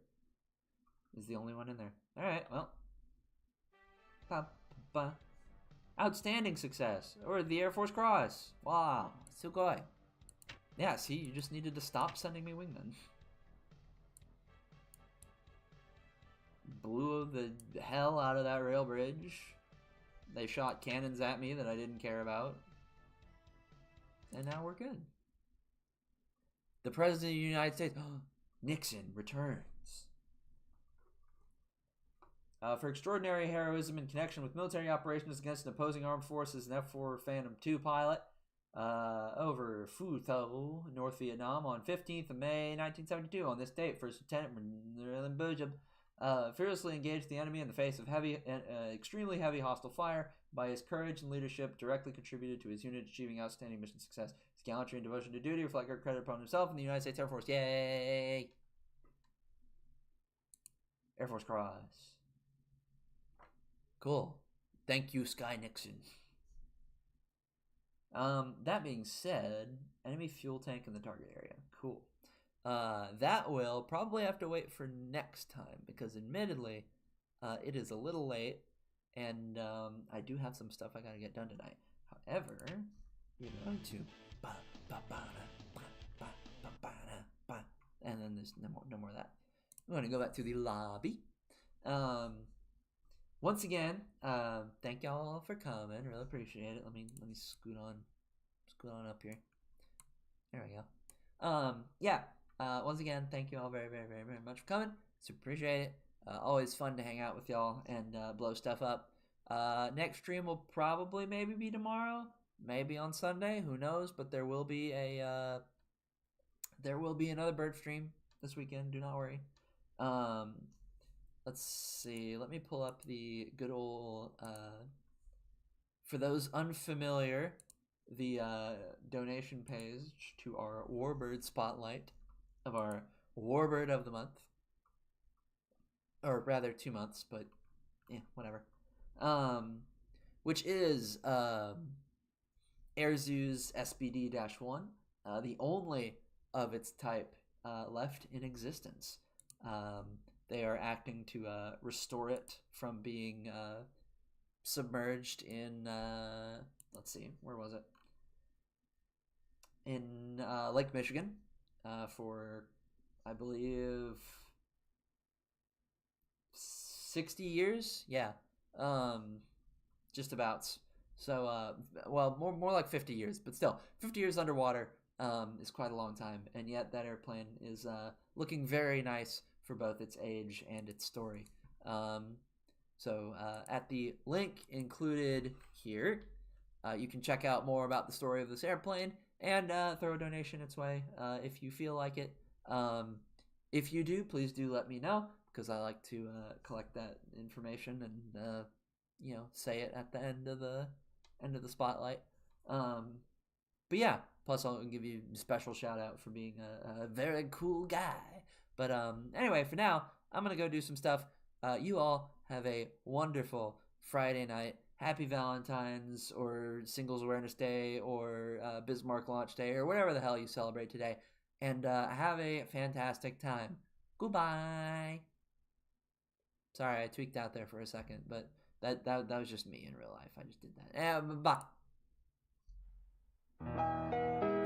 is the only one in there. Alright, well. Outstanding success. Or the Air Force Cross. Wow, sugoi. Yeah, see, you just needed to stop sending me wingmen. Blew the hell out of that rail bridge. They shot cannons at me that I didn't care about. And now we're good. The President of the United States, Nixon, returns. For extraordinary heroism in connection with military operations against an opposing armed forces, an F-4 Phantom II pilot over Phu Tho, North Vietnam, on 15th of May, 1972. On this date, First Lieutenant Bujab fearlessly engaged the enemy in the face of extremely heavy hostile fire. By his courage and leadership, directly contributed to his unit achieving outstanding mission success. His gallantry and devotion to duty reflect great credit upon himself and the United States Air Force. Yay! Air Force Cross. Cool. Thank you, Sky Nixon. That being said, enemy fuel tank in the target area. Cool. That will probably have to wait for next time because admittedly, it is a little late and I do have some stuff I gotta get done tonight. However, we're going to and then there's no more of that. I'm gonna go back to the lobby. Once again, thank y'all for coming. Really appreciate it. Let me scoot on up here. There we go. Yeah. Once again, thank you all very, very, very, very much for coming. Super appreciate it. Always fun to hang out with y'all and blow stuff up. Next stream will probably maybe be tomorrow. maybe on Sunday, who knows? But there will be another bird stream this weekend. Do not worry. Let's see. Let me pull up the good old. For those unfamiliar, the donation page to our Warbird Spotlight of our Warbird of the Month, or rather 2 months, but yeah, whatever. Which is Airzoos SBD-1, the only of its type left in existence. They are acting to restore it from being submerged in, let's see, where was it? In Lake Michigan for, I believe, 60 years. Yeah, just about. So, well, more like 50 years, but still, 50 years underwater is quite a long time, and yet that airplane is looking very nice for both its age and its story. So at the link included here, you can check out more about the story of this airplane and throw a donation its way if you feel like it. If you do, please do let me know, because I like to collect that information and say it at the end of the spotlight. But yeah, plus I'll give you a special shout out for being a very cool guy. But anyway, for now, I'm gonna go do some stuff. You all have a wonderful Friday night. Happy Valentines, or Singles Awareness Day, or Bismarck Launch Day, or whatever the hell you celebrate today. And have a fantastic time. Goodbye. Sorry, I tweaked out there for a second, but that was just me in real life. I just did that. Bye.